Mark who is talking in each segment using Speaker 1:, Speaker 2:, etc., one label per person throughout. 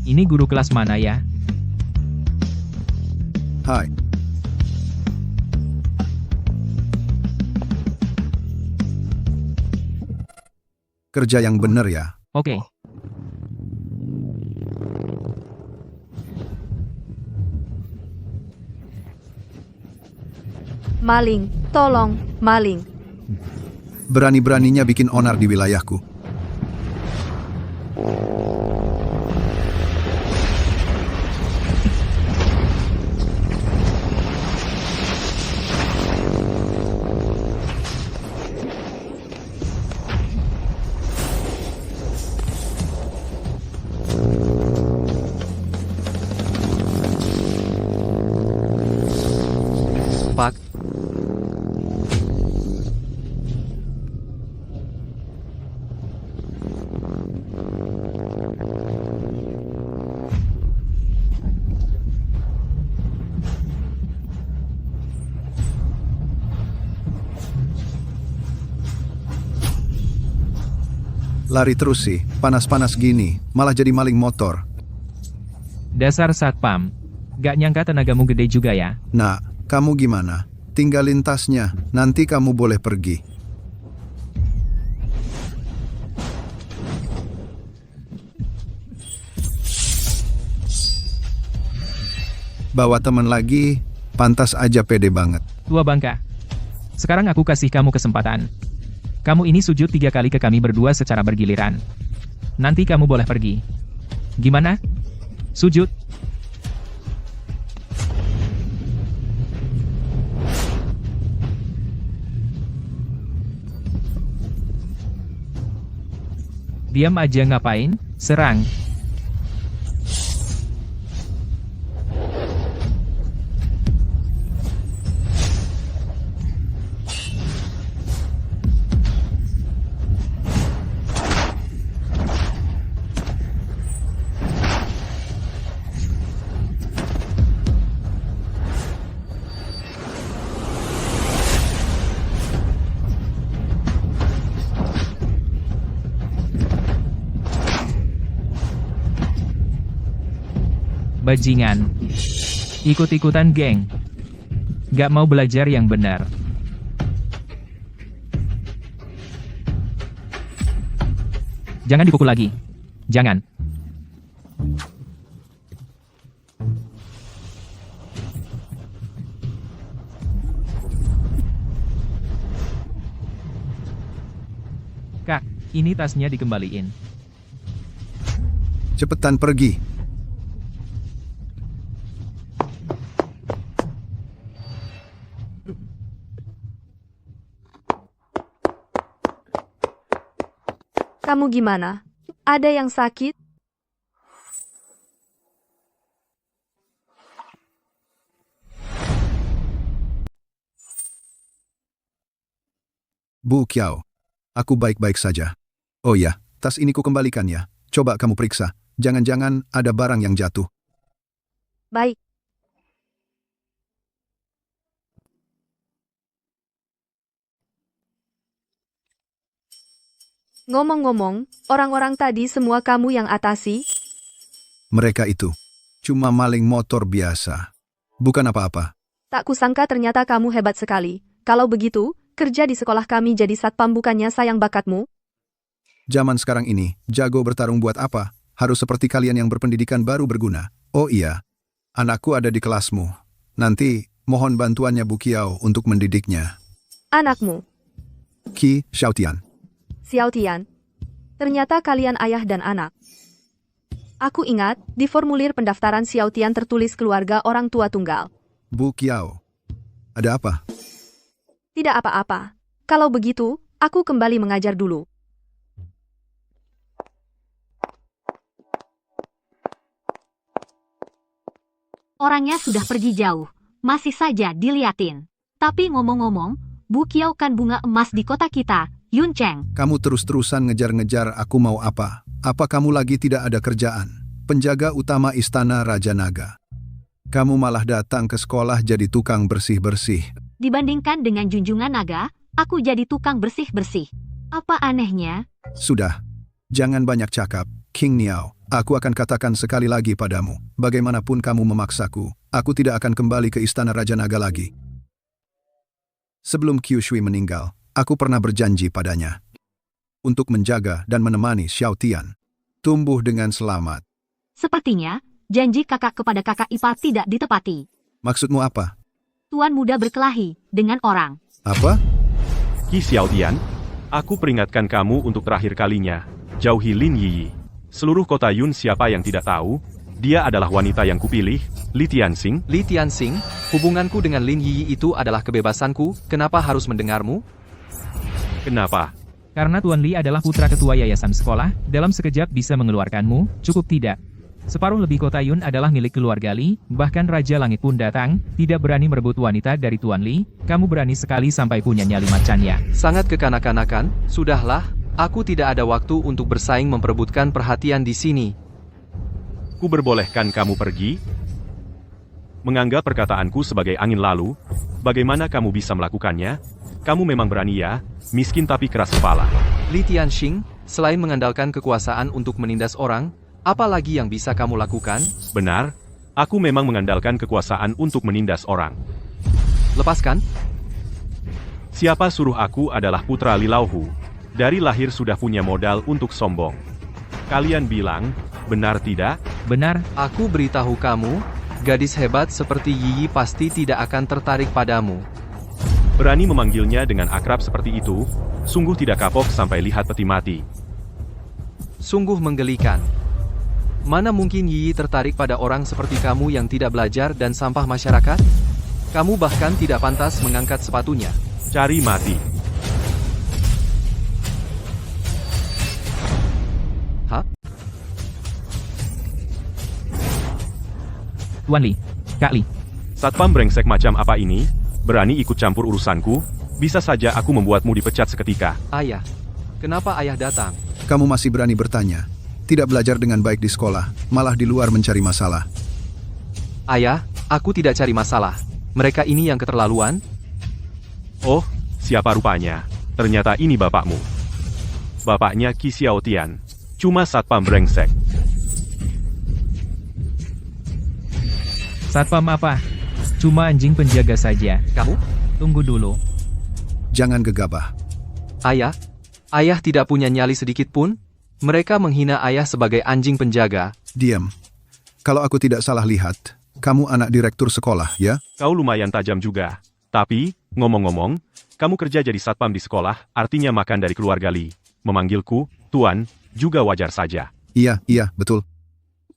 Speaker 1: Ini guru kelas mana ya?
Speaker 2: Hai. Kerja yang benar ya.
Speaker 1: Oke.
Speaker 3: Maling, tolong, maling.
Speaker 2: Berani-beraninya bikin onar di wilayahku.
Speaker 1: Pak.
Speaker 2: Lari terus sih, panas-panas gini, malah jadi maling motor.
Speaker 1: Dasar satpam. Gak nyangka tenagamu gede juga ya.
Speaker 2: Nah, kamu gimana? Tinggalin tasnya, nanti kamu boleh pergi. Bawa teman lagi, pantas aja pede banget.
Speaker 1: Tua bangka. Sekarang aku kasih kamu kesempatan. Kamu ini sujud 3 kali ke kami berdua secara bergiliran. Nanti kamu boleh pergi. Gimana? Sujud. Diam aja ngapain? Serang. Bajingan. Ikut-ikutan geng. Gak mau belajar yang benar. Jangan dipukul lagi. Jangan. Kak, ini tasnya dikembaliin.
Speaker 2: Cepetan pergi.
Speaker 3: Kamu gimana? Ada yang sakit?
Speaker 2: Bu Kiao, aku baik-baik saja. Oh ya, tas ini ku kembalikan ya. Coba kamu periksa, jangan-jangan ada barang yang jatuh.
Speaker 3: Baik. Ngomong-ngomong, orang-orang tadi semua kamu yang atasi?
Speaker 2: Mereka itu cuma maling motor biasa. Bukan apa-apa.
Speaker 3: Tak kusangka ternyata kamu hebat sekali. Kalau begitu, kerja di sekolah kami jadi satpam bukannya sayang bakatmu?
Speaker 2: Zaman sekarang ini, jago bertarung buat apa? Harus seperti kalian yang berpendidikan baru berguna. Oh iya, anakku ada di kelasmu. Nanti, mohon bantuannya Bu Kiao untuk mendidiknya.
Speaker 3: Anakmu,
Speaker 2: Qi Xiaotian.
Speaker 3: Xiao Tian. Ternyata kalian ayah dan anak. Aku ingat, di formulir pendaftaran Xiao Tian tertulis keluarga orang tua tunggal.
Speaker 2: Bu Kiao, ada apa?
Speaker 3: Tidak apa-apa. Kalau begitu, aku kembali mengajar dulu.
Speaker 4: Orangnya sudah pergi jauh, masih saja diliatin. Tapi ngomong-ngomong, Bu Kiao kan bunga emas di kota kita, Yun Cheng.
Speaker 2: Kamu terus-terusan ngejar-ngejar aku mau apa? Apa kamu lagi tidak ada kerjaan? Penjaga utama istana Raja Naga. Kamu malah datang ke sekolah jadi tukang bersih-bersih.
Speaker 4: Dibandingkan dengan junjungan naga, aku jadi tukang bersih-bersih. Apa anehnya?
Speaker 2: Sudah, jangan banyak cakap, King Niao. Aku akan katakan sekali lagi padamu, bagaimanapun kamu memaksaku, aku tidak akan kembali ke istana Raja Naga lagi. Sebelum Qiu Shui meninggal, aku pernah berjanji padanya untuk menjaga dan menemani Xiao Tian tumbuh dengan selamat.
Speaker 4: Sepertinya, janji kakak kepada kakak ipar tidak ditepati.
Speaker 2: Maksudmu apa?
Speaker 4: Tuan muda berkelahi dengan orang.
Speaker 2: Apa?
Speaker 5: Qi Xiaotian, aku peringatkan kamu untuk terakhir kalinya. Jauhi Lin Yiyi. Seluruh kota Yun siapa yang tidak tahu, dia adalah wanita yang kupilih, Li Tianxing.
Speaker 6: Li Tianxing, hubunganku dengan Lin Yiyi itu adalah kebebasanku, kenapa harus mendengarmu?
Speaker 5: Kenapa?
Speaker 1: Karena Tuan Li adalah putra ketua yayasan sekolah, dalam sekejap bisa mengeluarkanmu, cukup tidak? Separuh lebih kota Yun adalah milik keluarga Li, bahkan Raja Langit pun datang, tidak berani merebut wanita dari Tuan Li, kamu berani sekali sampai punya nyali macannya.
Speaker 6: Sangat kekanak-kanakan, sudahlah, aku tidak ada waktu untuk bersaing memperebutkan perhatian di sini.
Speaker 5: Ku berbolehkan kamu pergi? Menganggap perkataanku sebagai angin lalu, bagaimana kamu bisa melakukannya? Kamu memang berani ya, miskin tapi keras kepala.
Speaker 6: Li Tianxing, selain mengandalkan kekuasaan untuk menindas orang, apa lagi yang bisa kamu lakukan?
Speaker 5: Benar, aku memang mengandalkan kekuasaan untuk menindas orang.
Speaker 6: Lepaskan.
Speaker 5: Siapa suruh aku adalah putra Li Laohu. Dari lahir sudah punya modal untuk sombong. Kalian bilang, benar tidak?
Speaker 1: Benar,
Speaker 6: Aku beritahu kamu, gadis hebat seperti Yiyi pasti tidak akan tertarik padamu.
Speaker 5: Berani memanggilnya dengan akrab seperti itu, sungguh tidak kapok sampai lihat peti mati.
Speaker 6: Sungguh menggelikan. Mana mungkin Yiyi tertarik pada orang seperti kamu yang tidak belajar dan sampah masyarakat? Kamu bahkan tidak pantas mengangkat sepatunya.
Speaker 5: Cari mati.
Speaker 6: Hah?
Speaker 1: Tuan Li, Kak Li.
Speaker 5: Satpam brengsek macam apa ini? Berani ikut campur urusanku? Bisa saja aku membuatmu dipecat seketika.
Speaker 6: Ayah. Kenapa ayah datang?
Speaker 2: Kamu masih berani bertanya? Tidak belajar dengan baik di sekolah, malah di luar mencari masalah.
Speaker 6: Ayah, aku tidak cari masalah. Mereka ini yang keterlaluan.
Speaker 5: Oh, siapa rupanya? Ternyata ini bapakmu. Bapaknya Qi Xiaotian. Cuma satpam brengsek.
Speaker 1: Satpam apa? Cuma anjing penjaga saja.
Speaker 6: Kamu?
Speaker 1: Tunggu dulu.
Speaker 2: Jangan gegabah.
Speaker 6: Ayah? Ayah tidak punya nyali sedikit pun? Mereka menghina ayah sebagai anjing penjaga.
Speaker 2: Diam. Kalau aku tidak salah lihat, kamu anak direktur sekolah, ya?
Speaker 5: Kau lumayan tajam juga. Tapi, ngomong-ngomong, kamu kerja jadi satpam di sekolah, artinya makan dari keluarga Li. Memanggilku, Tuan, juga wajar saja.
Speaker 2: Iya, betul.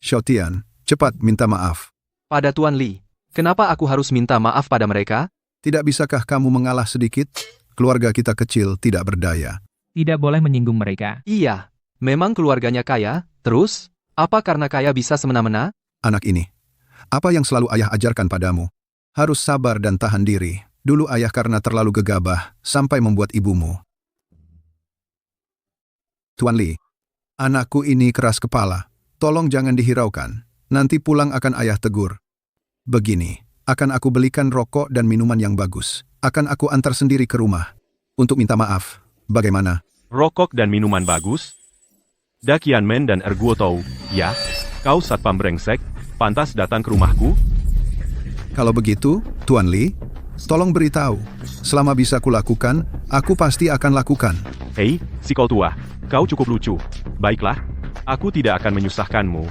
Speaker 2: Xiaotian, cepat minta maaf.
Speaker 6: Pada Tuan Li, kenapa aku harus minta maaf pada mereka?
Speaker 2: Tidak bisakah kamu mengalah sedikit? Keluarga kita kecil tidak berdaya.
Speaker 1: Tidak boleh menyinggung mereka.
Speaker 6: Iya, memang keluarganya kaya, terus, apa karena kaya bisa semena-mena?
Speaker 2: Anak ini, apa yang selalu ayah ajarkan padamu? Harus sabar dan tahan diri. Dulu ayah karena terlalu gegabah, sampai membuat ibumu. Tuan Li, anakku ini keras kepala. Tolong jangan dihiraukan. Nanti pulang akan ayah tegur. Begini, akan aku belikan rokok dan minuman yang bagus. Akan aku antar sendiri ke rumah. Untuk minta maaf. Bagaimana?
Speaker 5: Rokok dan minuman bagus? Dakianmen dan Erguotou, ya? Kau satpam brengsek, pantas datang ke rumahku?
Speaker 2: Kalau begitu, Tuan Li, tolong beritahu. Selama bisa kulakukan, aku pasti akan lakukan.
Speaker 5: Hei, sikol tua, kau cukup lucu. Baiklah, aku tidak akan menyusahkanmu.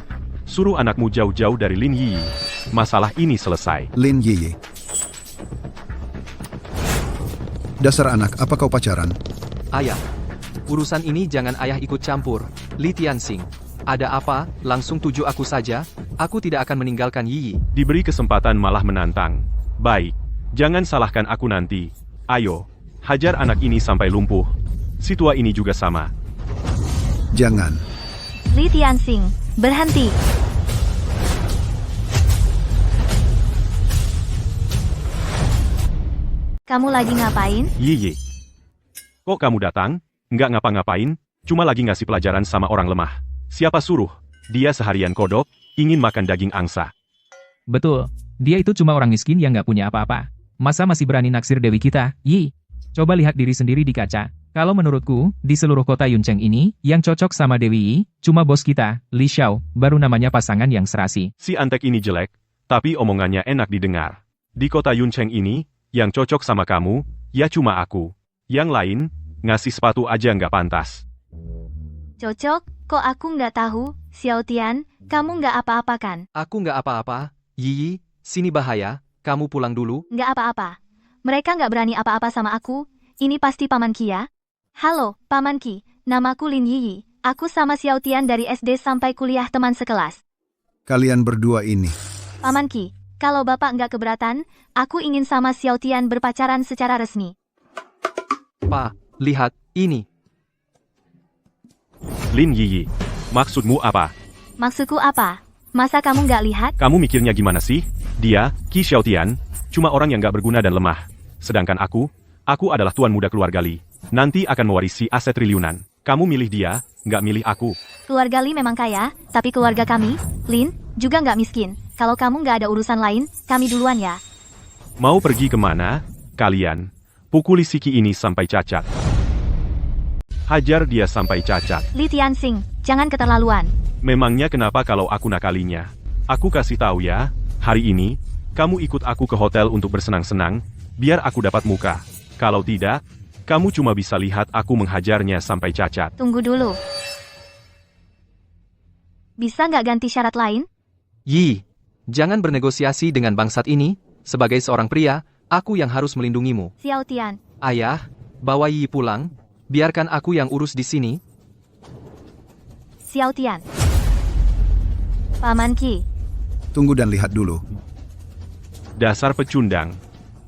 Speaker 5: Suruh anakmu jauh-jauh dari Lin Yiyi. Masalah ini selesai.
Speaker 2: Lin Yiyi. Dasar anak, apa kau pacaran?
Speaker 6: Ayah, urusan ini jangan ayah ikut campur. Li Tianxing, ada apa? Langsung tuju aku saja. Aku tidak akan meninggalkan Yiyi.
Speaker 5: Diberi kesempatan malah menantang. Baik, jangan salahkan aku nanti. Ayo, hajar anak ini sampai lumpuh. Si tua ini juga sama.
Speaker 2: Jangan.
Speaker 7: Li Tianxing, berhenti. Kamu lagi ngapain?
Speaker 5: Yiyi. Kok kamu datang? Nggak ngapa-ngapain, cuma lagi ngasih pelajaran sama orang lemah. Siapa suruh? Dia seharian kodok, ingin makan daging angsa.
Speaker 1: Betul, dia itu cuma orang miskin yang nggak punya apa-apa. Masa masih berani naksir Dewi kita? Yi, coba lihat diri sendiri di kaca. Kalau menurutku, di seluruh kota Yuncheng ini, yang cocok sama Dewi Yi, cuma bos kita, Li Xiao, baru namanya pasangan yang serasi.
Speaker 5: Si Antek ini jelek, tapi omongannya enak didengar. Di kota Yuncheng ini, yang cocok sama kamu, ya cuma aku. Yang lain, ngasih sepatu aja nggak pantas.
Speaker 7: Cocok, kok aku nggak tahu, Xiao Tian, kamu nggak apa-apa kan?
Speaker 6: Aku nggak apa-apa, Yi, sini bahaya, kamu pulang dulu.
Speaker 7: Nggak apa-apa. Mereka nggak berani apa-apa sama aku, ini pasti Paman Ki ya? Halo, Paman Ki, namaku Lin Yi, aku sama Xiao Tian dari SD sampai kuliah teman sekelas.
Speaker 2: Kalian berdua ini.
Speaker 7: Paman Ki, kalau Bapak nggak keberatan, aku ingin sama Xiao Tian berpacaran secara resmi.
Speaker 6: Pak, lihat, ini.
Speaker 5: Lin Yi, maksudmu apa?
Speaker 7: Maksudku apa? Masa kamu nggak lihat?
Speaker 5: Kamu mikirnya gimana sih? Dia, Qi Xiaotian, cuma orang yang nggak berguna dan lemah. Sedangkan aku adalah tuan muda keluarga Li. Nanti akan mewarisi aset triliunan. Kamu milih dia, nggak milih aku.
Speaker 7: Keluarga Li memang kaya, tapi keluarga kami, Lin, juga nggak miskin. Kalau kamu nggak ada urusan lain, kami duluan ya.
Speaker 5: Mau pergi kemana? Kalian, pukuli si Qi ini sampai cacat. Hajar dia sampai cacat.
Speaker 7: Li Tianxing, jangan keterlaluan.
Speaker 5: Memangnya kenapa kalau aku nakalinya? Aku kasih tahu ya, hari ini, kamu ikut aku ke hotel untuk bersenang-senang, biar aku dapat muka. Kalau tidak, kamu cuma bisa lihat aku menghajarnya sampai cacat.
Speaker 7: Tunggu dulu. Bisa nggak ganti syarat lain?
Speaker 6: Yi, jangan bernegosiasi dengan bangsat ini, sebagai seorang pria, aku yang harus melindungimu.
Speaker 7: Xiao Tian,
Speaker 6: Ayah, bawa Yi pulang, biarkan aku yang urus di sini.
Speaker 7: Xiao Tian. Paman Ki,
Speaker 2: Tunggu dan lihat dulu.
Speaker 5: Dasar pecundang.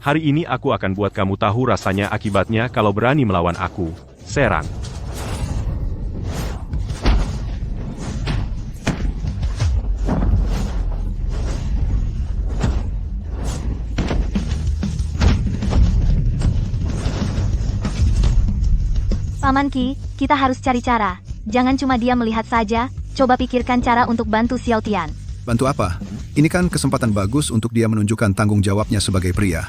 Speaker 5: Hari ini aku akan buat kamu tahu rasanya akibatnya kalau berani melawan aku. Serang.
Speaker 7: Paman Ki, kita harus cari cara. Jangan cuma dia melihat saja, coba pikirkan cara untuk bantu Xiao Tian.
Speaker 2: Bantu apa? Ini kan kesempatan bagus untuk dia menunjukkan tanggung jawabnya sebagai pria.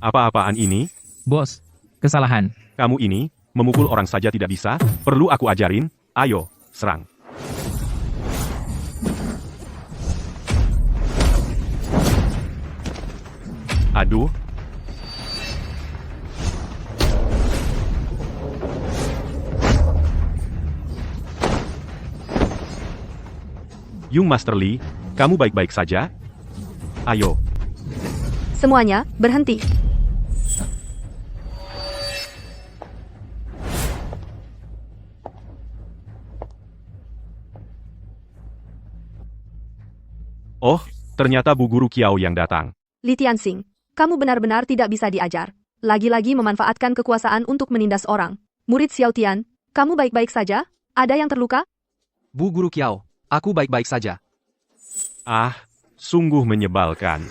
Speaker 5: Apa-apaan ini?
Speaker 1: Bos, kesalahan.
Speaker 5: Kamu ini, memukul orang saja tidak bisa? Perlu aku ajarin? Ayo, serang. Aduh. Yung Master Li, kamu baik-baik saja? Ayo.
Speaker 3: Semuanya, berhenti.
Speaker 5: Oh, ternyata Bu Guru Kiao yang datang.
Speaker 3: Li Tianxing, kamu benar-benar tidak bisa diajar. Lagi-lagi memanfaatkan kekuasaan untuk menindas orang. Murid Xiao Tian, kamu baik-baik saja? Ada yang terluka?
Speaker 6: Bu Guru Kiao, aku baik-baik saja.
Speaker 5: Ah, sungguh menyebalkan.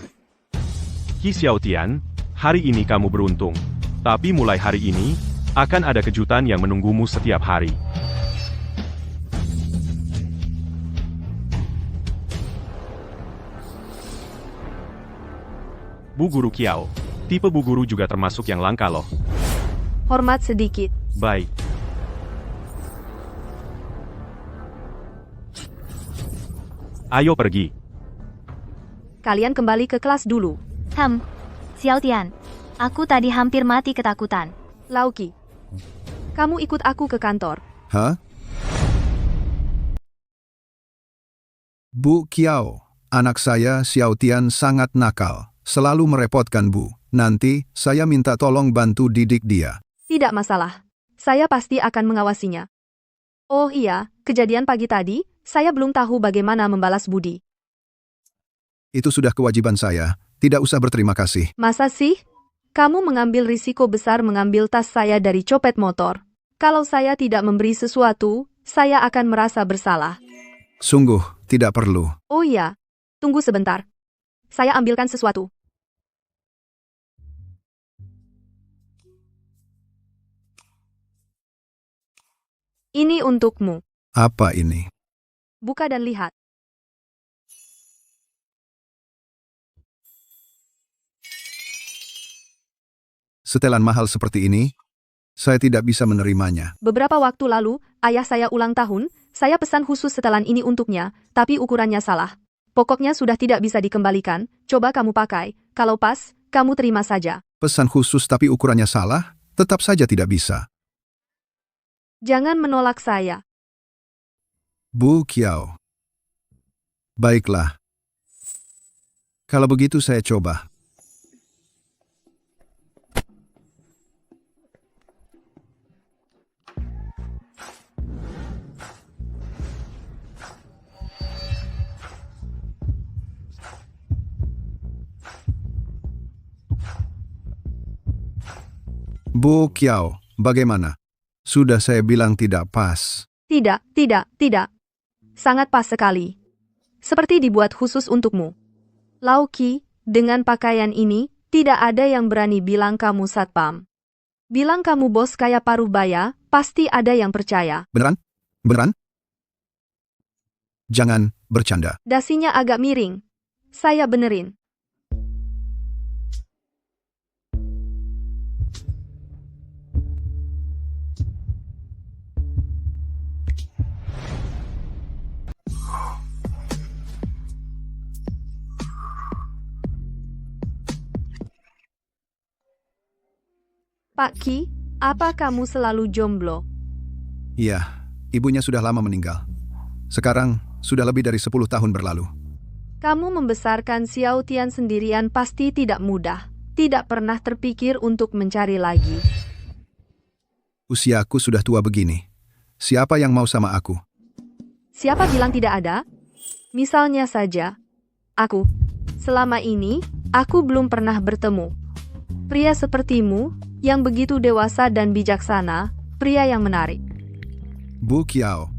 Speaker 5: Qi Xiaotian, hari ini kamu beruntung. Tapi mulai hari ini, akan ada kejutan yang menunggumu setiap hari. Bu Guru Kiao, tipe Bu Guru juga termasuk yang langka loh.
Speaker 3: Hormat sedikit.
Speaker 5: Baik. Ayo pergi.
Speaker 3: Kalian kembali ke kelas dulu.
Speaker 7: Xiao Tian, aku tadi hampir mati ketakutan.
Speaker 3: Lauki, kamu ikut aku ke kantor.
Speaker 2: Hah? Bu Kiao, anak saya Xiao Tian sangat nakal. Selalu merepotkan Bu. Nanti, saya minta tolong bantu didik dia.
Speaker 3: Tidak masalah. Saya pasti akan mengawasinya. Oh iya, kejadian pagi tadi, saya belum tahu bagaimana membalas budi.
Speaker 2: Itu sudah kewajiban saya. Tidak usah berterima kasih.
Speaker 3: Masa sih? Kamu mengambil risiko besar mengambil tas saya dari copet motor. Kalau saya tidak memberi sesuatu, saya akan merasa bersalah.
Speaker 2: Sungguh, tidak perlu.
Speaker 3: Oh iya, tunggu sebentar. Saya ambilkan sesuatu. Ini untukmu.
Speaker 2: Apa ini?
Speaker 3: Buka dan lihat.
Speaker 2: Setelan mahal seperti ini, saya tidak bisa menerimanya.
Speaker 3: Beberapa waktu lalu, ayah saya ulang tahun, saya pesan khusus setelan ini untuknya, tapi ukurannya salah. Pokoknya sudah tidak bisa dikembalikan, coba kamu pakai, kalau pas, kamu terima saja.
Speaker 2: Pesan khusus tapi ukurannya salah, tetap saja tidak bisa.
Speaker 3: Jangan menolak saya.
Speaker 2: Bu Kiao. Baiklah. Kalau begitu saya coba. Bu Kiao, bagaimana? Sudah saya bilang tidak pas.
Speaker 3: Tidak. Sangat pas sekali. Seperti dibuat khusus untukmu. Lauki, dengan pakaian ini, tidak ada yang berani bilang kamu satpam. Bilang kamu bos kaya paruh baya, pasti ada yang percaya.
Speaker 2: Beneran? Beneran? Jangan bercanda.
Speaker 3: Dasinya agak miring. Saya benerin. Pak Ki, apa kamu selalu jomblo?
Speaker 2: Iya, ibunya sudah lama meninggal. Sekarang, sudah lebih dari 10 tahun berlalu.
Speaker 3: Kamu membesarkan Xiao Tian sendirian pasti tidak mudah. Tidak pernah terpikir untuk mencari lagi.
Speaker 2: Usiaku sudah tua begini. Siapa yang mau sama aku?
Speaker 3: Siapa bilang tidak ada? Misalnya saja, aku. Selama ini, aku belum pernah bertemu. Pria sepertimu, yang begitu dewasa dan bijaksana, pria yang menarik.
Speaker 2: Bu Kiao,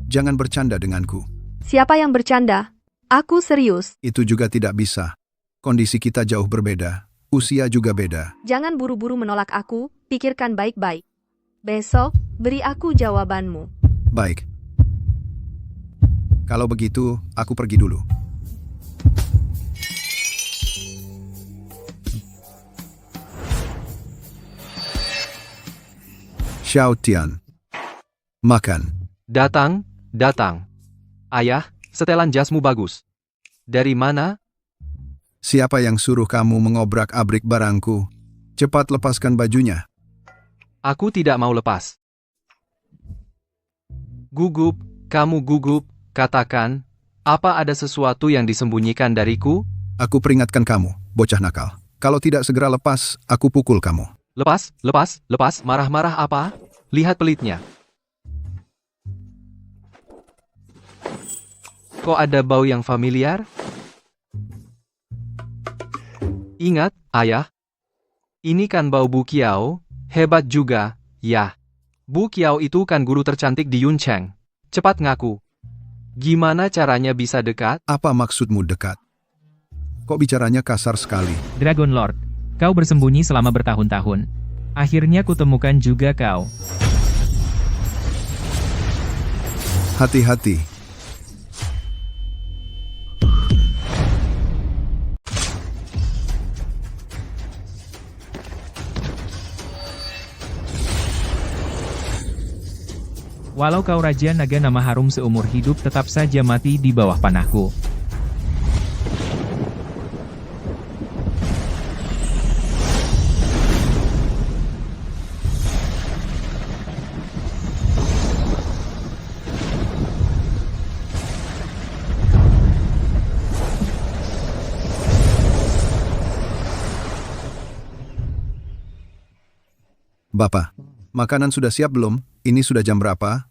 Speaker 2: jangan bercanda denganku.
Speaker 3: Siapa yang bercanda? Aku serius.
Speaker 2: Itu juga tidak bisa. Kondisi kita jauh berbeda. Usia juga beda.
Speaker 3: Jangan buru-buru menolak aku, pikirkan baik-baik. Besok, beri aku jawabanmu.
Speaker 2: Baik. Kalau begitu, aku pergi dulu. Xiao Tian. Makan.
Speaker 6: Datang. Ayah, setelan jasmu bagus. Dari mana?
Speaker 2: Siapa yang suruh kamu mengobrak-abrik barangku? Cepat lepaskan bajunya.
Speaker 6: Aku tidak mau lepas. Gugup, kamu gugup, katakan, apa ada sesuatu yang disembunyikan dariku?
Speaker 2: Aku peringatkan kamu, bocah nakal. Kalau tidak segera lepas, aku pukul kamu.
Speaker 6: Lepas, marah-marah apa? Lihat pelitnya. Kok ada bau yang familiar? Ingat, ayah. Ini kan bau Bu Kiao, hebat juga, ya. Bu Kiao itu kan guru tercantik di Yuncheng. Cepat ngaku. Gimana caranya bisa dekat?
Speaker 2: Apa maksudmu dekat? Kok bicaranya kasar sekali?
Speaker 1: Dragon Lord, kau bersembunyi selama bertahun-tahun. Akhirnya kutemukan juga kau.
Speaker 2: Hati-hati.
Speaker 1: Walau kau Raja Naga nama harum seumur hidup tetap saja mati di bawah panahku.
Speaker 2: Bapak, makanan sudah siap belum? Ini sudah jam berapa?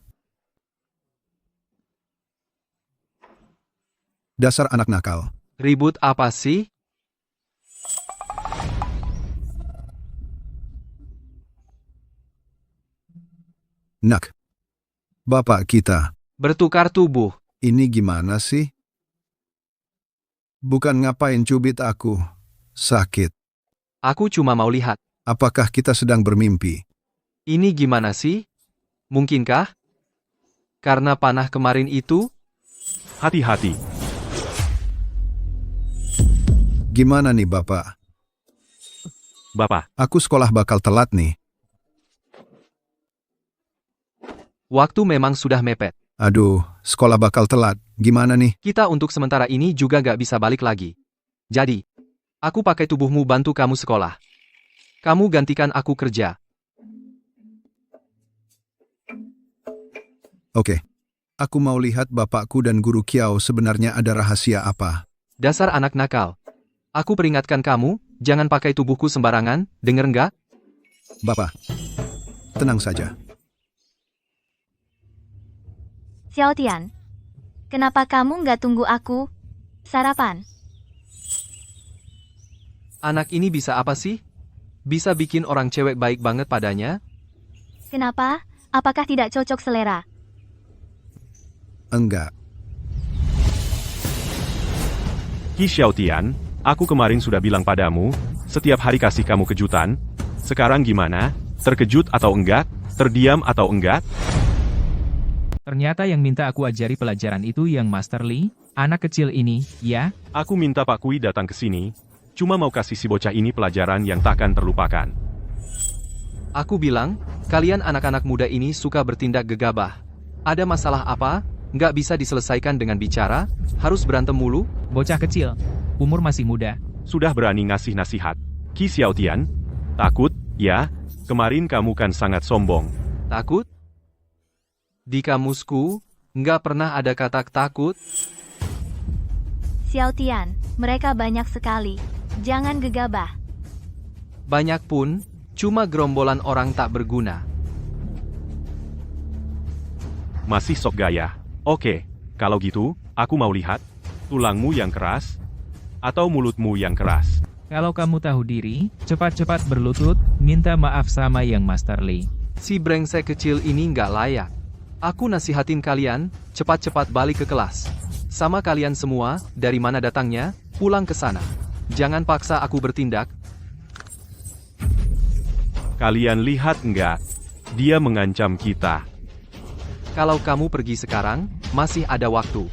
Speaker 2: Dasar anak nakal.
Speaker 6: Ribut apa sih?
Speaker 2: Nak. Bapak kita.
Speaker 6: Bertukar tubuh.
Speaker 2: Ini gimana sih? Bukan ngapain cubit aku. Sakit.
Speaker 6: Aku cuma mau lihat.
Speaker 2: Apakah kita sedang bermimpi?
Speaker 6: Ini gimana sih? Mungkinkah? Karena panah kemarin itu?
Speaker 5: Hati-hati.
Speaker 2: Gimana nih Bapak?
Speaker 5: Bapak,
Speaker 2: Aku sekolah bakal telat nih.
Speaker 6: Waktu memang sudah mepet.
Speaker 2: Aduh, sekolah bakal telat. Gimana nih?
Speaker 6: Kita untuk sementara ini juga gak bisa balik lagi. Jadi, aku pakai tubuhmu bantu kamu sekolah. Kamu gantikan aku kerja.
Speaker 2: Oke. Aku mau lihat bapakku dan guru Kiao sebenarnya ada rahasia apa.
Speaker 6: Dasar anak nakal. Aku peringatkan kamu, jangan pakai tubuhku sembarangan, denger nggak?
Speaker 2: Bapak, tenang saja.
Speaker 7: Xiao Tian, kenapa kamu nggak tunggu aku? Sarapan.
Speaker 6: Anak ini bisa apa sih? Bisa bikin orang cewek baik banget padanya?
Speaker 7: Kenapa? Apakah tidak cocok selera?
Speaker 2: Enggak.
Speaker 5: Qi Xiaotian, aku kemarin sudah bilang padamu, setiap hari kasih kamu kejutan. Sekarang gimana? Terkejut atau enggak? Terdiam atau enggak?
Speaker 1: Ternyata yang minta aku ajari pelajaran itu yang Master Li, anak kecil ini, ya?
Speaker 5: Aku minta Pak Kui datang ke sini, cuma mau kasih si bocah ini pelajaran yang takkan terlupakan.
Speaker 6: Aku bilang, kalian anak-anak muda ini suka bertindak gegabah. Ada masalah apa? Nggak bisa diselesaikan dengan bicara? Harus berantem mulu?
Speaker 1: Bocah kecil, umur masih muda.
Speaker 5: Sudah berani ngasih nasihat. Qi Xiaotian, takut, ya? Kemarin kamu kan sangat sombong.
Speaker 6: Takut? Di kamusku, nggak pernah ada kata takut.
Speaker 7: Xiao Tian, mereka banyak sekali. Jangan gegabah.
Speaker 6: Banyak pun, cuma gerombolan orang tak berguna.
Speaker 5: Masih sok gaya. Oke, kalau gitu, aku mau lihat tulangmu yang keras atau mulutmu yang keras.
Speaker 1: Kalau kamu tahu diri, cepat-cepat berlutut, minta maaf sama yang Master Li.
Speaker 6: Si brengsek kecil ini nggak layak. Aku nasihatin kalian, cepat-cepat balik ke kelas. Sama kalian semua, dari mana datangnya, pulang ke sana. Jangan paksa aku bertindak.
Speaker 5: Kalian lihat enggak? Dia mengancam kita.
Speaker 6: Kalau kamu pergi sekarang, masih ada waktu.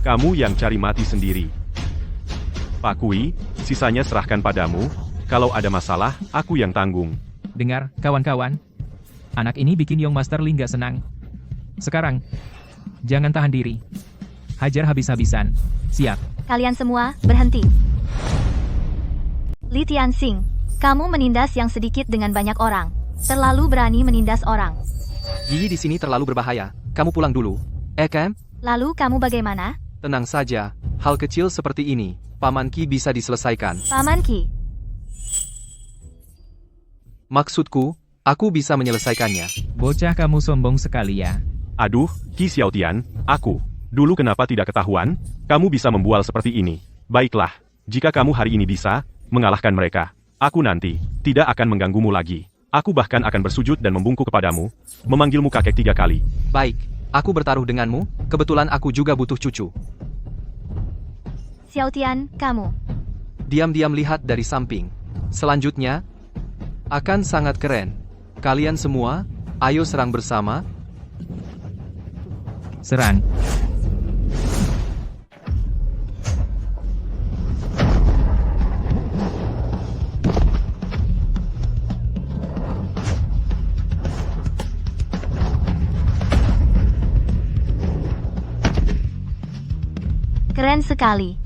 Speaker 5: Kamu yang cari mati sendiri. Pak Kui, sisanya serahkan padamu. Kalau ada masalah, aku yang tanggung.
Speaker 1: Dengar, kawan-kawan. Anak ini bikin Yong Master Li nggak senang. Sekarang, jangan tahan diri. Hajar habis-habisan. Siap.
Speaker 7: Kalian semua, berhenti. Li Tianxing, kamu menindas yang sedikit dengan banyak orang. Terlalu berani menindas orang.
Speaker 6: Yi di sini terlalu berbahaya. Kamu pulang dulu. Kem?
Speaker 7: Lalu kamu bagaimana?
Speaker 6: Tenang saja. Hal kecil seperti ini, Paman Qi bisa diselesaikan.
Speaker 7: Paman Qi,
Speaker 6: Maksudku, aku bisa menyelesaikannya.
Speaker 1: Bocah kamu sombong sekali ya.
Speaker 5: Aduh, Qi Xiaotian, aku. Dulu kenapa tidak ketahuan? Kamu bisa membual seperti ini. Baiklah, jika kamu hari ini bisa mengalahkan mereka, aku nanti tidak akan mengganggumu lagi. Aku bahkan akan bersujud dan membungkuk kepadamu, memanggilmu kakek 3 kali.
Speaker 6: Baik, aku bertaruh denganmu, kebetulan aku juga butuh cucu.
Speaker 7: Xiao Tian, kamu.
Speaker 6: Diam-diam lihat dari samping. Selanjutnya, akan sangat keren. Kalian semua, ayo serang bersama.
Speaker 1: Serang.
Speaker 7: Keren sekali.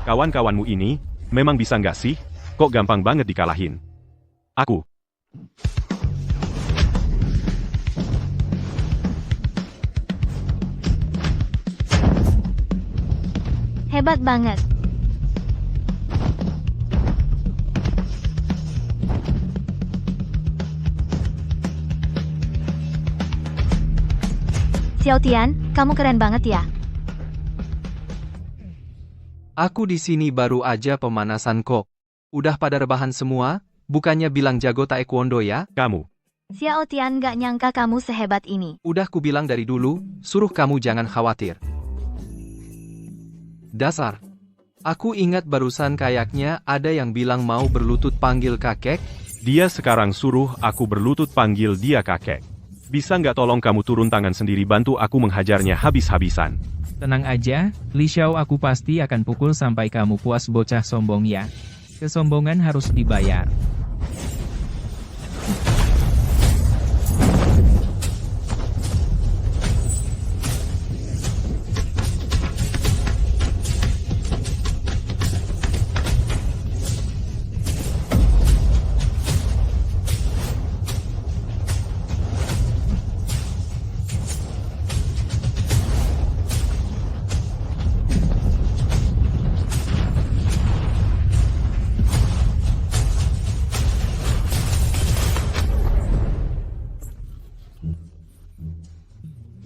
Speaker 5: Kawan-kawanmu ini, memang bisa nggak sih? Kok gampang banget dikalahin? Aku.
Speaker 7: Hebat banget. Xiao Tian, kamu keren banget ya.
Speaker 6: Aku di sini baru aja pemanasan kok. Udah pada rebahan semua, bukannya bilang jago taekwondo ya?
Speaker 5: Kamu.
Speaker 7: Xiao Tian gak nyangka kamu sehebat ini.
Speaker 6: Udah ku bilang dari dulu, suruh kamu jangan khawatir. Dasar. Aku ingat barusan kayaknya ada yang bilang mau berlutut panggil kakek.
Speaker 5: Dia sekarang suruh aku berlutut panggil dia kakek. Bisa nggak tolong kamu turun tangan sendiri bantu aku menghajarnya habis-habisan.
Speaker 1: Tenang aja, Li Xiao, aku pasti akan pukul sampai kamu puas bocah sombong ya. Kesombongan harus dibayar.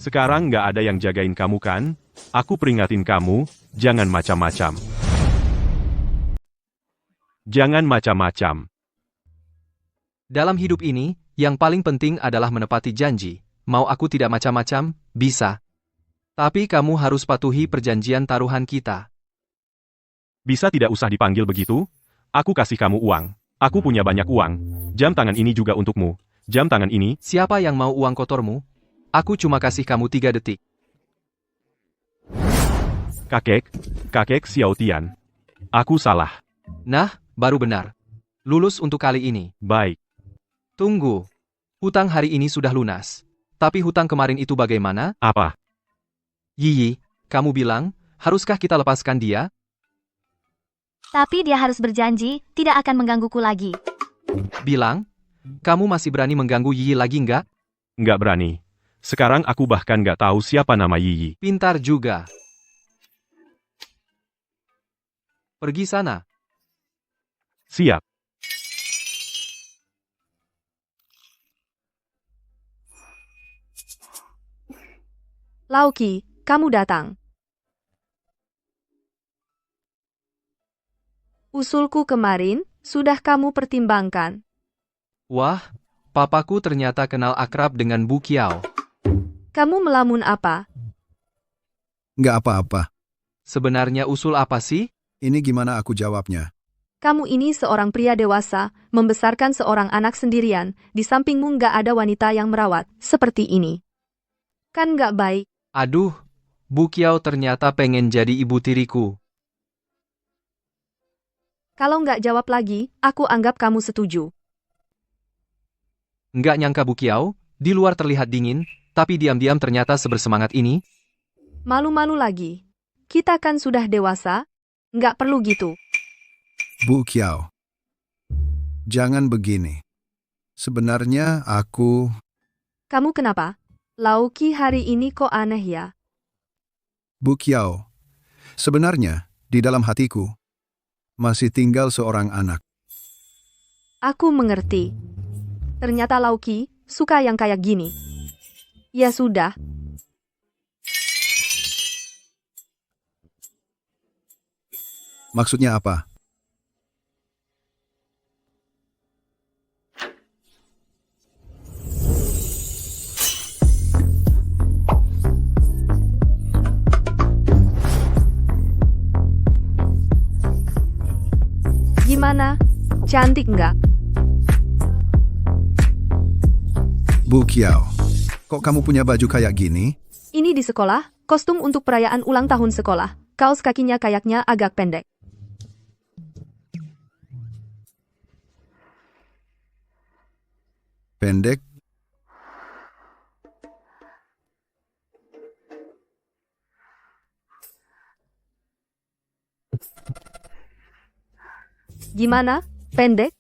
Speaker 5: Sekarang nggak ada yang jagain kamu kan? Aku peringatin kamu, jangan macam-macam. Jangan macam-macam.
Speaker 6: Dalam hidup ini, yang paling penting adalah menepati janji. Mau aku tidak macam-macam, bisa. Tapi kamu harus patuhi perjanjian taruhan kita.
Speaker 5: Bisa tidak usah dipanggil begitu? Aku kasih kamu uang. Aku punya banyak uang. Jam tangan ini juga untukmu. Jam tangan ini,
Speaker 6: Siapa yang mau uang kotormu? Aku cuma kasih kamu 3 detik.
Speaker 5: kakek Xiao Tian. Aku salah.
Speaker 6: Nah, baru benar. Lulus untuk kali ini.
Speaker 5: Baik.
Speaker 6: Tunggu. Hutang hari ini sudah lunas. Tapi hutang kemarin itu bagaimana?
Speaker 5: Apa?
Speaker 6: Yiyi, kamu bilang, haruskah kita lepaskan dia?
Speaker 7: Tapi dia harus berjanji, tidak akan menggangguku lagi.
Speaker 6: Bilang, kamu masih berani mengganggu Yiyi lagi nggak?
Speaker 5: Nggak berani. Sekarang aku bahkan nggak tahu siapa nama Yiyi.
Speaker 6: Pintar juga. Pergi sana.
Speaker 5: Siap.
Speaker 3: Lauki, kamu datang. Usulku kemarin, sudah kamu pertimbangkan.
Speaker 6: Wah, papaku ternyata kenal akrab dengan Bu Kiao.
Speaker 3: Kamu melamun apa?
Speaker 2: Nggak apa-apa.
Speaker 6: Sebenarnya usul apa sih?
Speaker 2: Ini gimana aku jawabnya?
Speaker 3: Kamu ini seorang pria dewasa, membesarkan seorang anak sendirian, di sampingmu nggak ada wanita yang merawat, seperti ini. Kan nggak baik.
Speaker 6: Aduh, Bu Kiao ternyata pengen jadi ibu tiriku.
Speaker 3: Kalau nggak jawab lagi, aku anggap kamu setuju.
Speaker 6: Nggak nyangka Bu Kiao, di luar terlihat dingin, tapi diam-diam ternyata sebersemangat ini.
Speaker 3: Malu-malu lagi. Kita kan sudah dewasa, nggak perlu gitu.
Speaker 2: Bu Kiao. Jangan begini. Sebenarnya aku...
Speaker 3: Kamu kenapa? Lauki hari ini kok aneh ya?
Speaker 2: Bu Kiao. Sebenarnya, di dalam hatiku, masih tinggal seorang anak.
Speaker 3: Aku mengerti. Ternyata Lauki suka yang kayak gini. Ya sudah.
Speaker 2: Maksudnya apa?
Speaker 3: Gimana? Cantik nggak?
Speaker 2: Bu Kiao, kok kamu punya baju kayak gini?
Speaker 3: Ini di sekolah, kostum untuk perayaan ulang tahun sekolah. Kaos kakinya kayaknya agak pendek.
Speaker 2: Pendek?
Speaker 3: Gimana? Pendek?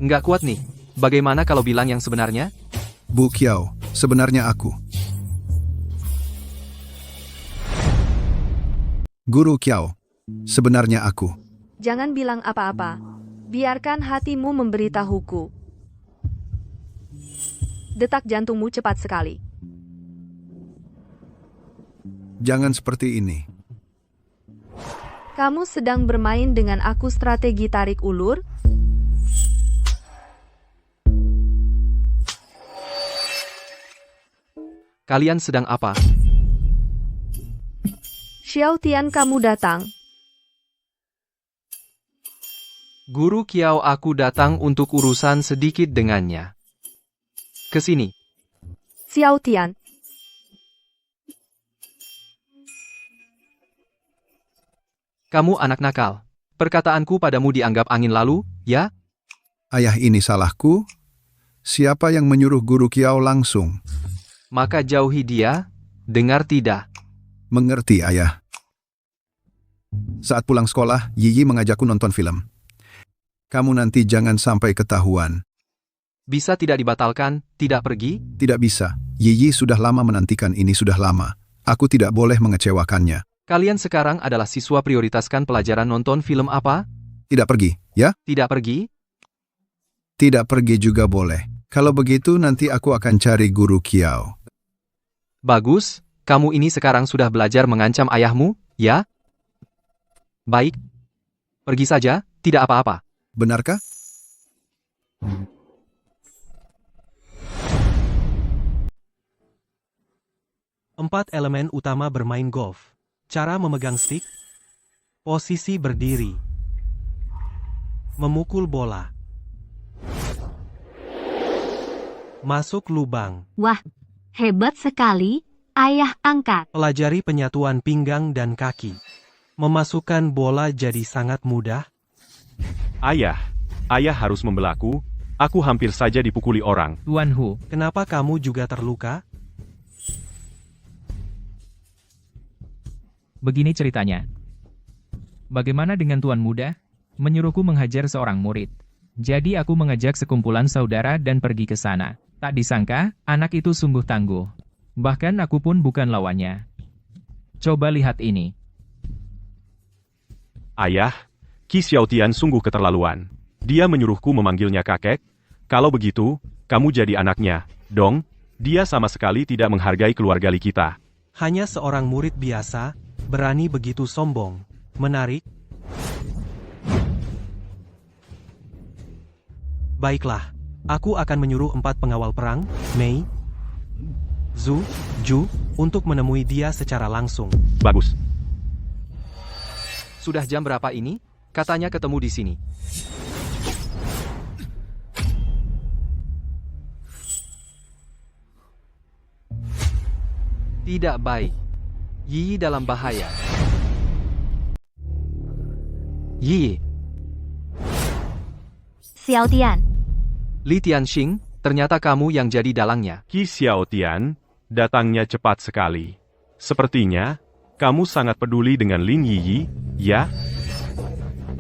Speaker 6: Nggak kuat nih. Bagaimana kalau bilang yang sebenarnya?
Speaker 2: Bu Kiao, sebenarnya aku. Guru Kiao, sebenarnya aku.
Speaker 3: Jangan bilang apa-apa. Biarkan hatimu memberitahuku. Detak jantungmu cepat sekali.
Speaker 2: Jangan seperti ini.
Speaker 3: Kamu sedang bermain dengan aku strategi tarik ulur?
Speaker 6: Kalian sedang apa?
Speaker 3: Xiao Tian, kamu datang.
Speaker 6: Guru Kiao, aku datang untuk urusan sedikit dengannya. Kesini.
Speaker 3: Xiao Tian,
Speaker 6: Kamu anak nakal. Perkataanku padamu dianggap angin lalu, ya?
Speaker 2: Ayah, ini salahku? Siapa yang menyuruh Guru Kiao langsung?
Speaker 6: Maka jauhi dia, dengar tidak?
Speaker 2: Mengerti, Ayah. Saat pulang sekolah, Yiyi mengajakku nonton film. Kamu nanti jangan sampai ketahuan.
Speaker 6: Bisa tidak dibatalkan, tidak pergi?
Speaker 2: Tidak bisa. Yiyi sudah lama menantikan ini, sudah lama. Aku tidak boleh mengecewakannya.
Speaker 6: Kalian sekarang adalah siswa, prioritaskan pelajaran. Nonton film apa?
Speaker 2: Tidak pergi, ya?
Speaker 6: Tidak pergi?
Speaker 2: Tidak pergi juga boleh. Kalau begitu nanti aku akan cari Guru Kiao.
Speaker 6: Bagus, kamu ini sekarang sudah belajar mengancam ayahmu, ya? Baik. Pergi saja, tidak apa-apa.
Speaker 2: Benarkah?
Speaker 8: Empat elemen utama bermain golf. Cara memegang stick, posisi berdiri, memukul bola, masuk lubang,
Speaker 4: Wah, hebat sekali, ayah angkat.
Speaker 8: pelajari penyatuan pinggang dan kaki. Memasukkan bola jadi sangat mudah.
Speaker 5: Ayah harus membelaku. Aku hampir saja dipukuli orang.
Speaker 1: Tuan Hu,
Speaker 8: Kenapa kamu juga terluka?
Speaker 1: begini ceritanya. Bagaimana dengan Tuan Muda? Menyuruhku menghajar seorang murid. Jadi aku mengajak sekumpulan saudara dan pergi ke sana. Tak disangka, anak itu sungguh tangguh. Bahkan aku pun bukan lawannya. Coba lihat ini.
Speaker 5: Ayah, Qi Xiaotian sungguh keterlaluan. Dia menyuruhku memanggilnya kakek. Kalau begitu, kamu jadi anaknya, dong. Dia sama sekali tidak menghargai keluarga Li kita.
Speaker 8: Hanya seorang murid biasa, berani begitu sombong. Menarik. Baiklah, aku akan menyuruh 4 pengawal perang, Mei, Zhu, Ju, untuk menemui dia secara langsung.
Speaker 5: Bagus.
Speaker 6: Sudah jam berapa ini? Katanya ketemu di sini. Tidak baik. Yi dalam bahaya. Yi,
Speaker 7: Xiao Tian,
Speaker 6: Li Tianxing, ternyata kamu yang jadi dalangnya.
Speaker 5: Qi Xiaotian, datangnya cepat sekali. Sepertinya, kamu sangat peduli dengan Lin Yiyi, ya?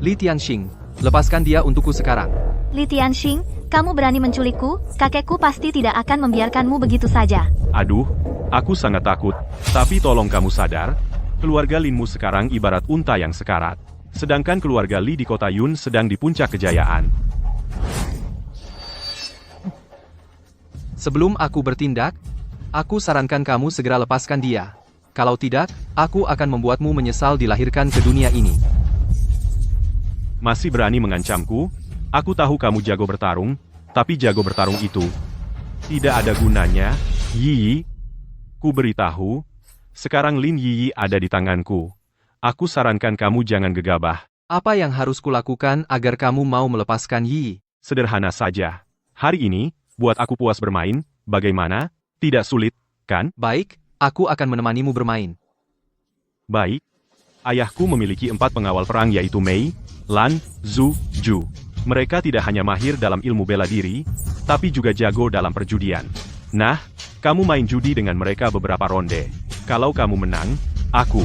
Speaker 6: Li Tianxing, lepaskan dia untukku sekarang.
Speaker 7: Li Tianxing, kamu berani menculikku, kakekku pasti tidak akan membiarkanmu begitu saja.
Speaker 5: Aduh, aku sangat takut. Tapi tolong kamu sadar, keluarga Linmu sekarang ibarat unta yang sekarat. Sedangkan keluarga Li di kota Yun sedang di puncak kejayaan.
Speaker 6: Sebelum aku bertindak, aku sarankan kamu segera lepaskan dia. Kalau tidak, aku akan membuatmu menyesal dilahirkan ke dunia ini.
Speaker 5: Masih berani mengancamku? Aku tahu kamu jago bertarung, tapi jago bertarung itu tidak ada gunanya. Yi, ku beritahu, sekarang Lin Yiyi ada di tanganku. Aku sarankan kamu jangan gegabah.
Speaker 6: Apa yang harus kulakukan agar kamu mau melepaskan Yi?
Speaker 5: Sederhana saja. Hari ini, buat aku puas bermain, bagaimana? Tidak sulit, kan?
Speaker 6: Baik, aku akan menemanimu bermain.
Speaker 5: Baik. Ayahku memiliki 4 pengawal perang yaitu Mei, Lan, Zhu, Ju. Mereka tidak hanya mahir dalam ilmu bela diri, tapi juga jago dalam perjudian. Nah, kamu main judi dengan mereka beberapa ronde. Kalau kamu menang, aku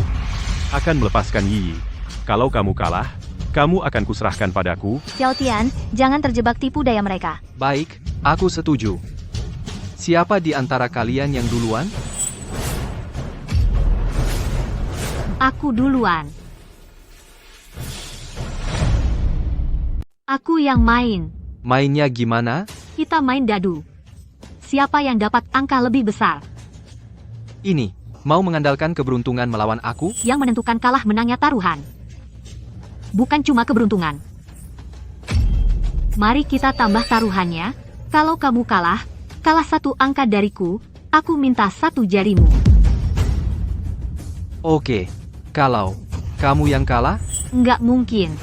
Speaker 5: akan melepaskan Yi. Kalau kamu kalah, kamu akan kuserahkan padaku.
Speaker 7: Xiao Tian, jangan terjebak tipu daya mereka.
Speaker 6: Baik, aku setuju. Siapa di antara kalian yang duluan?
Speaker 4: Aku duluan. Aku yang main.
Speaker 6: Mainnya gimana?
Speaker 4: Kita main dadu. Siapa yang dapat angka lebih besar?
Speaker 6: Ini, mau mengandalkan keberuntungan melawan aku?
Speaker 4: Yang menentukan kalah menangnya taruhan. Bukan cuma keberuntungan. Mari kita tambah taruhannya. Kalau kamu kalah 1 angka dariku, aku minta 1 jarimu.
Speaker 6: Oke, kalau kamu yang kalah,
Speaker 4: Nggak mungkin.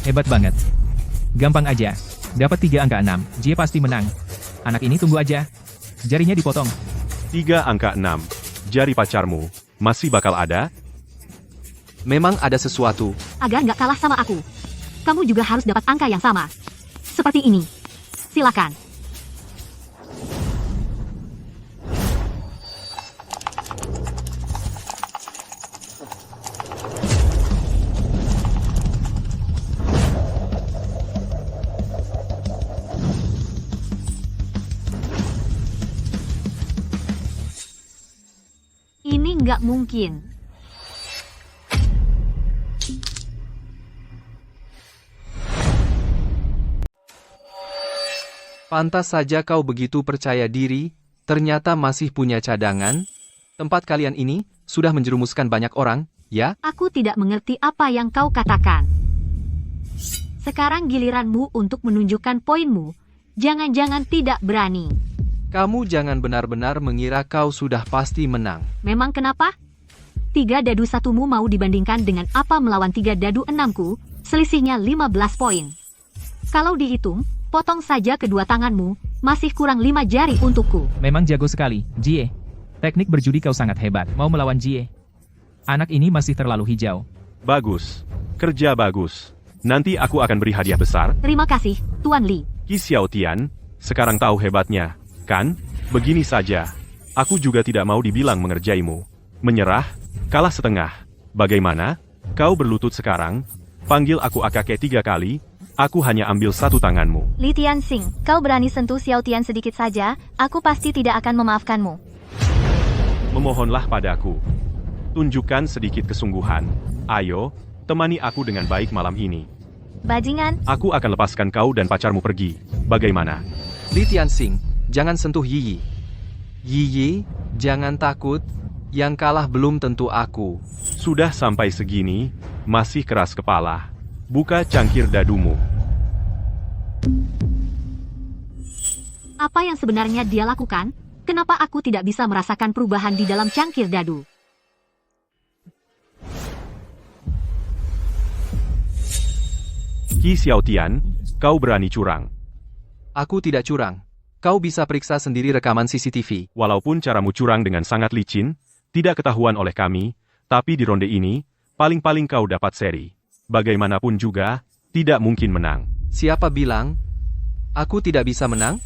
Speaker 1: Hebat banget. Gampang aja. Dapat 3 angka 6, Jie pasti menang. Anak ini tunggu aja. Jarinya dipotong.
Speaker 5: 3 angka 6. Jari pacarmu, masih bakal ada?
Speaker 6: Memang ada sesuatu.
Speaker 4: Agar nggak kalah sama aku, kamu juga harus dapat angka yang sama. Seperti ini. Silakan. Ini nggak mungkin.
Speaker 6: Pantas saja kau begitu percaya diri, ternyata masih punya cadangan. Tempat kalian ini sudah menjerumuskan banyak orang, ya?
Speaker 4: Aku tidak mengerti apa yang kau katakan. Sekarang giliranmu untuk menunjukkan poinmu. Jangan-jangan tidak berani.
Speaker 6: Kamu jangan benar-benar mengira kau sudah pasti menang.
Speaker 4: Memang kenapa? 3 dadu 1mu mau dibandingkan dengan apa melawan 3 dadu 6ku, selisihnya 15 poin. Kalau dihitung, potong saja kedua tanganmu, masih kurang 5 jari untukku.
Speaker 1: Memang jago sekali, Jie. Teknik berjudi kau sangat hebat. Mau melawan Jie? Anak ini masih terlalu hijau.
Speaker 5: Bagus. Kerja bagus. Nanti aku akan beri hadiah besar.
Speaker 4: Terima kasih, Tuan Li.
Speaker 5: Qi Xiaotian, sekarang tahu hebatnya, kan? Begini saja. Aku juga tidak mau dibilang mengerjaimu. Menyerah, kalah setengah. Bagaimana? Kau berlutut sekarang? Panggil aku AKK 3 kali, aku hanya ambil 1 tanganmu.
Speaker 7: Li Tianxing, kau berani sentuh Xiao Tian sedikit saja, aku pasti tidak akan memaafkanmu.
Speaker 5: Memohonlah padaku. Tunjukkan sedikit kesungguhan. Ayo, temani aku dengan baik malam ini.
Speaker 7: Bajingan,
Speaker 5: Aku akan lepaskan kau dan pacarmu pergi. Bagaimana?
Speaker 6: Li Tianxing, jangan sentuh Yiyi. Yiyi, jangan takut. Yang kalah belum tentu aku.
Speaker 5: Sudah sampai segini, masih keras kepala. Buka cangkir dadumu.
Speaker 4: Apa yang sebenarnya dia lakukan? Kenapa aku tidak bisa merasakan perubahan di dalam cangkir dadu?
Speaker 5: Qi Xiaotian, kau berani curang.
Speaker 6: Aku tidak curang. Kau bisa periksa sendiri rekaman CCTV.
Speaker 5: Walaupun caramu curang dengan sangat licin, tidak ketahuan oleh kami, tapi di ronde ini, paling-paling kau dapat seri. Bagaimanapun juga, tidak mungkin menang.
Speaker 6: Siapa bilang aku tidak bisa menang?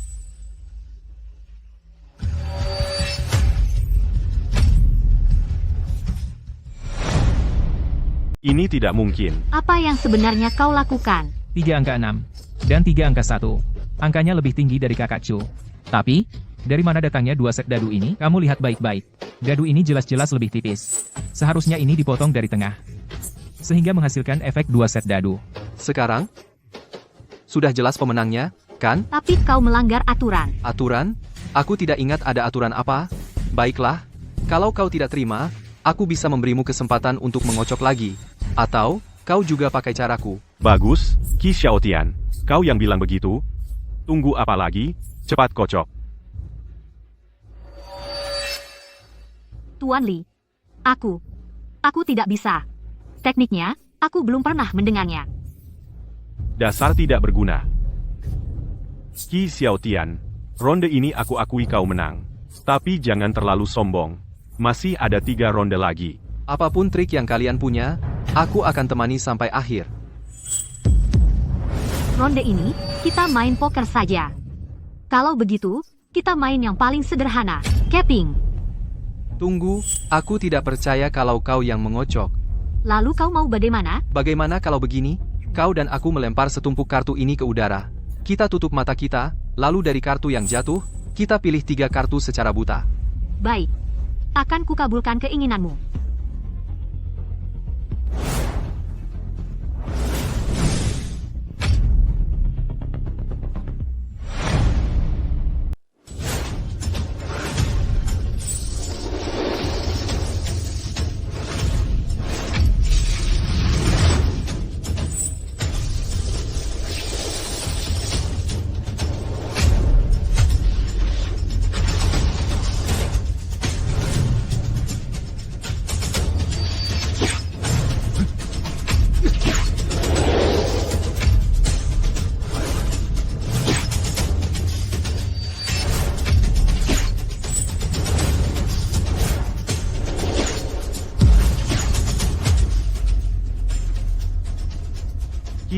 Speaker 5: Ini tidak mungkin.
Speaker 4: Apa yang sebenarnya kau lakukan?
Speaker 1: 3 angka 6, dan 3 angka 1. Angkanya lebih tinggi dari kakak Chu. Tapi, dari mana datangnya 2 set dadu ini? Kamu lihat baik-baik. Dadu ini jelas-jelas lebih tipis. Seharusnya ini dipotong dari tengah. Sehingga menghasilkan efek 2 set dadu.
Speaker 6: Sekarang? Sudah jelas pemenangnya, kan?
Speaker 4: Tapi kau melanggar aturan.
Speaker 6: Aturan? Aku tidak ingat ada aturan apa. Baiklah, kalau kau tidak terima, aku bisa memberimu kesempatan untuk mengocok lagi. Atau, kau juga pakai caraku.
Speaker 5: Bagus, Qi Xiaotian. Kau yang bilang begitu? Tunggu apa lagi? Cepat kocok.
Speaker 4: Tuan Li. Aku tidak bisa. Tekniknya, aku belum pernah mendengarnya.
Speaker 5: Dasar tidak berguna. Qi Xiaotian, ronde ini aku akui kau menang. Tapi jangan terlalu sombong. Masih ada 3 ronde lagi.
Speaker 6: Apapun trik yang kalian punya, aku akan temani sampai akhir.
Speaker 4: Ronde ini, kita main poker saja. Kalau begitu, kita main yang paling sederhana, capping.
Speaker 6: Tunggu, aku tidak percaya kalau kau yang mengocok.
Speaker 4: Lalu kau mau bagaimana?
Speaker 6: Bagaimana kalau begini? Kau dan aku melempar setumpuk kartu ini ke udara. Kita tutup mata kita, lalu dari kartu yang jatuh, kita pilih 3 kartu secara buta.
Speaker 4: Baik. Akan kukabulkan keinginanmu.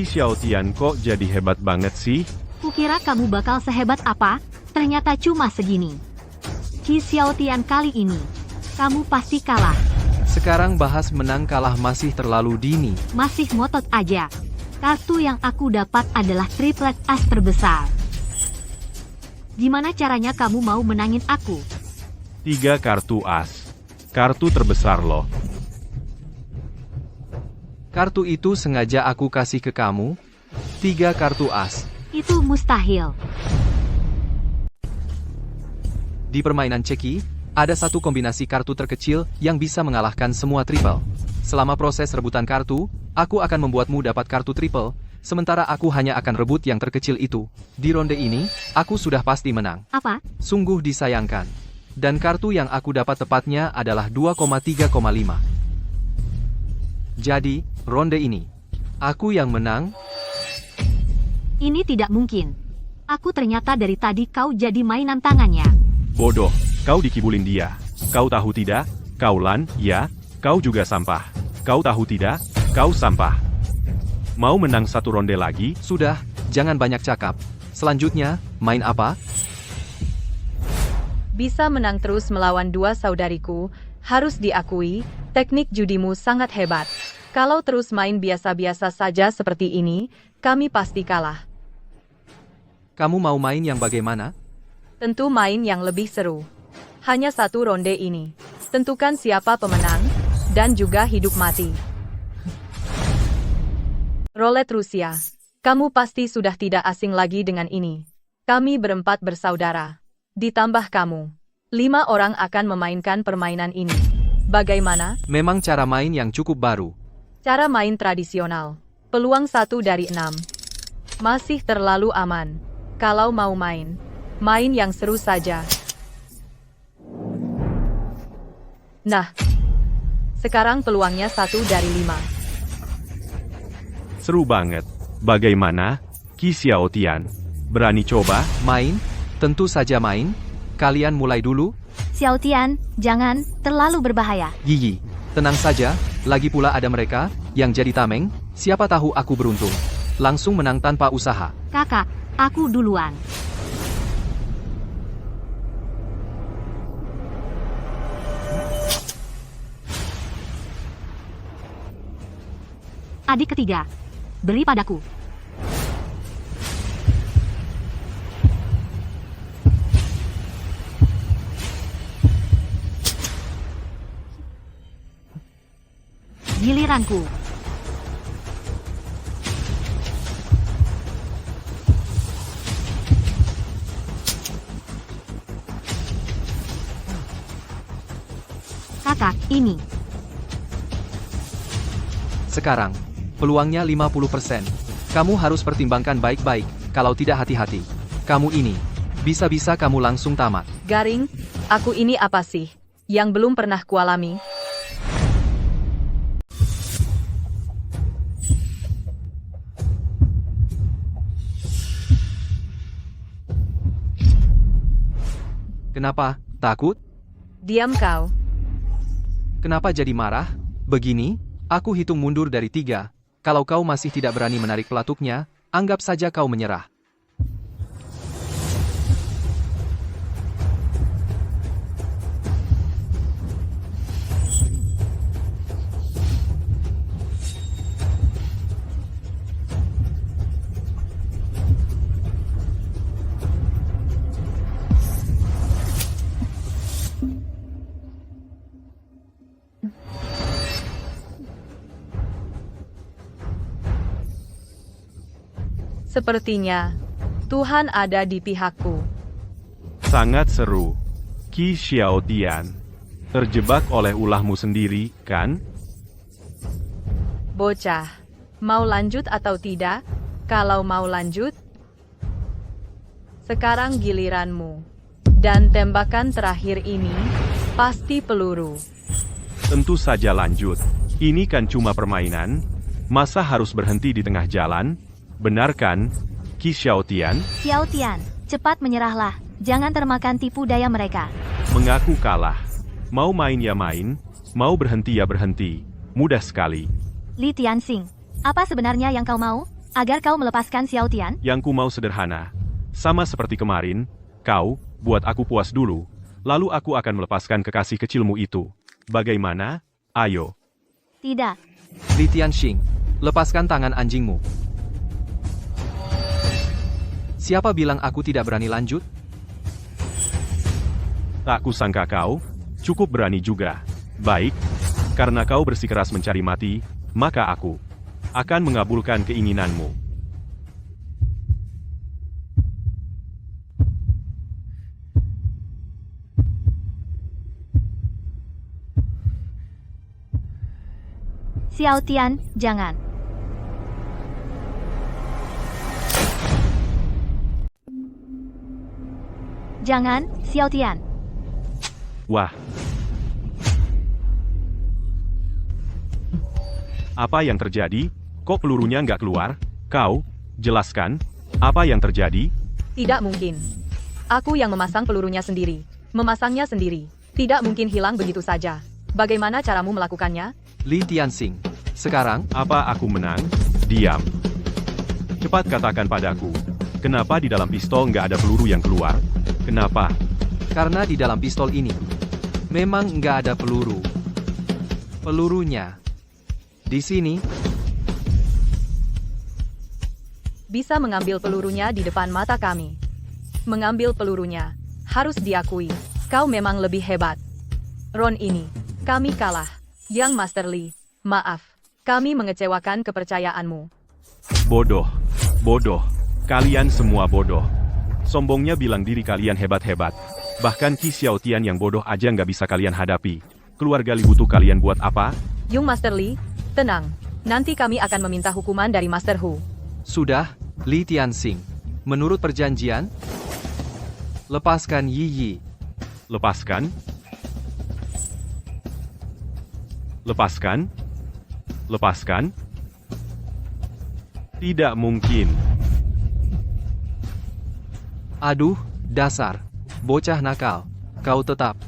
Speaker 5: Qi Xiaotian kok jadi hebat banget sih?
Speaker 4: Kukira kamu bakal sehebat apa, ternyata cuma segini. Qi Xiaotian kali ini, kamu pasti kalah.
Speaker 6: Sekarang bahas menang kalah masih terlalu dini.
Speaker 4: Masih ngotot aja. Kartu yang aku dapat adalah triplet as terbesar. Gimana caranya kamu mau menangin aku?
Speaker 5: 3 kartu as. Kartu terbesar loh.
Speaker 6: Kartu itu sengaja aku kasih ke kamu. 3 kartu as.
Speaker 4: Itu mustahil.
Speaker 6: Di permainan ceki, ada satu kombinasi kartu terkecil yang bisa mengalahkan semua triple. Selama proses rebutan kartu, aku akan membuatmu dapat kartu triple, sementara aku hanya akan rebut yang terkecil itu. Di ronde ini, aku sudah pasti menang.
Speaker 4: Apa?
Speaker 6: Sungguh disayangkan. Dan kartu yang aku dapat tepatnya adalah 2,3,5. Jadi, ronde ini, aku yang menang.
Speaker 4: Ini tidak mungkin. Aku ternyata dari tadi kau jadi mainan tangannya.
Speaker 5: Bodoh, kau dikibulin dia. Kau tahu tidak? Kau Lan, ya, kau juga sampah. Kau tahu tidak? Kau sampah. Mau menang 1 ronde lagi?
Speaker 6: Sudah, jangan banyak cakap. Selanjutnya, main apa?
Speaker 3: Bisa menang terus melawan 2 saudariku, harus diakui, teknik judimu sangat hebat. Kalau terus main biasa-biasa saja seperti ini, kami pasti kalah.
Speaker 6: Kamu mau main yang bagaimana?
Speaker 3: Tentu main yang lebih seru. Hanya 1 ronde ini. Tentukan siapa pemenang, dan juga hidup mati. Roulette Rusia. Kamu pasti sudah tidak asing lagi dengan ini. Kami berempat bersaudara. Ditambah kamu. 5 orang akan memainkan permainan ini. Bagaimana?
Speaker 6: Memang cara main yang cukup baru.
Speaker 3: Cara main tradisional. Peluang 1 dari 6. Masih terlalu aman. Kalau mau main yang seru saja. Nah, sekarang peluangnya 1 dari 5.
Speaker 5: Seru banget. Bagaimana, Qi Xiaotian? Berani coba?
Speaker 6: Main? Tentu saja main. Kalian mulai dulu.
Speaker 7: Xiaotian, jangan, terlalu berbahaya.
Speaker 6: Yiyi, tenang saja, lagi pula ada mereka, yang jadi tameng, siapa tahu aku beruntung. Langsung menang tanpa usaha.
Speaker 4: Kakak, aku duluan. Adik ketiga, beri padaku. Giliranku. Kakak, ini.
Speaker 6: Sekarang, peluangnya 50%. Kamu harus pertimbangkan baik-baik, kalau tidak hati-hati. Kamu ini, bisa-bisa kamu langsung tamat.
Speaker 3: Garing, aku ini apa sih? Yang belum pernah kualami.
Speaker 6: Kenapa? Takut?
Speaker 3: Diam kau.
Speaker 6: Kenapa jadi marah? Begini, aku hitung mundur dari 3. Kalau kau masih tidak berani menarik pelatuknya, anggap saja kau menyerah.
Speaker 3: Sepertinya, Tuhan ada di pihakku.
Speaker 5: Sangat seru. Qi Xiaotian. Terjebak oleh ulahmu sendiri, kan?
Speaker 3: Bocah, mau lanjut atau tidak? Kalau mau lanjut, sekarang giliranmu. Dan tembakan terakhir ini, pasti peluru.
Speaker 5: Tentu saja lanjut. Ini kan cuma permainan. Masa harus berhenti di tengah jalan? Benar kan, Qi Xiaotian?
Speaker 7: Xiaotian, cepat menyerahlah. Jangan termakan tipu daya mereka.
Speaker 5: Mengaku kalah. Mau main ya main, mau berhenti ya berhenti. Mudah sekali.
Speaker 7: Li Tianxing, apa sebenarnya yang kau mau?
Speaker 4: Agar kau melepaskan Xiao Tian?
Speaker 5: Yang ku mau sederhana. Sama seperti kemarin, kau, buat aku puas dulu, lalu aku akan melepaskan kekasih kecilmu itu. Bagaimana? Ayo.
Speaker 4: Tidak.
Speaker 6: Li Tianxing, lepaskan tangan anjingmu. Siapa bilang aku tidak berani lanjut?
Speaker 5: Tak kusangka kau, cukup berani juga. Baik, karena kau bersikeras mencari mati, maka aku akan mengabulkan keinginanmu.
Speaker 4: Xiao Tian, jangan. Jangan, Xiao Tian.
Speaker 5: Wah. Apa yang terjadi? Kok pelurunya nggak keluar? Kau, jelaskan, apa yang terjadi?
Speaker 9: Tidak mungkin. Aku yang memasang pelurunya sendiri. Memasangnya sendiri. Tidak mungkin hilang begitu saja. Bagaimana caramu melakukannya?
Speaker 6: Li Tianxing, sekarang,
Speaker 5: Apa aku menang? Diam. Cepat katakan padaku, kenapa di dalam pistol nggak ada peluru yang keluar? Kenapa?
Speaker 6: karena di dalam pistol ini, memang nggak ada peluru. Pelurunya di sini.
Speaker 9: Bisa mengambil pelurunya di depan mata kami. Mengambil pelurunya. Harus diakui, kau memang lebih hebat. Ron ini, kami kalah. Yang Master Li, maaf. Kami mengecewakan kepercayaanmu.
Speaker 5: Bodoh. Bodoh. Kalian semua bodoh. Sombongnya bilang diri kalian hebat-hebat. Bahkan Qi Xiaotian yang bodoh aja nggak bisa kalian hadapi. Keluarga Li butuh kalian buat apa?
Speaker 9: Yung Master Li, tenang. Nanti kami akan meminta hukuman dari Master Hu.
Speaker 6: Sudah, Li Tianxing. Menurut perjanjian, lepaskan Yi Yi.
Speaker 5: Lepaskan? Lepaskan? Lepaskan? Tidak mungkin.
Speaker 6: Aduh, dasar. Bocah nakal. Kau tetap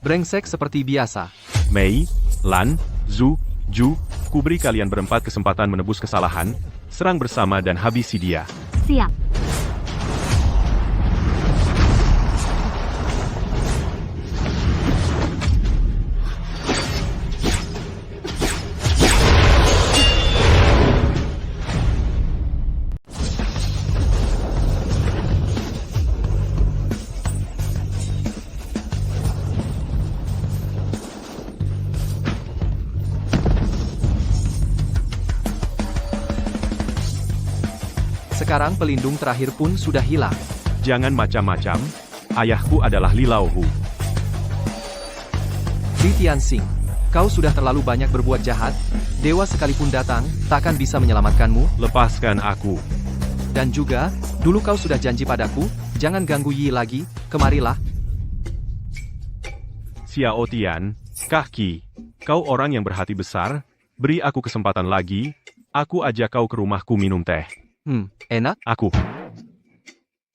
Speaker 6: brengsek seperti biasa.
Speaker 5: Mei, Lan, Zhu, Ju, kuberi kalian berempat kesempatan menebus kesalahan, serang bersama dan habisi dia.
Speaker 4: Siap.
Speaker 6: Sekarang pelindung terakhir pun sudah hilang.
Speaker 5: Jangan macam-macam, ayahku adalah Li Laohu.
Speaker 6: Li Tianxing, kau sudah terlalu banyak berbuat jahat. Dewa sekalipun datang, takkan bisa menyelamatkanmu.
Speaker 5: Lepaskan aku.
Speaker 6: Dan juga, dulu kau sudah janji padaku, jangan ganggu Yi lagi, kemarilah.
Speaker 5: Xiao Tian, Kaki, kau orang yang berhati besar, beri aku kesempatan lagi, aku ajak kau ke rumahku minum teh.
Speaker 6: Enak?
Speaker 5: Aku.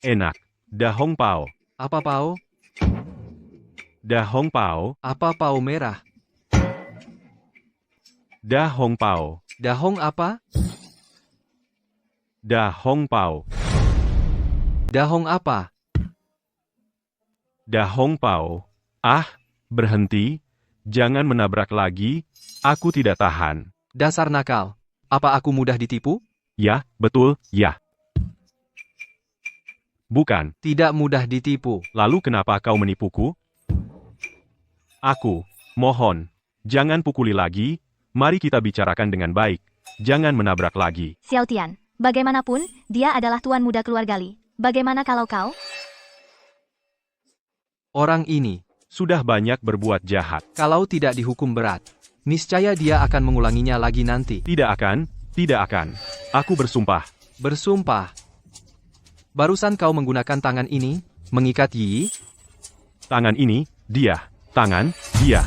Speaker 5: Enak. Da Hong Pao.
Speaker 6: Apa pao?
Speaker 5: Da Hong Pao.
Speaker 6: Apa pao merah?
Speaker 5: Da Hong Pao.
Speaker 6: Dahong apa?
Speaker 5: Da Hong Pao.
Speaker 6: Dahong apa?
Speaker 5: Da Hong Pao. Ah, berhenti. Jangan menabrak lagi. Aku tidak tahan.
Speaker 6: Dasar nakal. Apa aku mudah ditipu?
Speaker 5: Ya, betul, ya. Bukan.
Speaker 6: Tidak mudah ditipu.
Speaker 5: Lalu kenapa kau menipuku? Aku, mohon, jangan pukuli lagi, mari kita bicarakan dengan baik, jangan menabrak lagi.
Speaker 4: Xiao Tian, bagaimanapun, dia adalah tuan muda keluarga Li. Bagaimana kalau kau?
Speaker 6: Orang ini,
Speaker 5: Sudah banyak berbuat jahat.
Speaker 6: kalau tidak dihukum berat, niscaya dia akan mengulanginya lagi nanti.
Speaker 5: Tidak akan, tidak akan. Aku bersumpah.
Speaker 6: Bersumpah. Barusan kau menggunakan tangan ini, mengikat Yi.
Speaker 5: Tangan ini, dia. Tangan, dia.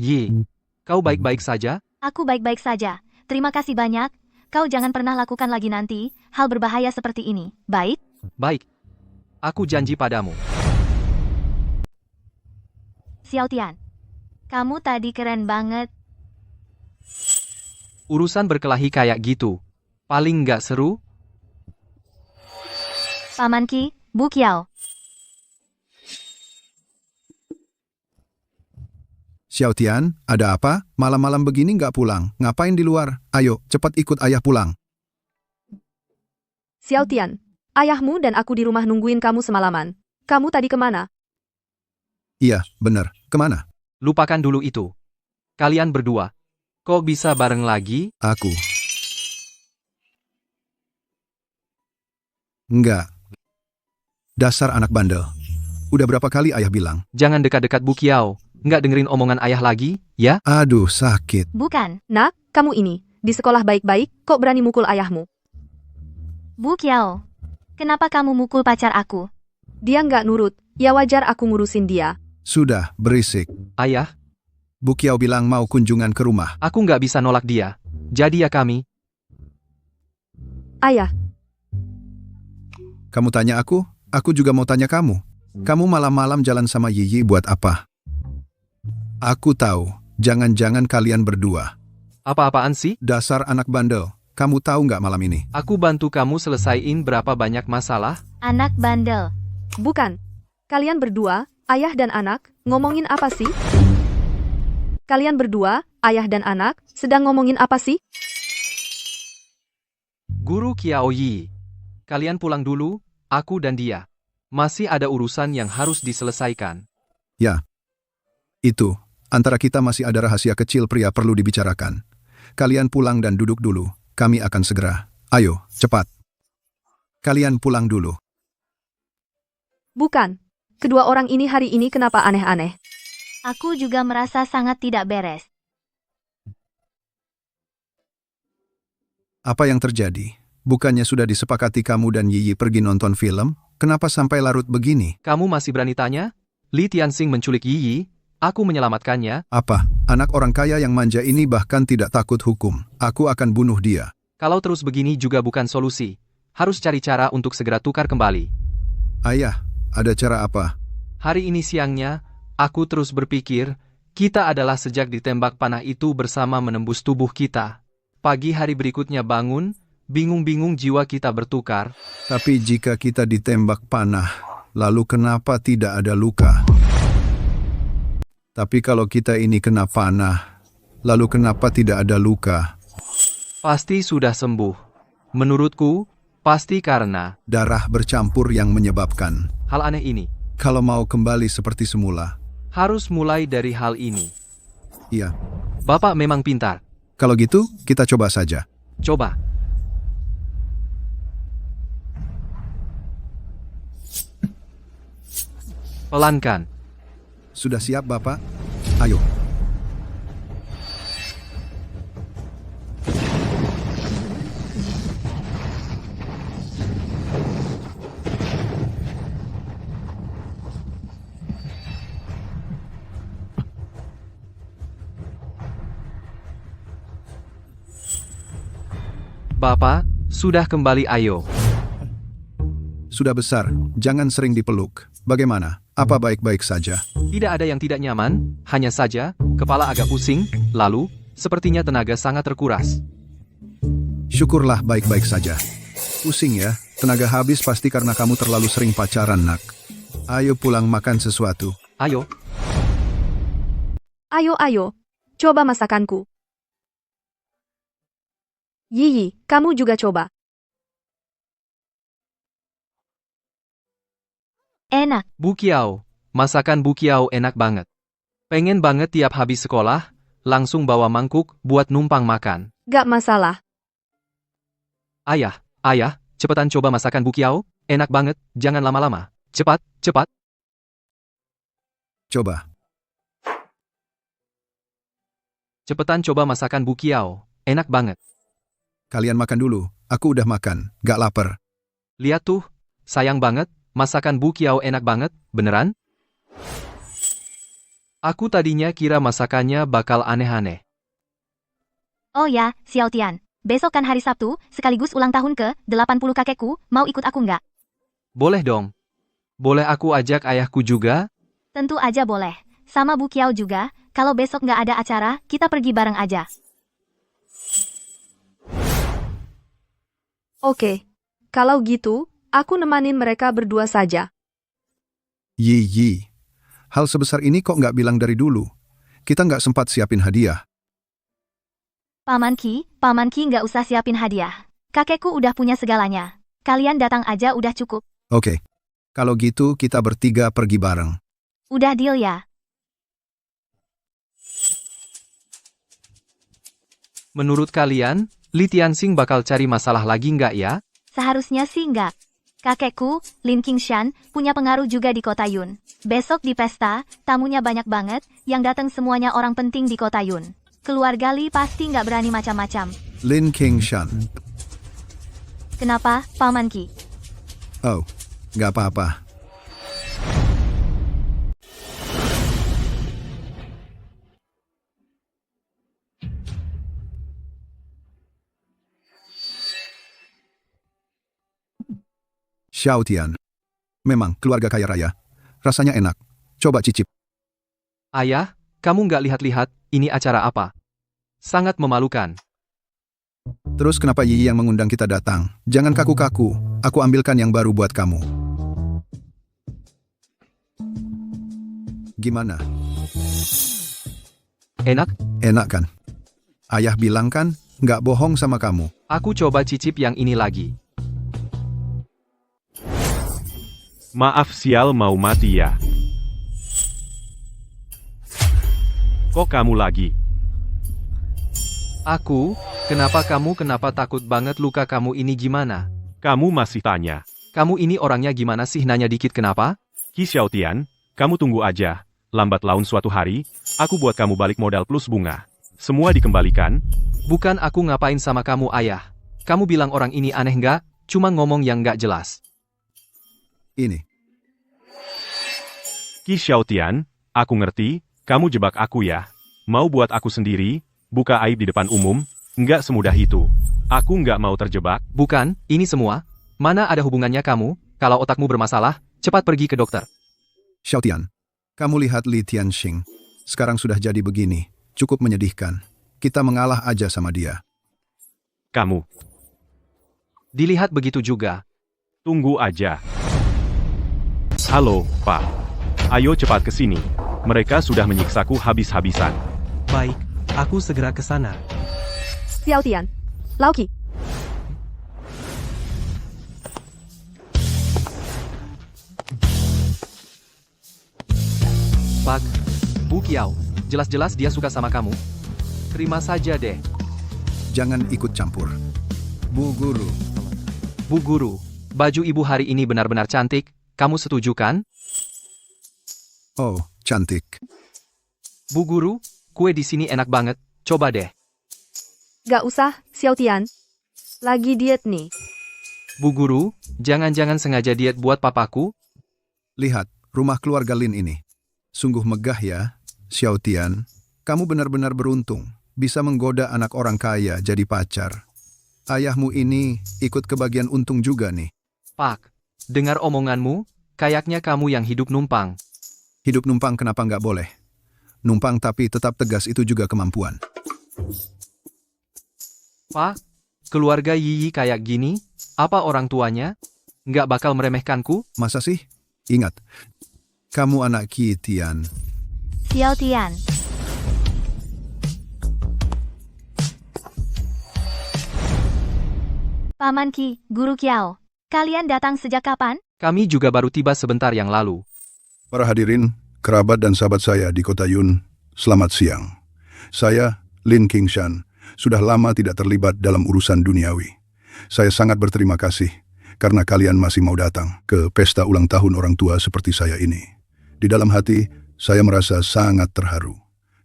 Speaker 6: Yi, kau baik-baik saja?
Speaker 4: Aku baik-baik saja. Terima kasih banyak. Kau jangan pernah lakukan lagi nanti, hal berbahaya seperti ini. Baik?
Speaker 6: Baik. Aku janji padamu.
Speaker 7: Xiao Tian. Kamu tadi keren banget.
Speaker 6: Urusan berkelahi kayak gitu. Paling nggak seru.
Speaker 7: Paman Qi, Bu Qiao.
Speaker 2: Xiao Tian, ada apa? Malam-malam begini nggak pulang. Ngapain di luar? Ayo, cepat ikut ayah pulang.
Speaker 3: Xiao Tian, ayahmu dan aku di rumah nungguin kamu semalaman. Kamu tadi kemana?
Speaker 2: Iya, bener. Kemana?
Speaker 6: Lupakan dulu itu. Kalian berdua. Kok bisa bareng lagi?
Speaker 2: Aku. Enggak. Dasar anak bandel. Udah berapa kali ayah bilang?
Speaker 6: Jangan dekat-dekat Bu Qiao. Nggak dengerin omongan ayah lagi, ya?
Speaker 2: Aduh, sakit.
Speaker 7: Bukan.
Speaker 3: Nak, kamu ini, di sekolah baik-baik, kok berani mukul ayahmu?
Speaker 7: Bu Qiao. Kenapa kamu mukul pacar aku?
Speaker 3: Dia nggak nurut, ya wajar aku ngurusin dia.
Speaker 2: Sudah, berisik.
Speaker 6: Ayah,
Speaker 2: Bu Qiao bilang mau kunjungan ke rumah.
Speaker 6: aku nggak bisa nolak dia. Jadi ya kami.
Speaker 3: Ayah,
Speaker 2: Kamu tanya aku juga mau tanya kamu. Kamu malam-malam jalan sama Yiyi buat apa? Aku tahu, jangan-jangan kalian berdua.
Speaker 6: Apa-apaan sih?
Speaker 2: Dasar anak bandel. Kamu tahu nggak malam ini?
Speaker 6: Aku bantu kamu selesaiin berapa banyak masalah?
Speaker 7: Anak bandel.
Speaker 3: bukan. Kalian berdua, ayah dan anak, ngomongin apa sih? Kalian berdua, ayah dan anak, sedang ngomongin apa sih?
Speaker 6: Guru Qiao Yi. Kalian pulang dulu, aku dan dia. Masih ada urusan yang harus diselesaikan.
Speaker 2: Ya. Itu, antara kita masih ada rahasia kecil pria perlu dibicarakan. Kalian pulang dan duduk dulu. Kami akan segera. Ayo, cepat. Kalian pulang dulu.
Speaker 3: Bukan. Kedua orang ini hari ini kenapa aneh-aneh?
Speaker 7: Aku juga merasa sangat tidak beres.
Speaker 2: Apa yang terjadi? Bukannya sudah disepakati kamu dan Yiyi pergi nonton film? Kenapa sampai larut begini?
Speaker 6: Kamu masih berani tanya? Li Tianxing menculik Yiyi, aku menyelamatkannya.
Speaker 2: Apa? Anak orang kaya yang manja ini bahkan tidak takut hukum. Aku akan bunuh dia.
Speaker 6: Kalau terus begini juga bukan solusi. Harus cari cara untuk segera tukar kembali.
Speaker 2: Ayah, ada cara apa?
Speaker 6: Hari ini siangnya, aku terus berpikir, kita adalah sejak ditembak panah itu bersama menembus tubuh kita. Pagi hari berikutnya bangun, bingung-bingung jiwa kita bertukar.
Speaker 2: Tapi jika kita ditembak panah, lalu kenapa tidak ada luka? Tapi kalau kita ini kena panah, lalu kenapa tidak ada luka?
Speaker 6: Pasti sudah sembuh. Menurutku, pasti karena
Speaker 2: Darah bercampur yang menyebabkan.
Speaker 6: hal aneh ini.
Speaker 2: Kalau mau kembali seperti semula,
Speaker 6: Harus mulai dari hal ini.
Speaker 2: iya.
Speaker 6: Bapak memang pintar.
Speaker 2: Kalau gitu, kita coba saja.
Speaker 6: Coba. Pelankan.
Speaker 2: Sudah siap, Bapak? Ayo.
Speaker 6: Bapak, sudah kembali ayo.
Speaker 2: Sudah besar, jangan sering dipeluk. Bagaimana? Apa baik-baik saja?
Speaker 6: Tidak ada yang tidak nyaman, hanya saja, kepala agak pusing, lalu, sepertinya tenaga sangat terkuras.
Speaker 2: Syukurlah baik-baik saja. Pusing ya, tenaga habis pasti karena kamu terlalu sering pacaran, nak. Ayo pulang makan sesuatu.
Speaker 6: Ayo,
Speaker 3: Ayo, coba masakanku. Yiyi, kamu juga coba.
Speaker 7: Enak.
Speaker 6: Bu Qiao. Masakan Bu Qiao enak banget. Pengen banget tiap habis sekolah, langsung bawa mangkuk buat numpang makan.
Speaker 3: Gak masalah.
Speaker 6: Ayah, cepetan coba masakan Bu Qiao. Enak banget, jangan lama-lama. Cepat.
Speaker 2: Coba.
Speaker 6: Cepetan coba masakan Bu Qiao. Enak banget.
Speaker 2: Kalian makan dulu. Aku udah makan, gak lapar.
Speaker 6: Lihat tuh, sayang banget, masakan Bu Qiao enak banget, beneran? Aku tadinya kira masakannya bakal aneh-aneh.
Speaker 7: Oh ya, Xiao Tian. Besok kan hari Sabtu, sekaligus ulang tahun ke-80 kakekku, mau ikut aku nggak?
Speaker 6: Boleh dong. Boleh aku ajak ayahku juga?
Speaker 7: Tentu aja boleh. Sama Bu Kiao juga, kalau besok nggak ada acara, kita pergi bareng aja.
Speaker 3: Oke. Kalau gitu, aku nemanin mereka berdua saja.
Speaker 2: Yi. Hal sebesar ini kok nggak bilang dari dulu? Kita nggak sempat siapin hadiah.
Speaker 7: Paman Ki nggak usah siapin hadiah. Kakekku udah punya segalanya. Kalian datang aja udah cukup.
Speaker 2: Oke. Kalau gitu kita bertiga pergi bareng.
Speaker 7: Udah deal ya?
Speaker 6: Menurut kalian, Li Tianxing bakal cari masalah lagi nggak ya?
Speaker 7: Seharusnya sih nggak. Kakekku, Lin Qingshan, punya pengaruh juga di kota Yun. Besok di pesta, tamunya banyak banget, yang datang semuanya orang penting di kota Yun. Keluarga Li pasti nggak berani macam-macam.
Speaker 2: Lin Qingshan.
Speaker 7: Kenapa, Paman Ki?
Speaker 2: Oh, nggak apa-apa. Xiao Tian. Memang keluarga kaya raya. Rasanya enak. Coba cicip.
Speaker 6: Ayah, kamu nggak lihat-lihat, ini acara apa? Sangat memalukan.
Speaker 2: Terus kenapa Yi yang mengundang kita datang? Jangan kaku-kaku. Aku ambilkan yang baru buat kamu. Gimana?
Speaker 6: Enak?
Speaker 2: Enak kan? Ayah bilang kan, nggak bohong sama kamu.
Speaker 6: Aku coba cicip yang ini lagi.
Speaker 5: Maaf sial mau mati ya. Kok kamu lagi?
Speaker 6: Kenapa kamu takut banget luka kamu ini gimana?
Speaker 5: Kamu masih tanya.
Speaker 6: Kamu ini orangnya gimana sih nanya dikit kenapa?
Speaker 5: Qi Xiaotian, kamu tunggu aja. Lambat laun suatu hari, aku buat kamu balik modal plus bunga. Semua dikembalikan.
Speaker 6: Bukan aku ngapain sama kamu ayah. Kamu bilang orang ini aneh nggak? Cuma ngomong yang nggak jelas.
Speaker 2: Ini.
Speaker 5: Qi Xiaotian, aku ngerti, kamu jebak aku ya. Mau buat aku sendiri, buka aib di depan umum, nggak semudah itu. Aku nggak mau terjebak.
Speaker 6: Bukan, ini semua. Mana ada hubungannya kamu? Kalau otakmu bermasalah, cepat pergi ke dokter.
Speaker 2: Xiao Tian, kamu lihat Li Tianxing. Sekarang sudah jadi begini. Cukup menyedihkan. Kita mengalah aja sama dia.
Speaker 5: Kamu,
Speaker 6: Dilihat begitu juga.
Speaker 5: tunggu aja. Halo, Pak. Ayo cepat ke sini. Mereka sudah menyiksaku habis-habisan.
Speaker 8: Baik, aku segera ke sana.
Speaker 3: Xiao Tian. Lauki.
Speaker 6: Pak, Bu Kiao, jelas-jelas dia suka sama kamu. Terima saja deh.
Speaker 2: Jangan ikut campur. Bu Guru.
Speaker 6: Bu Guru, baju ibu hari ini benar-benar cantik. Kamu setuju kan?
Speaker 2: Oh, cantik.
Speaker 6: Bu Guru, kue di sini enak banget. Coba deh.
Speaker 3: Gak usah, Xiao Tian. Lagi diet nih.
Speaker 6: Bu Guru, jangan-jangan sengaja diet buat papaku?
Speaker 2: Lihat, rumah keluarga Lin ini. Sungguh megah ya, Xiao Tian. Kamu benar-benar beruntung. Bisa menggoda anak orang kaya jadi pacar. Ayahmu ini ikut kebagian untung juga nih.
Speaker 6: Pak, dengar omonganmu, kayaknya kamu yang hidup numpang.
Speaker 2: Hidup numpang kenapa nggak boleh? Numpang tapi tetap tegas itu juga kemampuan.
Speaker 6: Pak, keluarga Yiyi kayak gini, apa orang tuanya? Nggak bakal meremehkanku?
Speaker 2: Masa sih? Ingat, kamu anak Qi Tian.
Speaker 7: Xiao Tian. Paman Ki, Guru Kiao. Kalian datang sejak kapan?
Speaker 6: Kami juga baru tiba sebentar yang lalu.
Speaker 2: Para hadirin, kerabat dan sahabat saya di kota Yun, selamat siang. Saya, Lin Qingshan, sudah lama tidak terlibat dalam urusan duniawi. Saya sangat berterima kasih karena kalian masih mau datang ke pesta ulang tahun orang tua seperti saya ini. Di dalam hati, saya merasa sangat terharu.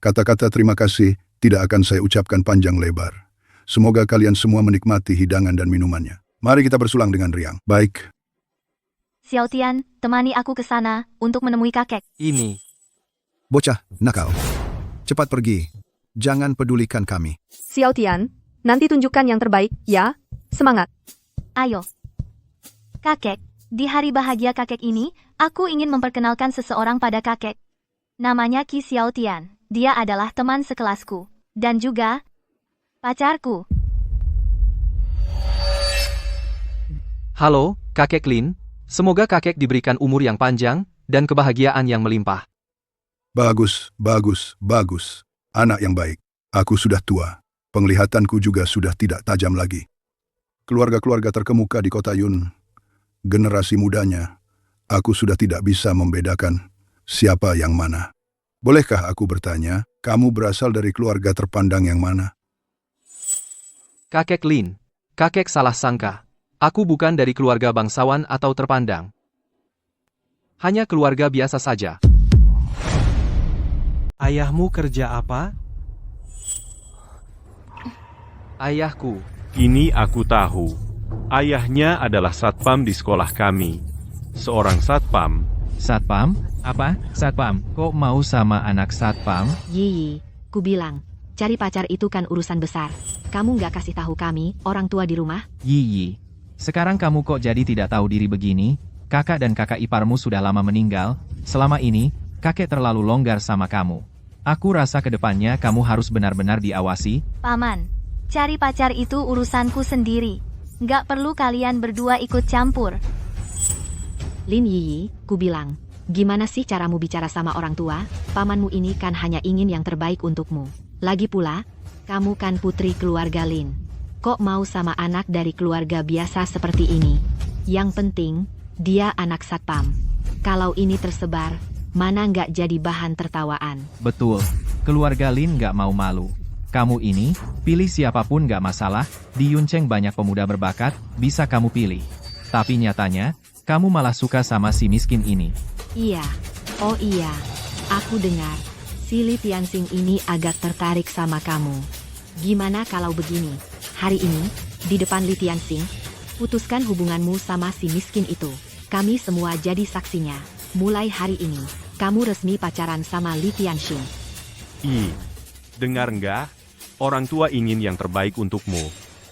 Speaker 2: Kata-kata terima kasih tidak akan saya ucapkan panjang lebar. Semoga kalian semua menikmati hidangan dan minumannya. Mari kita bersulang dengan riang. Baik.
Speaker 7: Xiao Tian, temani aku ke sana untuk menemui kakek.
Speaker 6: Ini.
Speaker 2: Bocah, nakal. Cepat pergi. Jangan pedulikan kami.
Speaker 3: Xiao Tian, nanti tunjukkan yang terbaik, ya? Semangat.
Speaker 7: Ayo. Kakek, di hari bahagia kakek ini, aku ingin memperkenalkan seseorang pada kakek. Namanya Qi Xiaotian. Dia adalah teman sekelasku. Dan juga pacarku.
Speaker 6: Halo, kakek Lin. Semoga kakek diberikan umur yang panjang dan kebahagiaan yang melimpah.
Speaker 2: Bagus, bagus, bagus. Anak yang baik. Aku sudah tua. Penglihatanku juga sudah tidak tajam lagi. Keluarga-keluarga terkemuka di kota Yun, generasi mudanya, aku sudah tidak bisa membedakan siapa yang mana. Bolehkah aku bertanya, kamu berasal dari keluarga terpandang yang mana?
Speaker 6: Kakek Lin, kakek salah sangka. Aku bukan dari keluarga bangsawan atau terpandang. Hanya keluarga biasa saja.
Speaker 8: Ayahmu kerja apa?
Speaker 6: Ayahku,
Speaker 5: Ini aku tahu. Ayahnya adalah satpam di sekolah kami. Seorang satpam.
Speaker 1: Satpam? Apa? Satpam, kok mau sama anak satpam?
Speaker 4: Yi, ku bilang, cari pacar itu kan urusan besar. Kamu nggak kasih tahu kami, orang tua di rumah?
Speaker 1: Yi, sekarang kamu kok jadi tidak tahu diri begini? Kakak dan kakak iparmu sudah lama meninggal. Selama ini, kakek terlalu longgar sama kamu. Aku rasa ke depannya kamu harus benar-benar diawasi.
Speaker 7: Paman, cari pacar itu urusanku sendiri. Nggak perlu kalian berdua ikut campur.
Speaker 4: Lin Yi, ku bilang, gimana sih caramu bicara sama orang tua? Pamanmu ini kan hanya ingin yang terbaik untukmu. Lagi pula, kamu kan putri keluarga Lin. Kok mau sama anak dari keluarga biasa seperti ini? Yang penting, dia anak satpam. Kalau ini tersebar, mana nggak jadi bahan tertawaan.
Speaker 1: Betul, keluarga Lin nggak mau malu. Kamu ini, pilih siapapun nggak masalah, di Yuncheng banyak pemuda berbakat, bisa kamu pilih. Tapi nyatanya, kamu malah suka sama si miskin ini.
Speaker 4: Iya, oh iya, aku dengar, si Li Tianxing ini agak tertarik sama kamu. Gimana kalau begini, hari ini, di depan Li Tianxing, putuskan hubunganmu sama si miskin itu. Kami semua jadi saksinya. Mulai hari ini, kamu resmi pacaran sama Li Tianxing.
Speaker 5: Dengar nggak? Orang tua ingin yang terbaik untukmu.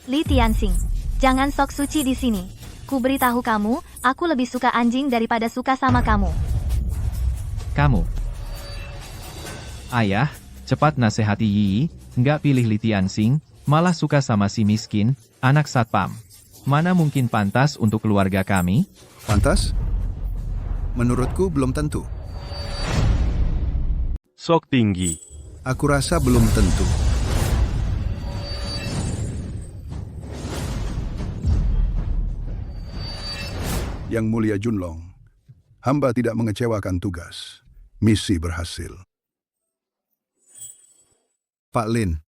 Speaker 7: Li Tianxing, jangan sok suci di sini. Ku beritahu kamu, aku lebih suka anjing daripada suka sama kamu.
Speaker 1: Kamu. Ayah, cepat nasihati Yi, nggak pilih Li Tianxing, malah suka sama si miskin, anak satpam. Mana mungkin pantas untuk keluarga kami?
Speaker 2: Pantas? Menurutku belum tentu.
Speaker 5: Sok tinggi.
Speaker 2: Aku rasa belum tentu. Yang Mulia Junlong, hamba tidak mengecewakan tugas. Misi berhasil. Pak Lin,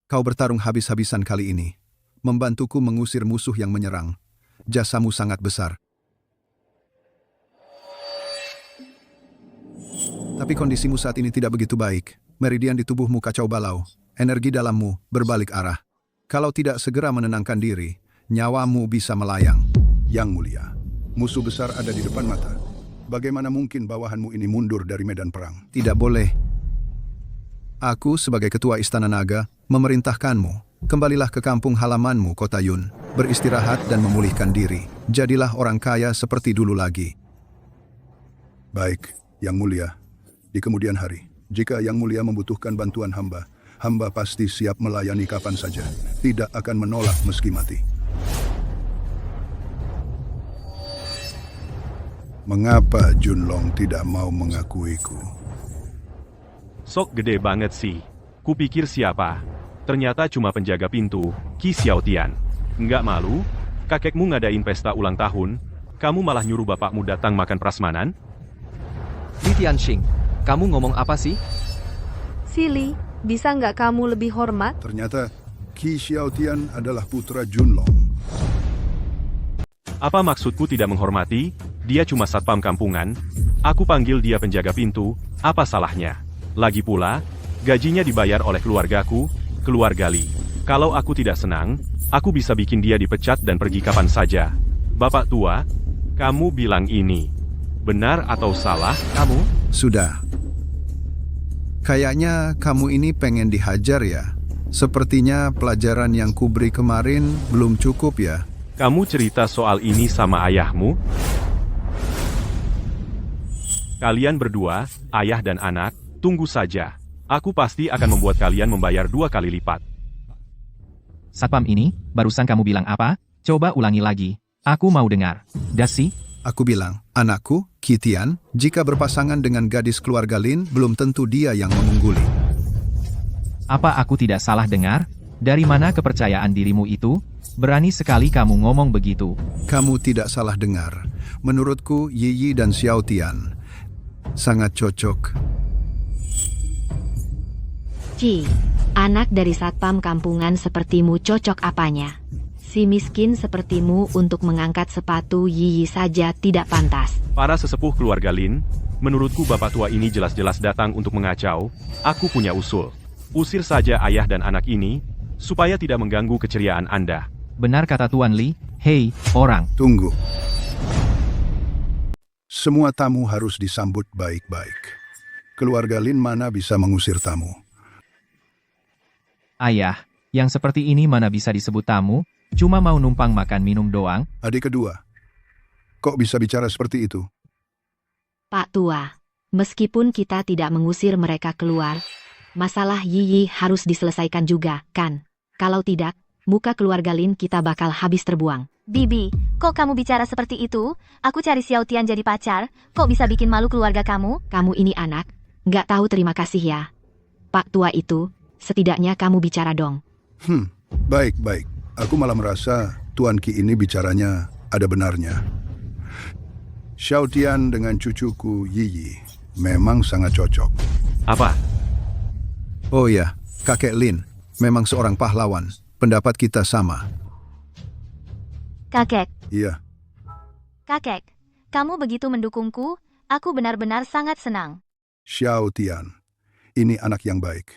Speaker 2: kau bertarung habis-habisan kali ini. Membantuku mengusir musuh yang menyerang. Jasamu sangat besar. Tapi kondisimu saat ini tidak begitu baik. Meridian di tubuhmu kacau balau. Energi dalammu berbalik arah. Kalau tidak segera menenangkan diri, nyawamu bisa melayang. Yang Mulia, musuh besar ada di depan mata. Bagaimana mungkin bawahanmu ini mundur dari medan perang? Tidak boleh. Aku sebagai ketua Istana Naga memerintahkanmu, kembalilah ke kampung halamanmu, Kota Yun, beristirahat dan memulihkan diri. Jadilah orang kaya seperti dulu lagi. Baik, Yang Mulia. Di kemudian hari, jika Yang Mulia membutuhkan bantuan hamba, hamba pasti siap melayani kapan saja. Tidak akan menolak meski mati. Mengapa Junlong tidak mau mengakuiku?
Speaker 5: Sok gede banget sih. Kupikir siapa? Ternyata cuma penjaga pintu, Qi Xiaotian. Nggak malu? Kakekmu ngadain pesta ulang tahun, kamu malah nyuruh bapakmu datang makan prasmanan?
Speaker 6: Li Tianxing, kamu ngomong apa sih?
Speaker 3: Silly, bisa nggak kamu lebih hormat?
Speaker 2: Ternyata Qi Xiaotian adalah putra Junlong.
Speaker 5: Apa maksudku tidak menghormati? Dia cuma satpam kampungan. Aku panggil dia penjaga pintu, apa salahnya? Lagi pula, gajinya dibayar oleh keluargaku, keluarga Li. Kalau aku tidak senang, aku bisa bikin dia dipecat dan pergi kapan saja. Bapak tua, kamu bilang ini. Benar atau salah?
Speaker 6: Kamu?
Speaker 2: Sudah. Kayaknya kamu ini pengen dihajar ya? Sepertinya pelajaran yang kuberi kemarin belum cukup ya?
Speaker 5: Kamu cerita soal ini sama ayahmu? Kalian berdua, ayah dan anak, tunggu saja. Aku pasti akan membuat kalian membayar 2 kali lipat.
Speaker 1: Satpam ini, barusan kamu bilang apa? Coba ulangi lagi. Aku mau dengar. Dasi,
Speaker 2: Aku bilang, anakku, Kitian, jika berpasangan dengan gadis keluarga Lin, belum tentu dia yang mengungguli.
Speaker 1: apa aku tidak salah dengar? Dari mana kepercayaan dirimu itu? Berani sekali kamu ngomong begitu.
Speaker 2: Kamu tidak salah dengar. Menurutku, Yiyi dan Xiao Tian sangat cocok.
Speaker 4: Ci, anak dari satpam kampungan sepertimu cocok apanya? Si miskin sepertimu untuk mengangkat sepatu Yiyi saja tidak pantas.
Speaker 5: Para sesepuh keluarga Lin, menurutku bapak tua ini jelas-jelas datang untuk mengacau. Aku punya usul. Usir saja ayah dan anak ini, supaya tidak mengganggu keceriaan Anda.
Speaker 1: Benar kata Tuan Li. Hei, orang.
Speaker 2: Tunggu. Semua tamu harus disambut baik-baik. Keluarga Lin mana bisa mengusir tamu?
Speaker 1: Ayah, yang seperti ini mana bisa disebut tamu? Cuma mau numpang makan minum doang?
Speaker 2: Adik kedua, kok bisa bicara seperti itu?
Speaker 4: Pak Tua, meskipun kita tidak mengusir mereka keluar, masalah Yiyi harus diselesaikan juga, kan? Kalau tidak, muka keluarga Lin kita bakal habis terbuang.
Speaker 7: Bibi, kok kamu bicara seperti itu? Aku cari Xiao Tian jadi pacar, kok bisa bikin malu keluarga kamu?
Speaker 4: Kamu ini anak, nggak tahu terima kasih ya. Pak Tua itu, setidaknya kamu bicara dong.
Speaker 2: Baik-baik. Aku malah merasa Tuan Ki ini bicaranya ada benarnya. Xiao Tian dengan cucuku Yiyi memang sangat cocok.
Speaker 5: Apa?
Speaker 2: Oh ya, kakek Lin memang seorang pahlawan. Pendapat kita sama.
Speaker 7: Kakek,
Speaker 2: Iya,
Speaker 7: kakek, kamu begitu mendukungku, aku benar-benar sangat senang.
Speaker 2: Xiao Tian. Ini anak yang baik.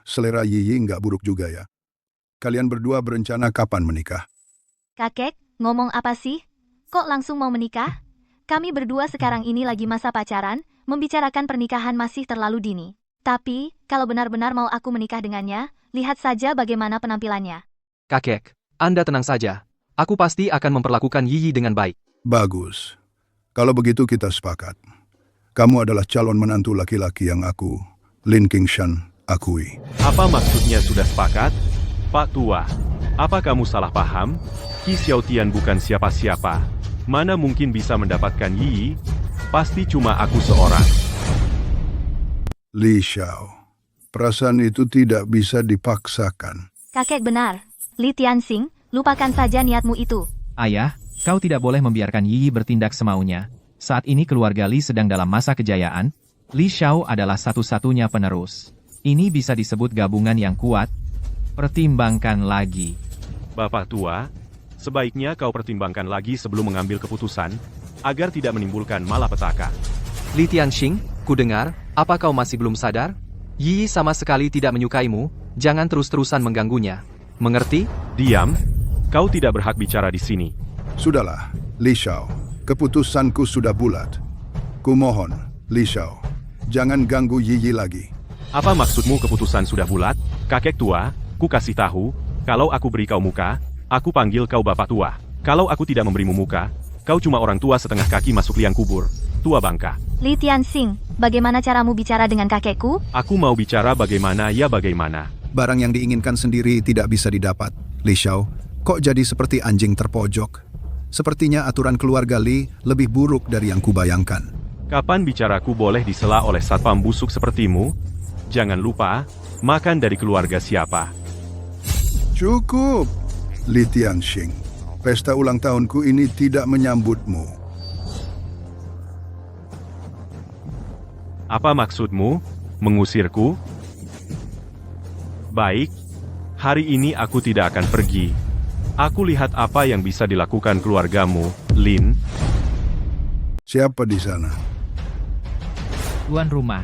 Speaker 2: Selera Yiyi nggak buruk juga ya. Kalian berdua berencana kapan menikah?
Speaker 7: Kakek, ngomong apa sih? Kok langsung mau menikah? Kami berdua sekarang ini lagi masa pacaran, membicarakan pernikahan masih terlalu dini. Tapi, kalau benar-benar mau aku menikah dengannya, lihat saja bagaimana penampilannya.
Speaker 6: Kakek, Anda tenang saja. Aku pasti akan memperlakukan Yiyi dengan baik.
Speaker 2: Bagus. Kalau begitu kita sepakat. Kamu adalah calon menantu laki-laki yang aku, Lin Qingshan, akui.
Speaker 5: Apa maksudnya sudah sepakat? Pak Tua, apa kamu salah paham? Qi Xiao Tian bukan siapa-siapa. Mana mungkin bisa mendapatkan Yiyi? Pasti cuma aku seorang.
Speaker 2: Li Xiao, perasaan itu tidak bisa dipaksakan.
Speaker 7: Kakek benar. Li Tianxing, lupakan saja niatmu itu.
Speaker 1: Ayah, kau tidak boleh membiarkan Yiyi bertindak semaunya. Saat ini keluarga Li sedang dalam masa kejayaan. Li Xiao adalah satu-satunya penerus. Ini bisa disebut gabungan yang kuat. Pertimbangkan lagi.
Speaker 5: Bapak Tua, sebaiknya kau pertimbangkan lagi sebelum mengambil keputusan, agar tidak menimbulkan malapetaka.
Speaker 6: Li Tianxing, ku dengar, apa kau masih belum sadar? Yiyi sama sekali tidak menyukaimu, jangan terus-terusan mengganggunya. Mengerti?
Speaker 5: Diam, kau tidak berhak bicara di sini.
Speaker 2: Sudahlah, Li Xiao. Keputusanku sudah bulat. Kumohon, Li Xiao, jangan ganggu Yiyi lagi.
Speaker 5: Apa maksudmu keputusan sudah bulat? Kakek tua, ku kasih tahu, kalau aku beri kau muka, aku panggil kau Bapak Tua. Kalau aku tidak memberimu muka, kau cuma orang tua setengah kaki masuk liang kubur. Tua bangka.
Speaker 7: Li Tianxing, bagaimana caramu bicara dengan kakekku?
Speaker 5: Aku mau bicara bagaimana ya bagaimana.
Speaker 2: Barang yang diinginkan sendiri tidak bisa didapat. Li Xiao, kok jadi seperti anjing terpojok? Sepertinya aturan keluarga Li lebih buruk dari yang kubayangkan.
Speaker 5: Kapan bicaraku boleh disela oleh satpam busuk sepertimu? Jangan lupa, makan dari keluarga siapa.
Speaker 2: Cukup, Li Tianxing. Pesta ulang tahunku ini tidak menyambutmu.
Speaker 5: Apa maksudmu? Mengusirku? Baik, hari ini aku tidak akan pergi. Aku lihat apa yang bisa dilakukan keluargamu, Lin.
Speaker 2: Siapa di sana?
Speaker 1: Tuan rumah.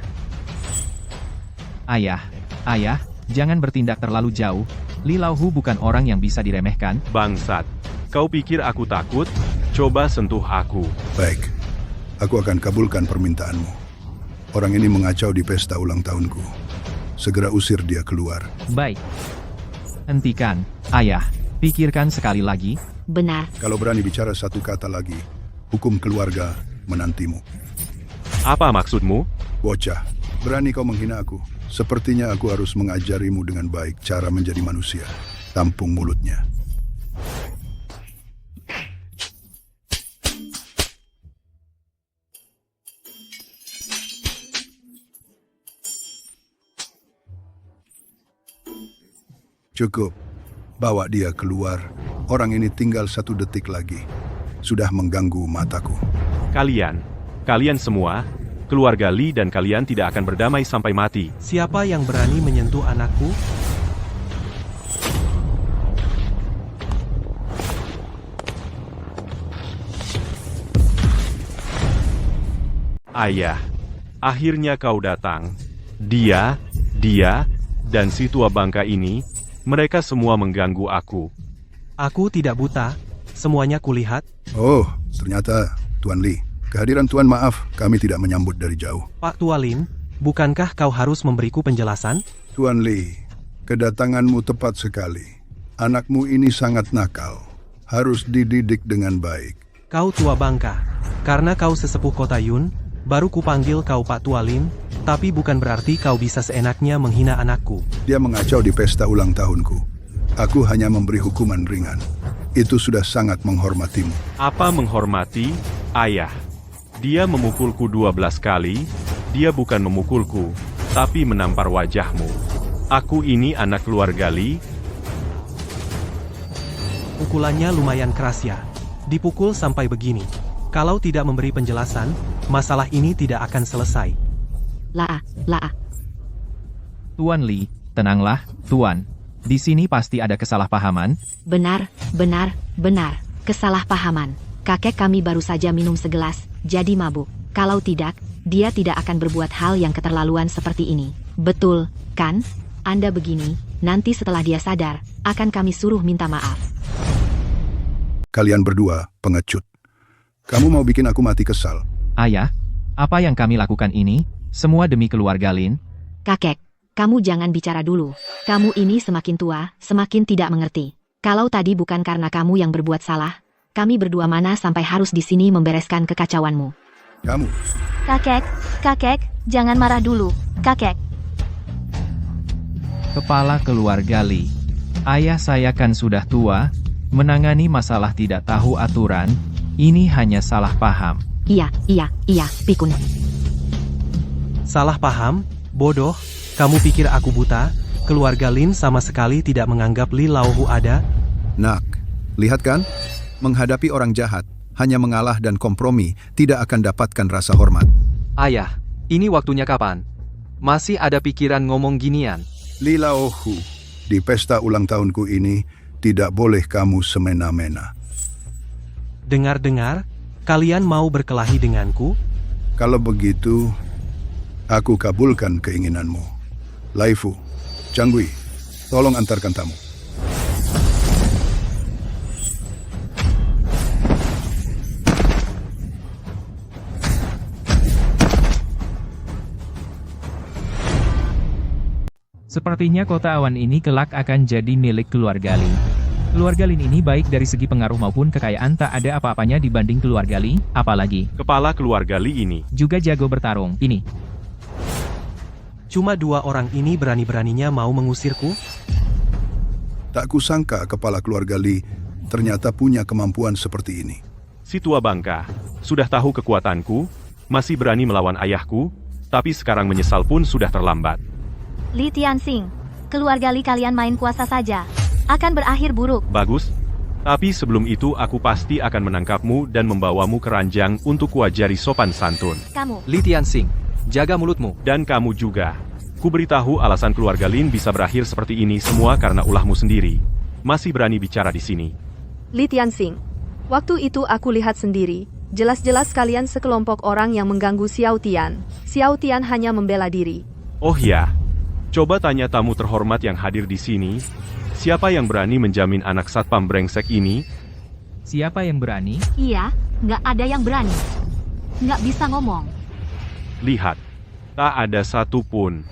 Speaker 1: Ayah, jangan bertindak terlalu jauh. Li Laohu bukan orang yang bisa diremehkan.
Speaker 5: Bangsat, kau pikir aku takut? Coba sentuh aku.
Speaker 2: Baik, aku akan kabulkan permintaanmu. Orang ini mengacau di pesta ulang tahunku. Segera usir dia keluar.
Speaker 1: Baik. Hentikan, ayah. Pikirkan sekali lagi.
Speaker 4: Benar.
Speaker 2: Kalau berani bicara satu kata lagi, hukum keluarga menantimu.
Speaker 5: Apa maksudmu?
Speaker 2: Bocah, berani kau menghina aku? Sepertinya aku harus mengajarimu dengan baik cara menjadi manusia. Tampung mulutnya. Cukup. Bawa dia keluar. Orang ini tinggal 1 detik lagi. Sudah mengganggu mataku.
Speaker 5: Kalian semua, keluarga Lee dan kalian tidak akan berdamai sampai mati.
Speaker 8: Siapa yang berani menyentuh anakku?
Speaker 5: Ayah, akhirnya kau datang. Dia, dan si tua bangka ini, mereka semua mengganggu aku.
Speaker 8: Aku tidak buta. Semuanya kulihat.
Speaker 2: Oh, ternyata Tuan Lee. Kehadiran Tuan maaf, kami tidak menyambut dari jauh.
Speaker 8: Pak Tua Lin, bukankah kau harus memberiku penjelasan?
Speaker 2: Tuan Lee, kedatanganmu tepat sekali. Anakmu ini sangat nakal. Harus dididik dengan baik.
Speaker 8: Kau tua bangka. Karena kau sesepuh kota Yun, baru kupanggil kau Pak Tua Lin, tapi bukan berarti kau bisa seenaknya menghina anakku.
Speaker 2: Dia mengacau di pesta ulang tahunku. Aku hanya memberi hukuman ringan. Itu sudah sangat menghormatimu.
Speaker 5: Apa menghormati, ayah? Dia memukulku 12 kali, dia bukan memukulku, tapi menampar wajahmu. Aku ini anak keluarga Lee.
Speaker 8: Pukulannya lumayan keras ya. Dipukul sampai begini. Kalau tidak memberi penjelasan, masalah ini tidak akan selesai.
Speaker 4: Lah.
Speaker 1: Tuan Lee, tenanglah, Tuan. Di sini pasti ada kesalahpahaman.
Speaker 4: Benar. Kesalahpahaman. Kakek kami baru saja minum segelas, jadi mabuk. Kalau tidak, dia tidak akan berbuat hal yang keterlaluan seperti ini. Betul, kan? Anda begini, nanti setelah dia sadar, akan kami suruh minta maaf.
Speaker 2: Kalian berdua pengecut. Kamu mau bikin aku mati kesal.
Speaker 1: Ayah, apa yang kami lakukan ini, semua demi keluarga Lin.
Speaker 4: Kakek, kamu jangan bicara dulu. Kamu ini semakin tua, semakin tidak mengerti. Kalau tadi bukan karena kamu yang berbuat salah, kami berdua mana sampai harus di sini membereskan kekacauanmu.
Speaker 2: Kamu.
Speaker 7: Kakek, jangan marah dulu. Kakek.
Speaker 1: Kepala keluarga Lee. Ayah saya kan sudah tua, menangani masalah tidak tahu aturan, ini hanya salah paham.
Speaker 4: Iya, pikun.
Speaker 8: Salah paham? Bodoh? Kamu pikir aku buta? Keluarga Lin sama sekali tidak menganggap Li Laohu ada?
Speaker 2: Nak, lihat kan? Menghadapi orang jahat, hanya mengalah dan kompromi, tidak akan dapatkan rasa hormat.
Speaker 6: Ayah, ini waktunya kapan? Masih ada pikiran ngomong ginian?
Speaker 2: Li Laohu, di pesta ulang tahunku ini, tidak boleh kamu semena-mena.
Speaker 8: Dengar-dengar, kalian mau berkelahi denganku?
Speaker 2: Kalau begitu, aku kabulkan keinginanmu. Laifu, Changgui, tolong antarkan tamu.
Speaker 1: Sepertinya kota awan ini kelak akan jadi milik keluarga Lee. Keluarga Lin ini baik dari segi pengaruh maupun kekayaan tak ada apa-apanya dibanding keluarga Lee, apalagi
Speaker 5: Kepala keluarga Lee ini.
Speaker 1: juga jago bertarung. Ini.
Speaker 8: Cuma 2 orang ini berani-beraninya mau mengusirku?
Speaker 2: Tak kusangka kepala keluarga Lee ternyata punya kemampuan seperti ini.
Speaker 5: Si tua bangka, sudah tahu kekuatanku, masih berani melawan ayahku, tapi sekarang menyesal pun sudah terlambat.
Speaker 7: Li Tianxing, keluarga Li kalian main kuasa saja. Akan berakhir buruk.
Speaker 5: Bagus. Tapi sebelum itu aku pasti akan menangkapmu dan membawamu ke ranjang untuk kuajari sopan santun.
Speaker 7: Kamu.
Speaker 6: Li Tianxing, jaga mulutmu.
Speaker 5: Dan kamu juga. Ku beritahu alasan keluarga Lin bisa berakhir seperti ini semua karena ulahmu sendiri. Masih berani bicara di sini.
Speaker 3: Li Tianxing, waktu itu aku lihat sendiri. Jelas-jelas kalian sekelompok orang yang mengganggu Xiao Tian. Xiao Tian hanya membela diri.
Speaker 5: Oh ya. Coba tanya tamu terhormat yang hadir di sini, siapa yang berani menjamin anak satpam brengsek ini?
Speaker 1: Siapa yang berani?
Speaker 4: Iya, nggak ada yang berani. Nggak bisa ngomong.
Speaker 5: Lihat, tak ada satupun.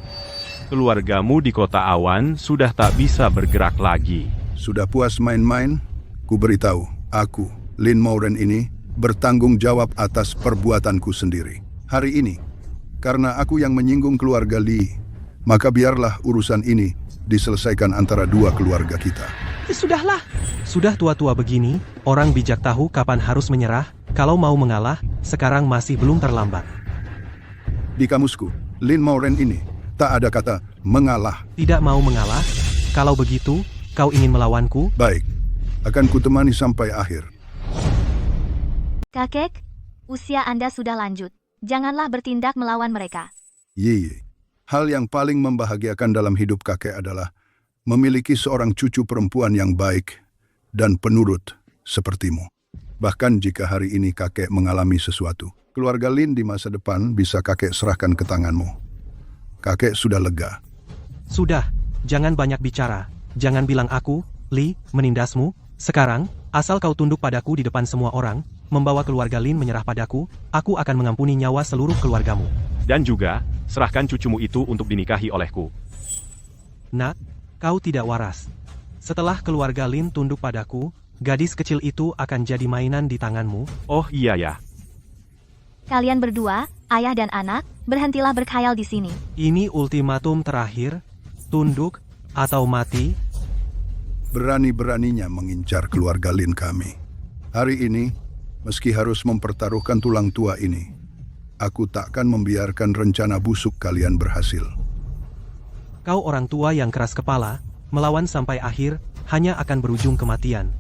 Speaker 5: Keluargamu di kota awan sudah tak bisa bergerak lagi.
Speaker 2: Sudah puas main-main? Ku beritahu, aku, Lin Mouren ini, bertanggung jawab atas perbuatanku sendiri. Hari ini, karena aku yang menyinggung keluarga Li, maka biarlah urusan ini diselesaikan antara dua keluarga kita.
Speaker 8: Sudahlah. Sudah tua-tua begini, orang bijak tahu kapan harus menyerah. Kalau mau mengalah, sekarang masih belum terlambat.
Speaker 2: Di kamusku, Lin Mauren ini, tak ada kata mengalah.
Speaker 8: Tidak mau mengalah? Kalau begitu, kau ingin melawanku?
Speaker 2: Baik, akan kutemani sampai akhir.
Speaker 7: Kakek, usia Anda sudah lanjut. Janganlah bertindak melawan mereka.
Speaker 2: Yi, hal yang paling membahagiakan dalam hidup kakek adalah memiliki seorang cucu perempuan yang baik dan penurut sepertimu. Bahkan jika hari ini kakek mengalami sesuatu, keluarga Lin di masa depan bisa kakek serahkan ke tanganmu. Kakek sudah lega.
Speaker 8: Sudah, jangan banyak bicara. Jangan bilang aku, Li, menindasmu. Sekarang, asal kau tunduk padaku di depan semua orang, membawa keluarga Lin menyerah padaku, aku akan mengampuni nyawa seluruh keluargamu.
Speaker 5: Dan juga, serahkan cucumu itu untuk dinikahi olehku.
Speaker 8: Nak, kau tidak waras. Setelah keluarga Lin tunduk padaku, gadis kecil itu akan jadi mainan di tanganmu.
Speaker 5: Oh iya ya.
Speaker 7: Kalian berdua, ayah dan anak, berhentilah berkhayal di sini.
Speaker 8: Ini ultimatum terakhir, tunduk atau mati.
Speaker 2: Berani-beraninya mengincar keluarga Lin kami. Hari ini, meski harus mempertaruhkan tulang tua ini, aku takkan membiarkan rencana busuk kalian berhasil.
Speaker 8: Kau orang tua yang keras kepala, melawan sampai akhir, hanya akan berujung kematian.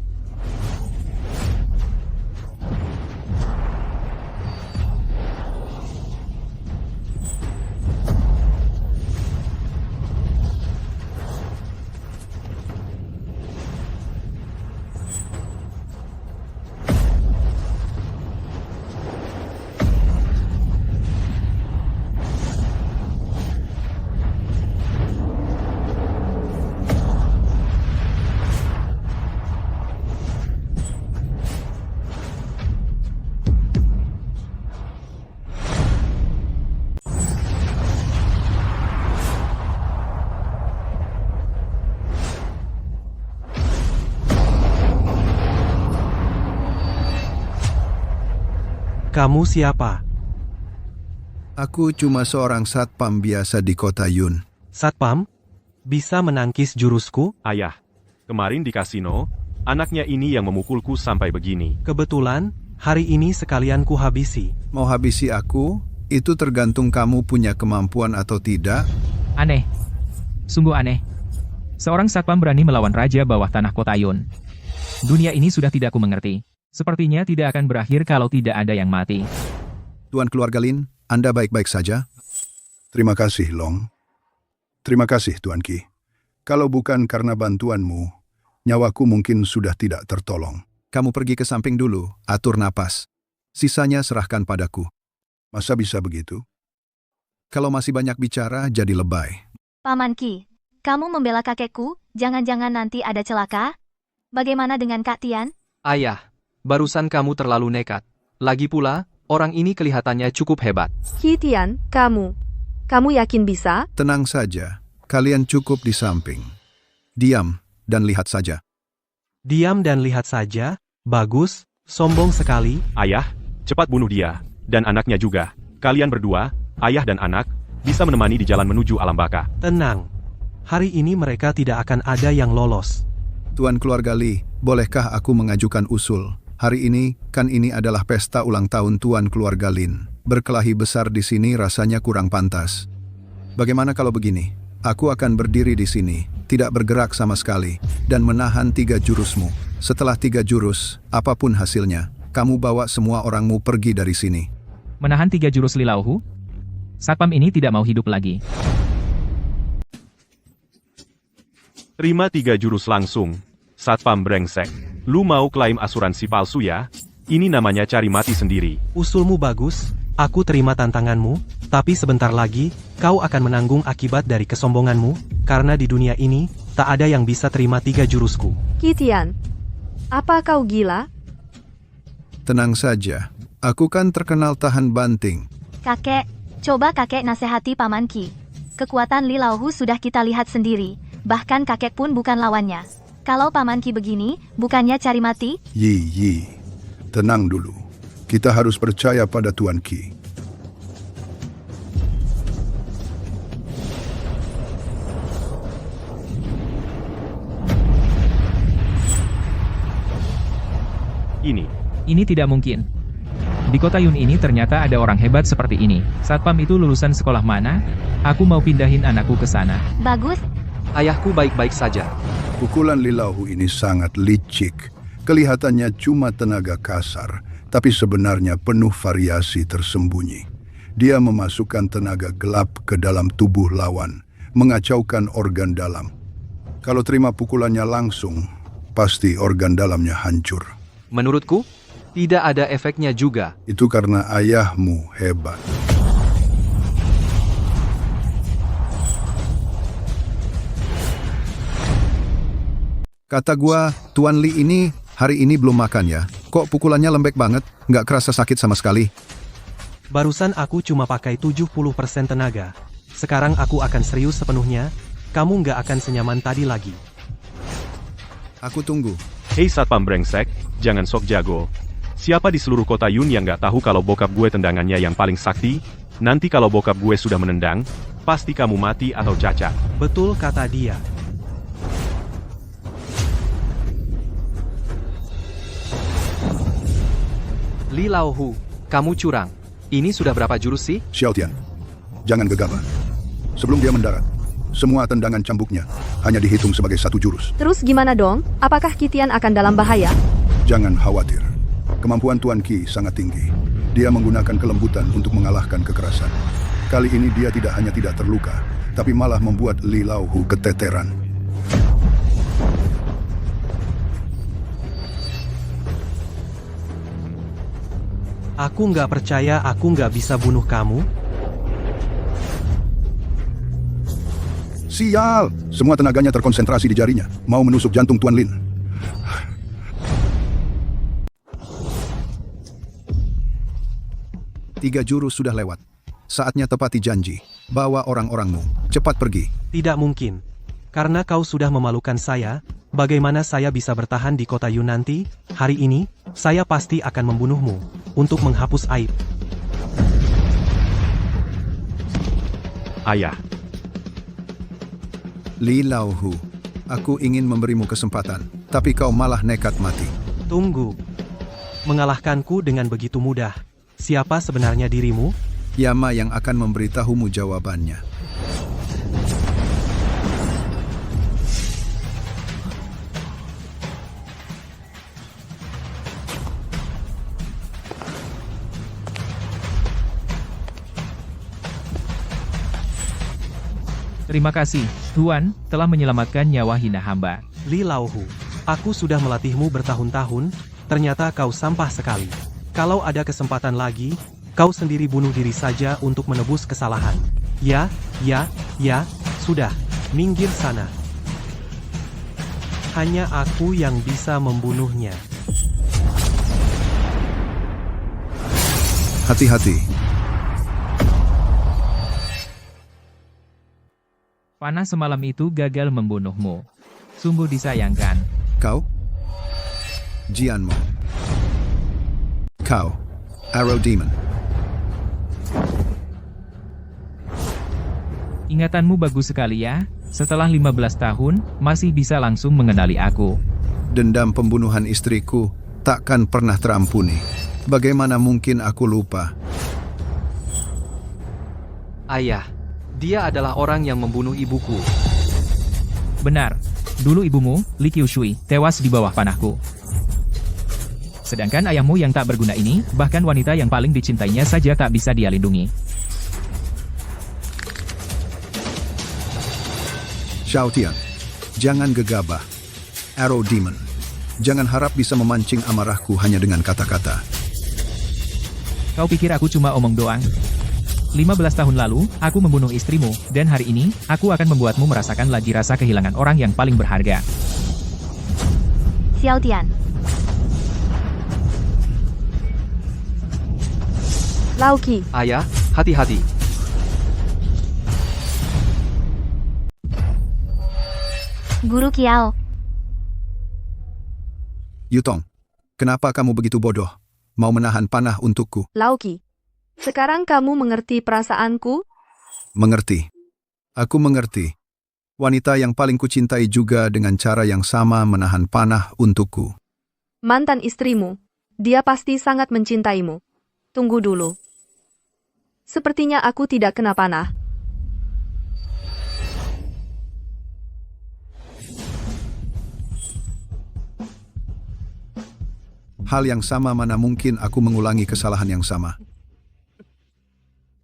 Speaker 8: Kamu siapa?
Speaker 2: Aku cuma seorang satpam biasa di kota Yun.
Speaker 8: Satpam? Bisa menangkis jurusku?
Speaker 5: Ayah, kemarin di kasino, anaknya ini yang memukulku sampai begini.
Speaker 8: Kebetulan, hari ini sekalian ku habisi.
Speaker 2: Mau habisi aku? Itu tergantung kamu punya kemampuan atau tidak.
Speaker 1: Aneh. Sungguh aneh. Seorang satpam berani melawan raja bawah tanah kota Yun. Dunia ini sudah tidak kumengerti. Sepertinya tidak akan berakhir kalau tidak ada yang mati.
Speaker 2: Tuan keluarga Lin, Anda baik-baik saja? Terima kasih, Long. Terima kasih, Tuan Ki. Kalau bukan karena bantuanmu, nyawaku mungkin sudah tidak tertolong. Kamu pergi ke samping dulu, atur napas. Sisanya serahkan padaku. Masa bisa begitu? Kalau masih banyak bicara, jadi lebay.
Speaker 7: Paman Ki, kamu membela kakekku, jangan-jangan nanti ada celaka? Bagaimana dengan Kak Tian?
Speaker 6: Ayah, barusan kamu terlalu nekat. Lagi pula, orang ini kelihatannya cukup hebat.
Speaker 3: Ki Tian, kamu yakin bisa?
Speaker 2: Tenang saja, kalian cukup di samping. Diam, dan lihat saja.
Speaker 8: Diam dan lihat saja. Bagus, sombong sekali.
Speaker 5: Ayah, cepat bunuh dia, dan anaknya juga. Kalian berdua, ayah dan anak, bisa menemani di jalan menuju alam baka.
Speaker 8: Tenang. Hari ini mereka tidak akan ada yang lolos.
Speaker 2: Tuan keluarga Li, bolehkah aku mengajukan usul? Hari ini, kan ini adalah pesta ulang tahun Tuan keluarga Lin. Berkelahi besar di sini rasanya kurang pantas. Bagaimana kalau begini? Aku akan berdiri di sini, tidak bergerak sama sekali, dan menahan 3 jurusmu. Setelah 3 jurus, apapun hasilnya, kamu bawa semua orangmu pergi dari sini.
Speaker 1: Menahan 3 jurus Lilauhu? Satpam ini tidak mau hidup lagi.
Speaker 5: Terima 3 jurus langsung. Satpam brengsek. Lu mau klaim asuransi palsu ya? Ini namanya cari mati sendiri.
Speaker 8: Usulmu bagus, aku terima tantanganmu, tapi sebentar lagi, kau akan menanggung akibat dari kesombonganmu, karena di dunia ini, tak ada yang bisa terima 3 jurusku.
Speaker 3: Ki Tian, apa kau gila?
Speaker 2: Tenang saja, aku kan terkenal tahan banting.
Speaker 7: Kakek, coba kakek nasihati Paman Ki. Kekuatan Li Laohu sudah kita lihat sendiri, bahkan kakek pun bukan lawannya. Kalau Paman Ki begini, bukannya cari mati?
Speaker 2: Yi, tenang dulu. Kita harus percaya pada Tuan Ki.
Speaker 1: Ini tidak mungkin. Di kota Yun ini ternyata ada orang hebat seperti ini. Satpam itu lulusan sekolah mana? Aku mau pindahin anakku ke sana.
Speaker 7: Bagus,
Speaker 6: Ayahku baik-baik saja.
Speaker 2: Pukulan Lilauhu ini sangat licik. Kelihatannya cuma tenaga kasar, tapi sebenarnya penuh variasi tersembunyi. Dia memasukkan tenaga gelap ke dalam tubuh lawan, mengacaukan organ dalam. Kalau terima pukulannya langsung, pasti organ dalamnya hancur.
Speaker 6: Menurutku, tidak ada efeknya juga.
Speaker 2: Itu karena ayahmu hebat. Kata gua, Tuan Li ini hari ini belum makan ya. Kok pukulannya lembek banget, nggak kerasa sakit sama sekali.
Speaker 8: Barusan aku cuma pakai 70% tenaga. Sekarang aku akan serius sepenuhnya, kamu nggak akan senyaman tadi lagi.
Speaker 2: Aku tunggu.
Speaker 5: Hei satpam brengsek, jangan sok jago. Siapa di seluruh kota Yun yang nggak tahu kalau bokap gue tendangannya yang paling sakti? Nanti kalau bokap gue sudah menendang, pasti kamu mati atau cacat.
Speaker 8: Betul kata dia.
Speaker 6: Li Laohu, kamu curang. Ini sudah berapa jurus sih?
Speaker 2: Xiaotian, jangan gegabah. Sebelum dia mendarat, semua tendangan cambuknya hanya dihitung sebagai 1 jurus.
Speaker 3: Terus gimana dong? Apakah Kitian akan dalam bahaya?
Speaker 2: Jangan khawatir. Kemampuan Tuan Qi sangat tinggi. Dia menggunakan kelembutan untuk mengalahkan kekerasan. Kali ini dia tidak hanya tidak terluka, tapi malah membuat Li Laohu keteteran.
Speaker 8: Aku nggak percaya aku nggak bisa bunuh kamu.
Speaker 2: Sial! Semua tenaganya terkonsentrasi di jarinya, mau menusuk jantung Tuan Lin. Tiga jurus sudah lewat. Saatnya tepati janji. Bawa orang-orangmu. Cepat pergi.
Speaker 8: Tidak mungkin. Karena kau sudah memalukan saya, bagaimana saya bisa bertahan di kota Yun nanti? Hari ini, saya pasti akan membunuhmu, untuk menghapus aib.
Speaker 5: Ayah,
Speaker 2: Li Laohu, aku ingin memberimu kesempatan, tapi kau malah nekat mati.
Speaker 8: Tunggu. Mengalahkanku dengan begitu mudah. Siapa sebenarnya dirimu?
Speaker 2: Yama yang akan memberitahumu jawabannya.
Speaker 1: Terima kasih, Tuan, telah menyelamatkan nyawa hina hamba.
Speaker 8: Li Laohu, aku sudah melatihmu bertahun-tahun, ternyata kau sampah sekali. Kalau ada kesempatan lagi, kau sendiri bunuh diri saja untuk menebus kesalahan. Ya, sudah, minggir sana. Hanya aku yang bisa membunuhnya.
Speaker 2: Hati-hati.
Speaker 1: Panah semalam itu gagal membunuhmu. Sungguh disayangkan.
Speaker 2: Kau? Jianmo. Kau? Arrow Demon.
Speaker 1: Ingatanmu bagus sekali ya. Setelah 15 tahun, masih bisa langsung mengenali aku.
Speaker 2: Dendam pembunuhan istriku takkan pernah terampuni. Bagaimana mungkin aku lupa?
Speaker 6: Ayah, dia adalah orang yang membunuh ibuku.
Speaker 1: Benar. Dulu ibumu, Li Qiushui, tewas di bawah panahku. Sedangkan ayahmu yang tak berguna ini, bahkan wanita yang paling dicintainya saja tak bisa dia lindungi.
Speaker 2: Xiaotian, jangan gegabah. Arrow Demon, jangan harap bisa memancing amarahku hanya dengan kata-kata.
Speaker 1: Kau pikir aku cuma omong doang? 15 tahun lalu, aku membunuh istrimu, dan hari ini, aku akan membuatmu merasakan lagi rasa kehilangan orang yang paling berharga.
Speaker 7: Xiaotian.
Speaker 3: Laoki,
Speaker 6: Ayah, hati-hati.
Speaker 7: Guru Kiao.
Speaker 2: Yutong, kenapa kamu begitu bodoh? Mau menahan panah untukku?
Speaker 3: Laoki. Sekarang kamu mengerti perasaanku?
Speaker 2: Mengerti. Aku mengerti. Wanita yang paling kucintai juga dengan cara yang sama menahan panah untukku.
Speaker 3: Mantan istrimu. Dia pasti sangat mencintaimu. Tunggu dulu. Sepertinya aku tidak kena panah.
Speaker 2: Hal yang sama mana mungkin aku mengulangi kesalahan yang sama.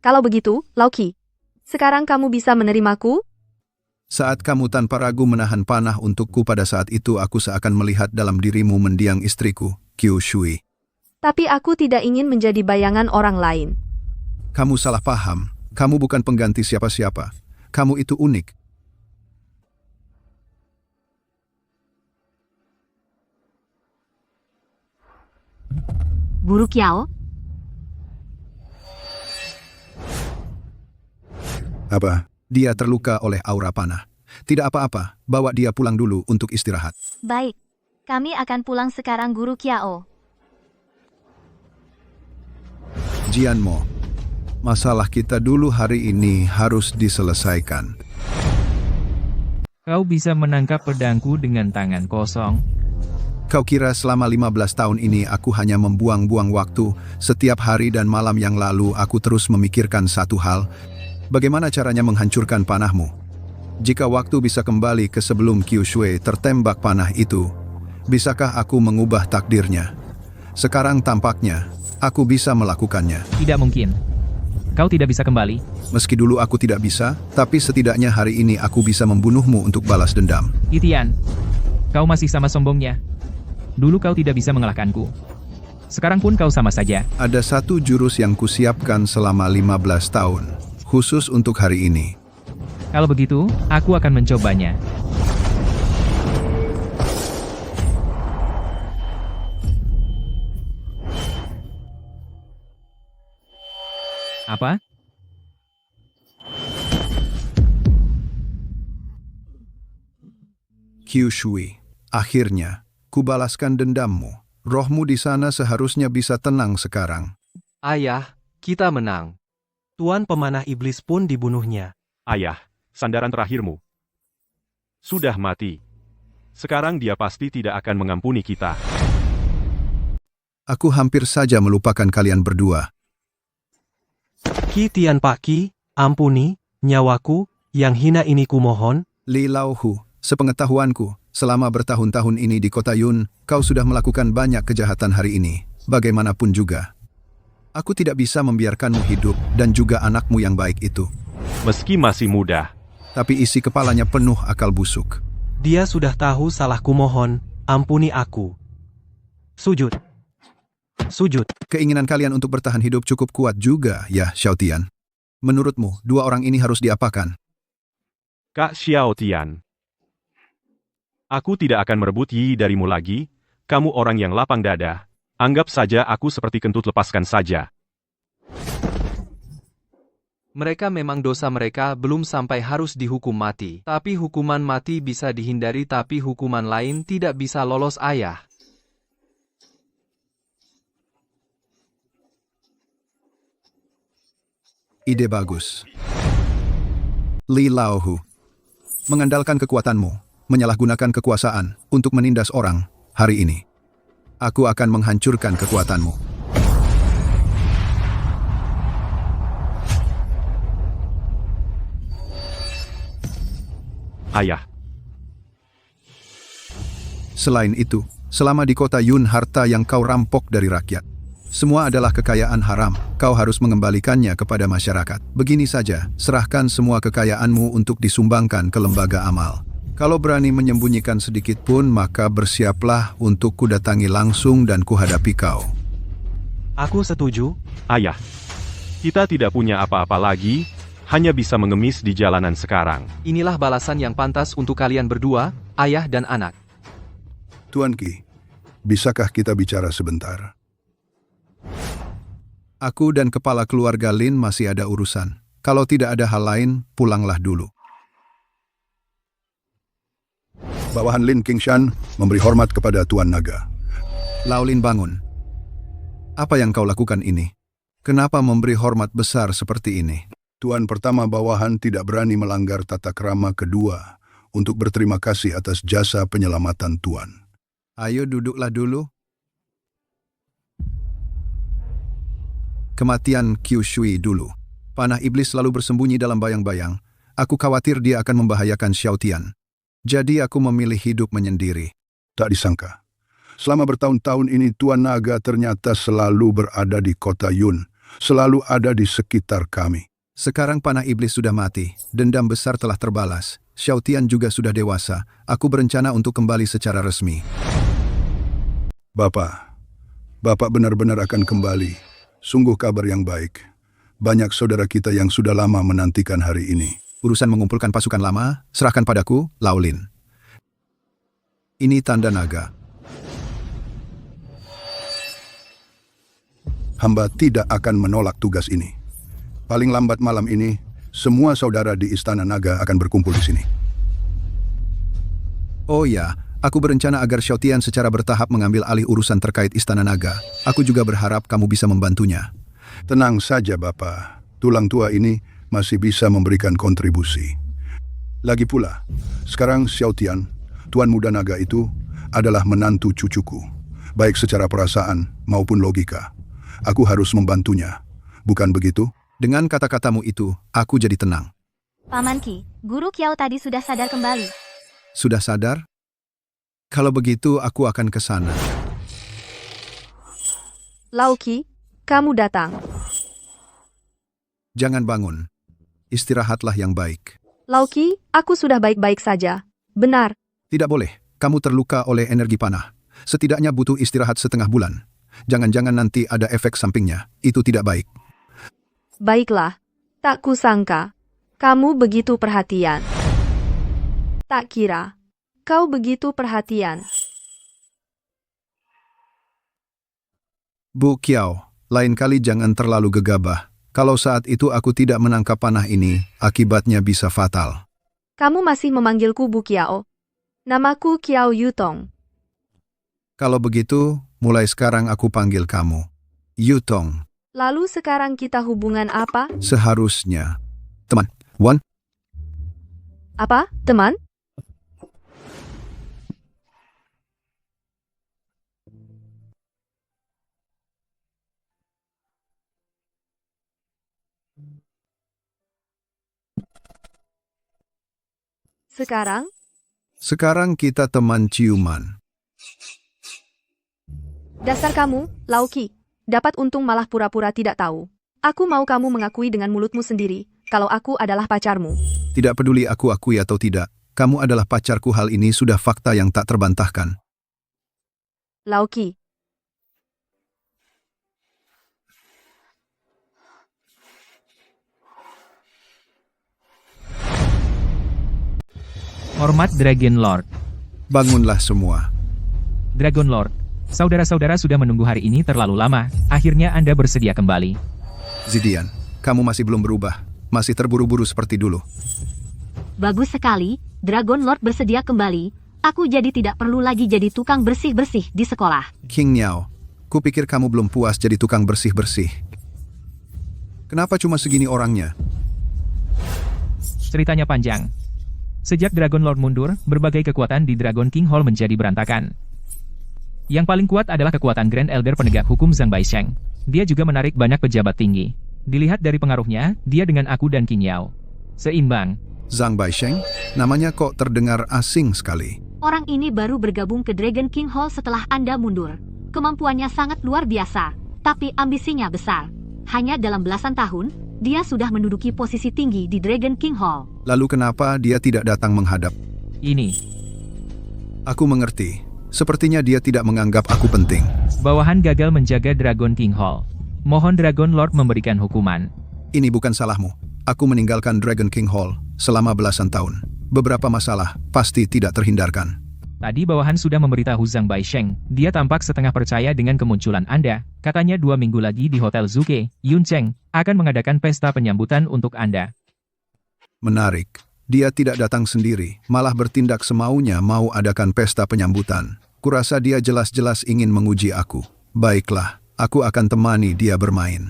Speaker 3: Kalau begitu, Lauki, sekarang kamu bisa menerimaku?
Speaker 2: Saat kamu tanpa ragu menahan panah untukku pada saat itu aku seakan melihat dalam dirimu mendiang istriku, Qiu Shui.
Speaker 3: Tapi aku tidak ingin menjadi bayangan orang lain.
Speaker 2: Kamu salah paham. Kamu bukan pengganti siapa-siapa. Kamu itu unik.
Speaker 4: Guru Qiao,
Speaker 2: Apa? Dia terluka oleh aura panah. Tidak apa-apa, bawa dia pulang dulu untuk istirahat.
Speaker 7: Baik. Kami akan pulang sekarang Guru Qiao.
Speaker 2: Jianmo, masalah kita dulu hari ini harus diselesaikan.
Speaker 1: Kau bisa menangkap pedangku dengan tangan kosong.
Speaker 2: Kau kira selama 15 tahun ini aku hanya membuang-buang waktu? Setiap hari dan malam yang lalu aku terus memikirkan satu hal. Bagaimana caranya menghancurkan panahmu? Jika waktu bisa kembali ke sebelum Qiu Shui tertembak panah itu, bisakah aku mengubah takdirnya? Sekarang tampaknya, aku bisa melakukannya.
Speaker 1: Tidak mungkin. Kau tidak bisa kembali.
Speaker 2: Meski dulu aku tidak bisa, tapi setidaknya hari ini aku bisa membunuhmu untuk balas dendam.
Speaker 1: Itian, kau masih sama sombongnya. Dulu kau tidak bisa mengalahkanku. Sekarang pun kau sama saja.
Speaker 2: Ada satu jurus yang kusiapkan selama 15 tahun, khusus untuk hari ini.
Speaker 1: Kalau begitu, aku akan mencobanya. Apa?
Speaker 2: Qiu Shui, akhirnya, kubalaskan dendammu. Rohmu di sana seharusnya bisa tenang sekarang.
Speaker 6: Ayah, kita menang.
Speaker 8: Tuan pemanah iblis pun dibunuhnya.
Speaker 5: Ayah, sandaran terakhirmu sudah mati. Sekarang dia pasti tidak akan mengampuni kita.
Speaker 2: Aku hampir saja melupakan kalian berdua.
Speaker 8: Qi Tian Pak Qi, ampuni, nyawaku, yang hina ini kumohon.
Speaker 2: Li Laohu, sepengetahuanku, selama bertahun-tahun ini di kota Yun, kau sudah melakukan banyak kejahatan hari ini. Bagaimanapun juga, aku tidak bisa membiarkanmu hidup dan juga anakmu yang baik itu.
Speaker 5: Meski masih muda,
Speaker 2: Tapi isi kepalanya penuh akal busuk.
Speaker 8: Dia sudah tahu salahku, mohon, ampuni aku. Sujud. Sujud.
Speaker 2: Keinginan kalian untuk bertahan hidup cukup kuat juga, ya, Xiao Tian. Menurutmu, dua orang ini harus diapakan?
Speaker 5: Kak Xiao Tian. Aku tidak akan merebut Yi darimu lagi. Kamu orang yang lapang dada. Anggap saja aku seperti kentut, lepaskan saja.
Speaker 6: Mereka memang dosa mereka belum sampai harus dihukum mati. Tapi hukuman mati bisa dihindari, tapi hukuman lain tidak bisa lolos, ayah.
Speaker 2: Ide bagus. Li Laohu. Mengandalkan kekuatanmu, menyalahgunakan kekuasaan untuk menindas orang, hari ini. Aku akan menghancurkan kekuatanmu.
Speaker 5: Ayah.
Speaker 2: Selain itu, selama di kota Yun, harta yang kau rampok dari rakyat, semua adalah kekayaan haram. Kau harus mengembalikannya kepada masyarakat. Begini saja, serahkan semua kekayaanmu untuk disumbangkan ke lembaga amal. Kalau berani menyembunyikan sedikit pun, maka bersiaplah untuk kudatangi langsung dan kuhadapi kau.
Speaker 8: Aku setuju.
Speaker 5: Ayah. Kita tidak punya apa-apa lagi, hanya bisa mengemis di jalanan sekarang.
Speaker 6: Inilah balasan yang pantas untuk kalian berdua, ayah dan anak.
Speaker 2: Tuan Qi, bisakah kita bicara sebentar? Aku dan kepala keluarga Lin masih ada urusan. Kalau tidak ada hal lain, pulanglah dulu. Bawahan Lin Qingshan memberi hormat kepada Tuan Naga. Lao Lin, bangun. Apa yang kau lakukan ini? Kenapa memberi hormat besar seperti ini? Tuan pertama bawahan tidak berani melanggar tata krama kedua untuk berterima kasih atas jasa penyelamatan Tuan. Ayo duduklah dulu. kematian Qiu Shui dulu. Panah iblis selalu bersembunyi dalam bayang-bayang. Aku khawatir dia akan membahayakan Xiao Tian. Jadi aku memilih hidup menyendiri.
Speaker 10: Tak disangka. Selama bertahun-tahun ini Tuan Naga ternyata selalu berada di kota Yun. Selalu ada di sekitar kami.
Speaker 2: Sekarang panah iblis sudah mati. Dendam besar telah terbalas. Xiao Tian juga sudah dewasa. Aku berencana untuk kembali secara resmi.
Speaker 10: Bapak benar-benar akan kembali. Sungguh kabar yang baik. Banyak saudara kita yang sudah lama menantikan hari ini.
Speaker 2: Urusan mengumpulkan pasukan lama, serahkan padaku, Lao Lin. Ini tanda naga.
Speaker 10: Hamba tidak akan menolak tugas ini. Paling lambat malam ini, semua saudara di Istana Naga akan berkumpul di sini.
Speaker 2: Oh ya, aku berencana agar Xiao Tian secara bertahap mengambil alih urusan terkait Istana Naga. Aku juga berharap kamu bisa membantunya.
Speaker 10: Tenang saja, Bapak. Tulang tua ini masih bisa memberikan kontribusi. Lagi pula, sekarang Xiao Tian, Tuan Muda Naga itu, adalah menantu cucuku. Baik secara perasaan maupun logika. Aku harus membantunya. Bukan begitu?
Speaker 2: Dengan kata-katamu itu, aku jadi tenang.
Speaker 7: Paman Qi, Guru Qiao tadi sudah sadar kembali.
Speaker 2: Sudah sadar? Kalau begitu, aku akan ke sana.
Speaker 3: Lao Qi, kamu datang.
Speaker 2: Jangan bangun. Istirahatlah yang baik.
Speaker 3: Lao Qi, aku sudah baik-baik saja. Benar.
Speaker 2: Tidak boleh. Kamu terluka oleh energi panah. Setidaknya butuh istirahat setengah bulan. Jangan-jangan nanti ada efek sampingnya. Itu tidak baik.
Speaker 3: Baiklah. Tak kusangka. Kamu begitu perhatian. Tak kira. Kau begitu perhatian.
Speaker 2: Bu Qiao, lain kali jangan terlalu gegabah. Kalau saat itu aku tidak menangkap panah ini, akibatnya bisa fatal.
Speaker 3: Kamu masih memanggilku Bu Qiao. Namaku Qiao Yutong.
Speaker 2: Kalau begitu, mulai sekarang aku panggil kamu Yutong.
Speaker 3: Lalu sekarang kita hubungan apa?
Speaker 2: Seharusnya teman. Wan?
Speaker 3: Apa, teman? Sekarang?
Speaker 2: Sekarang kita teman ciuman.
Speaker 3: Dasar kamu, Lao Qi. Dapat untung malah pura-pura tidak tahu. Aku mau kamu mengakui dengan mulutmu sendiri, kalau aku adalah pacarmu.
Speaker 2: Tidak peduli aku akui atau tidak, kamu adalah pacarku. Hal ini sudah fakta yang tak terbantahkan.
Speaker 3: Lao Qi.
Speaker 1: Hormat Dragon Lord.
Speaker 2: Bangunlah semua.
Speaker 1: Dragon Lord, saudara-saudara sudah menunggu hari ini terlalu lama. Akhirnya Anda bersedia kembali.
Speaker 2: Zidian, kamu masih belum berubah. Masih terburu-buru seperti dulu.
Speaker 4: Bagus sekali, Dragon Lord bersedia kembali. Aku jadi tidak perlu lagi jadi tukang bersih-bersih di sekolah.
Speaker 2: King Niao, kupikir kamu belum puas jadi tukang bersih-bersih. Kenapa cuma segini orangnya?
Speaker 1: Ceritanya panjang. Sejak Dragon Lord mundur, berbagai kekuatan di Dragon King Hall menjadi berantakan. Yang paling kuat adalah kekuatan Grand Elder penegak hukum Zhang Baisheng. Dia juga menarik banyak pejabat tinggi. Dilihat dari pengaruhnya, dia dengan aku dan King Yao seimbang.
Speaker 2: Zhang Baisheng? Namanya kok terdengar asing sekali.
Speaker 4: Orang ini baru bergabung ke Dragon King Hall setelah Anda mundur. Kemampuannya sangat luar biasa, tapi ambisinya besar. Hanya dalam belasan tahun, dia sudah menduduki posisi tinggi di Dragon King Hall.
Speaker 2: Lalu kenapa dia tidak datang menghadap?
Speaker 1: Ini.
Speaker 2: Aku mengerti. Sepertinya dia tidak menganggap aku penting.
Speaker 1: Bawahan gagal menjaga Dragon King Hall. Mohon Dragon Lord memberikan hukuman.
Speaker 2: Ini bukan salahmu. Aku meninggalkan Dragon King Hall selama belasan tahun. Beberapa masalah pasti tidak terhindarkan.
Speaker 1: Tadi bawahan sudah memberitahu Zhang Baisheng. Dia tampak setengah percaya dengan kemunculan Anda. Katanya 2 minggu lagi di Hotel Zuke, Yuncheng, akan mengadakan pesta penyambutan untuk Anda.
Speaker 2: Menarik. Dia tidak datang sendiri, malah bertindak semaunya mau adakan pesta penyambutan. Kurasa dia jelas-jelas ingin menguji aku. Baiklah, aku akan temani dia bermain.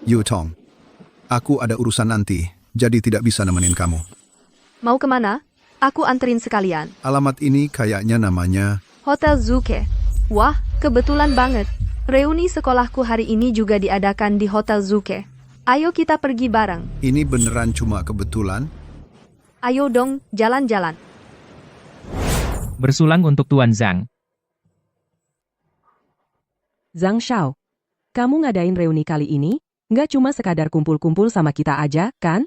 Speaker 2: Yutong, aku ada urusan nanti, jadi tidak bisa nemenin kamu.
Speaker 3: Mau kemana? Aku anterin sekalian.
Speaker 2: Alamat ini kayaknya namanya
Speaker 3: Hotel Zuke. Wah, Kebetulan banget. Reuni sekolahku hari ini juga diadakan di Hotel Zuke. Ayo kita pergi bareng.
Speaker 2: Ini beneran cuma kebetulan?
Speaker 3: Ayo dong, jalan-jalan.
Speaker 1: Bersulang untuk Tuan Zhang.
Speaker 11: Zhang Shao, kamu ngadain reuni kali ini, nggak cuma sekadar kumpul-kumpul sama kita aja, kan?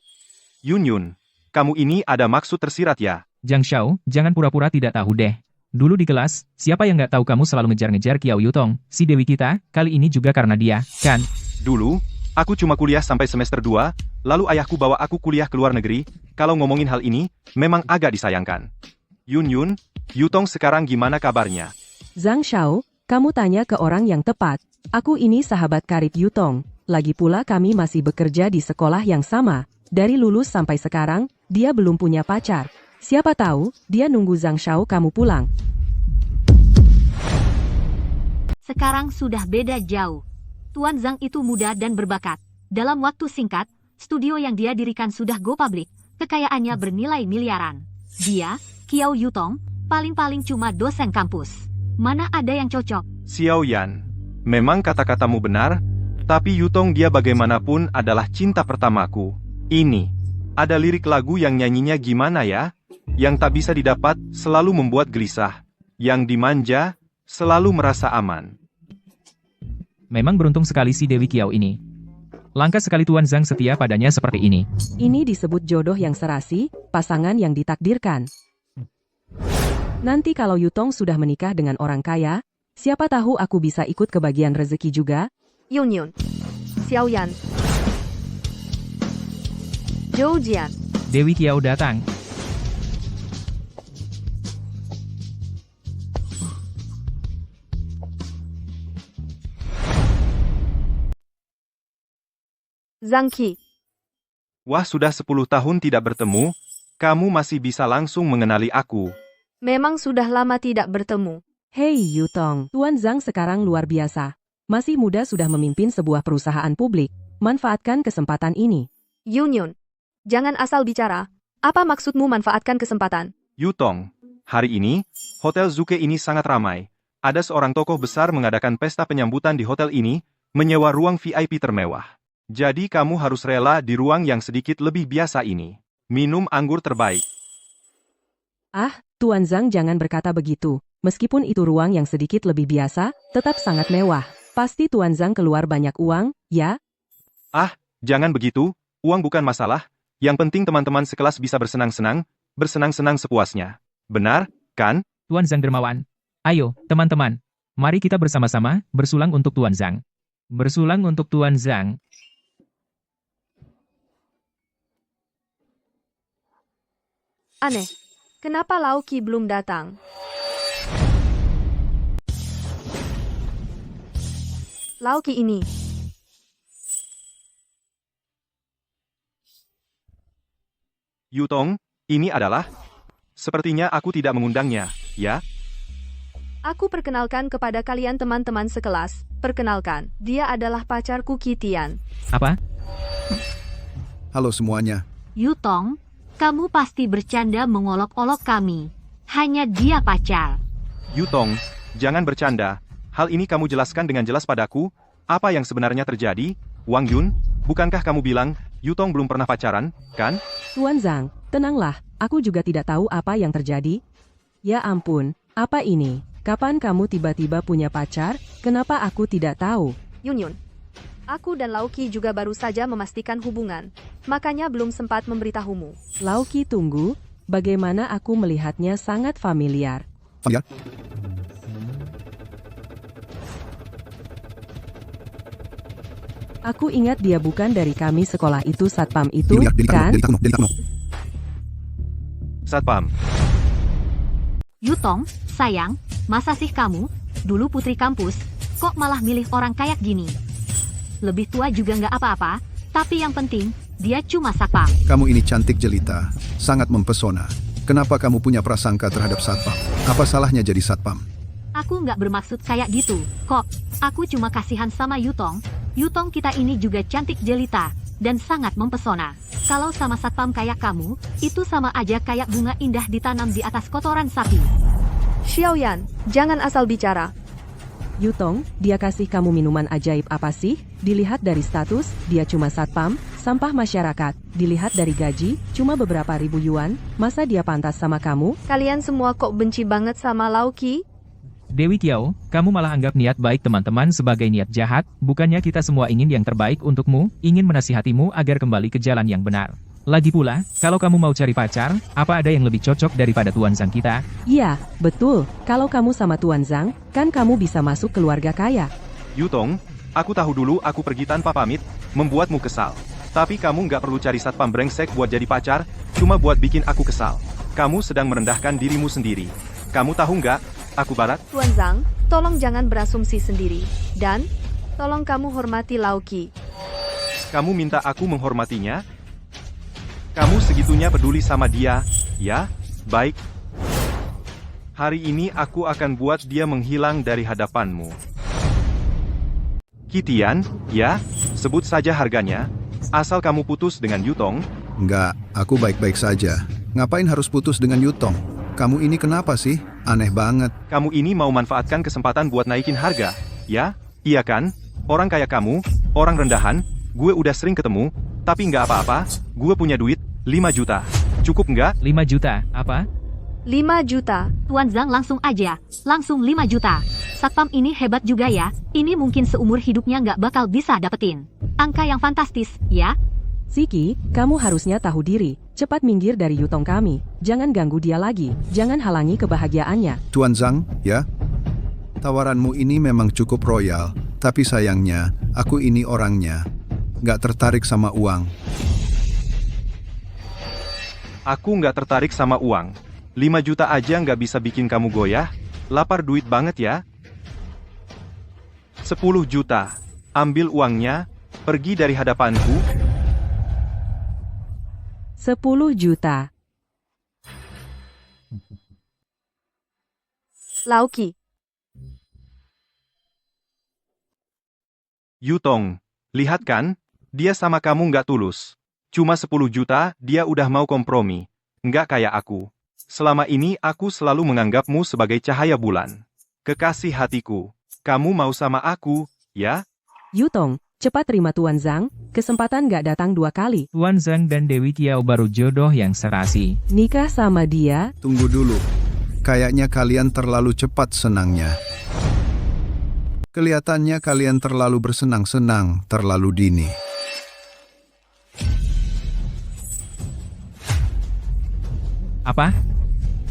Speaker 5: Yun Yun, kamu ini ada maksud tersirat ya?
Speaker 1: Zhang Shao, jangan pura-pura tidak tahu deh. Dulu di kelas, siapa yang nggak tahu kamu selalu ngejar-ngejar Kiao Yutong, si dewi kita, kali ini juga karena dia, kan?
Speaker 5: Dulu, aku cuma kuliah sampai semester 2, lalu ayahku bawa aku kuliah ke luar negeri. Kalau ngomongin hal ini, memang agak disayangkan. Yun Yun, Yutong sekarang gimana kabarnya?
Speaker 11: Zhang Shao, kamu tanya ke orang yang tepat. Aku ini sahabat karib Yutong. Lagi pula kami masih bekerja di sekolah yang sama. Dari lulus sampai sekarang, dia belum punya pacar. Siapa tahu, dia nunggu Zhang Shao kamu pulang.
Speaker 4: Sekarang sudah beda jauh. Tuan Zhang itu muda dan berbakat. Dalam waktu singkat, studio yang dia dirikan sudah go public. Kekayaannya bernilai miliaran. Dia, Kiao Yutong, paling-paling cuma dosen kampus. Mana ada yang cocok?
Speaker 5: Xiao Yan, memang kata-katamu benar, tapi Yutong dia bagaimanapun adalah cinta pertamaku. Ini, ada lirik lagu yang nyanyinya gimana ya? Yang tak bisa didapat, selalu membuat gelisah. Yang dimanja, selalu merasa aman.
Speaker 1: Memang beruntung sekali si Dewi Kiao ini. Langka sekali Tuan Zhang setia padanya seperti ini.
Speaker 11: Ini disebut jodoh yang serasi, pasangan yang ditakdirkan. Nanti kalau Yutong sudah menikah dengan orang kaya, siapa tahu aku bisa ikut kebagian rezeki juga?
Speaker 3: Yun Yun, Xiao Yan, Zhou Jian.
Speaker 1: Dewi Kiao datang.
Speaker 3: Zhang Qi.
Speaker 5: Wah, sudah 10 tahun tidak bertemu, kamu masih bisa langsung mengenali aku.
Speaker 3: Memang sudah lama tidak bertemu.
Speaker 11: Hei Yutong, Tuan Zhang sekarang luar biasa. Masih muda sudah memimpin sebuah perusahaan publik. Manfaatkan kesempatan ini.
Speaker 3: Yun Yun, jangan asal bicara. Apa maksudmu manfaatkan kesempatan?
Speaker 5: Yutong, hari ini, Hotel Zuke ini sangat ramai. Ada seorang tokoh besar mengadakan pesta penyambutan di hotel ini, menyewa ruang VIP termewah. Jadi kamu harus rela di ruang yang sedikit lebih biasa ini. Minum anggur terbaik.
Speaker 11: Ah, Tuan Zhang jangan berkata begitu. Meskipun itu ruang yang sedikit lebih biasa, tetap sangat mewah. Pasti Tuan Zhang keluar banyak uang, ya?
Speaker 5: Ah, jangan begitu, uang bukan masalah. Yang penting teman-teman sekelas bisa bersenang-senang, bersenang-senang sepuasnya. Benar, kan?
Speaker 1: Tuan Zhang dermawan. Ayo, teman-teman. Mari kita bersama-sama, bersulang untuk Tuan Zhang. Bersulang untuk Tuan Zhang.
Speaker 3: Aneh, kenapa Lao Qi belum datang? Lao Qi ini.
Speaker 5: Yutong, ini adalah... Sepertinya aku tidak mengundangnya, ya?
Speaker 3: Aku perkenalkan kepada kalian teman-teman sekelas. Perkenalkan, dia adalah pacarku Qi Tian.
Speaker 1: Apa?
Speaker 2: Halo semuanya.
Speaker 4: Yutong, kamu pasti bercanda mengolok-olok kami. Hanya dia pacar.
Speaker 5: Yutong, jangan bercanda. Hal ini kamu jelaskan dengan jelas padaku. Apa yang sebenarnya terjadi? Wang Yun, bukankah kamu bilang Yutong belum pernah pacaran, kan?
Speaker 11: Tuan Zhang, tenanglah. Aku juga tidak tahu apa yang terjadi. Ya ampun, apa ini? Kapan kamu tiba-tiba punya pacar? Kenapa aku tidak tahu?
Speaker 3: Yun Yun, aku dan Lao Qi juga baru saja memastikan hubungan. Makanya belum sempat memberitahumu.
Speaker 11: Lao Qi tunggu, bagaimana aku melihatnya sangat familiar.
Speaker 2: Ya,
Speaker 11: Aku ingat dia bukan dari kami sekolah itu satpam itu, kan?
Speaker 5: Satpam.
Speaker 4: Yutong, sayang, masa sih kamu, dulu putri kampus, kok malah milih orang kayak gini? Lebih tua juga nggak apa-apa, tapi yang penting, dia cuma satpam.
Speaker 2: kamu ini cantik jelita, sangat mempesona. Kenapa kamu punya prasangka terhadap satpam? Apa salahnya jadi satpam?
Speaker 4: Aku nggak bermaksud kayak gitu, kok. Aku cuma kasihan sama Yutong. Yutong kita ini juga cantik jelita, dan sangat mempesona. Kalau sama satpam kayak kamu, itu sama aja kayak bunga indah ditanam di atas kotoran sapi.
Speaker 3: Xiao Yan, jangan asal bicara.
Speaker 11: Yutong, dia kasih kamu minuman ajaib apa sih? Dilihat dari status, dia cuma satpam, sampah masyarakat. Dilihat dari gaji, cuma beberapa ribu yuan. Masa dia pantas sama kamu?
Speaker 3: Kalian semua kok benci banget sama Lauki?
Speaker 1: Dewi Kiao, kamu malah anggap niat baik teman-teman sebagai niat jahat, bukannya kita semua ingin yang terbaik untukmu, ingin menasihatimu agar kembali ke jalan yang benar. Lagi pula, kalau kamu mau cari pacar, apa ada yang lebih cocok daripada Tuan Zhang kita?
Speaker 11: Iya, betul. Kalau kamu sama Tuan Zhang, kan kamu bisa masuk keluarga kaya.
Speaker 5: Yutong, aku tahu dulu aku pergi tanpa pamit, membuatmu kesal. Tapi kamu nggak perlu cari satpam brengsek buat jadi pacar, cuma buat bikin aku kesal. Kamu sedang merendahkan dirimu sendiri. Kamu tahu nggak, aku barat?
Speaker 3: Tuan Zhang, tolong jangan berasumsi sendiri. Dan, tolong kamu hormati Lauki.
Speaker 5: Kamu minta aku menghormatinya? Kamu segitunya peduli sama dia, ya? Baik. Hari ini aku akan buat dia menghilang dari hadapanmu. Kitian, ya? Sebut saja harganya. Asal kamu putus dengan Yutong.
Speaker 2: Enggak, aku baik-baik saja. Ngapain harus putus dengan Yutong? Kamu ini kenapa sih? Aneh banget.
Speaker 5: Kamu ini mau manfaatkan kesempatan buat naikin harga, ya? Iya kan? Orang kayak kamu, orang rendahan, gue udah sering ketemu, tapi nggak apa-apa, gue punya duit, 5 juta. Cukup nggak?
Speaker 1: 5 juta, apa?
Speaker 3: 5 juta.
Speaker 4: Tuan Zhang langsung aja, langsung 5 juta. Satpam ini hebat juga ya, ini mungkin seumur hidupnya nggak bakal bisa dapetin. Angka yang fantastis, ya?
Speaker 11: Siki, kamu harusnya tahu diri. Cepat minggir dari Yutong kami. Jangan ganggu dia lagi. Jangan halangi kebahagiaannya.
Speaker 2: Tuan Zhang, ya? Tawaranmu ini memang cukup royal, tapi sayangnya, aku ini orangnya nggak tertarik sama uang.
Speaker 5: Aku nggak tertarik sama uang. 5 juta aja nggak bisa bikin kamu goyah. Lapar duit banget ya. 10 juta. Ambil uangnya, pergi dari hadapanku.
Speaker 11: 10 juta.
Speaker 3: Lauki.
Speaker 5: Yutong, lihat kan? Dia sama kamu nggak tulus. Cuma 10 juta, dia udah mau kompromi. Nggak kayak aku. Selama ini aku selalu menganggapmu sebagai cahaya bulan. Kekasih hatiku. Kamu mau sama aku, ya?
Speaker 11: Yutong, cepat terima Tuan Zhang. Kesempatan gak datang 2 kali.
Speaker 1: Tuan Zhang dan Dewi Kiao baru jodoh yang serasi.
Speaker 11: Nikah sama dia?
Speaker 2: Tunggu dulu. Kayaknya kalian terlalu cepat senangnya. Kelihatannya kalian terlalu bersenang-senang, terlalu dini.
Speaker 1: Apa?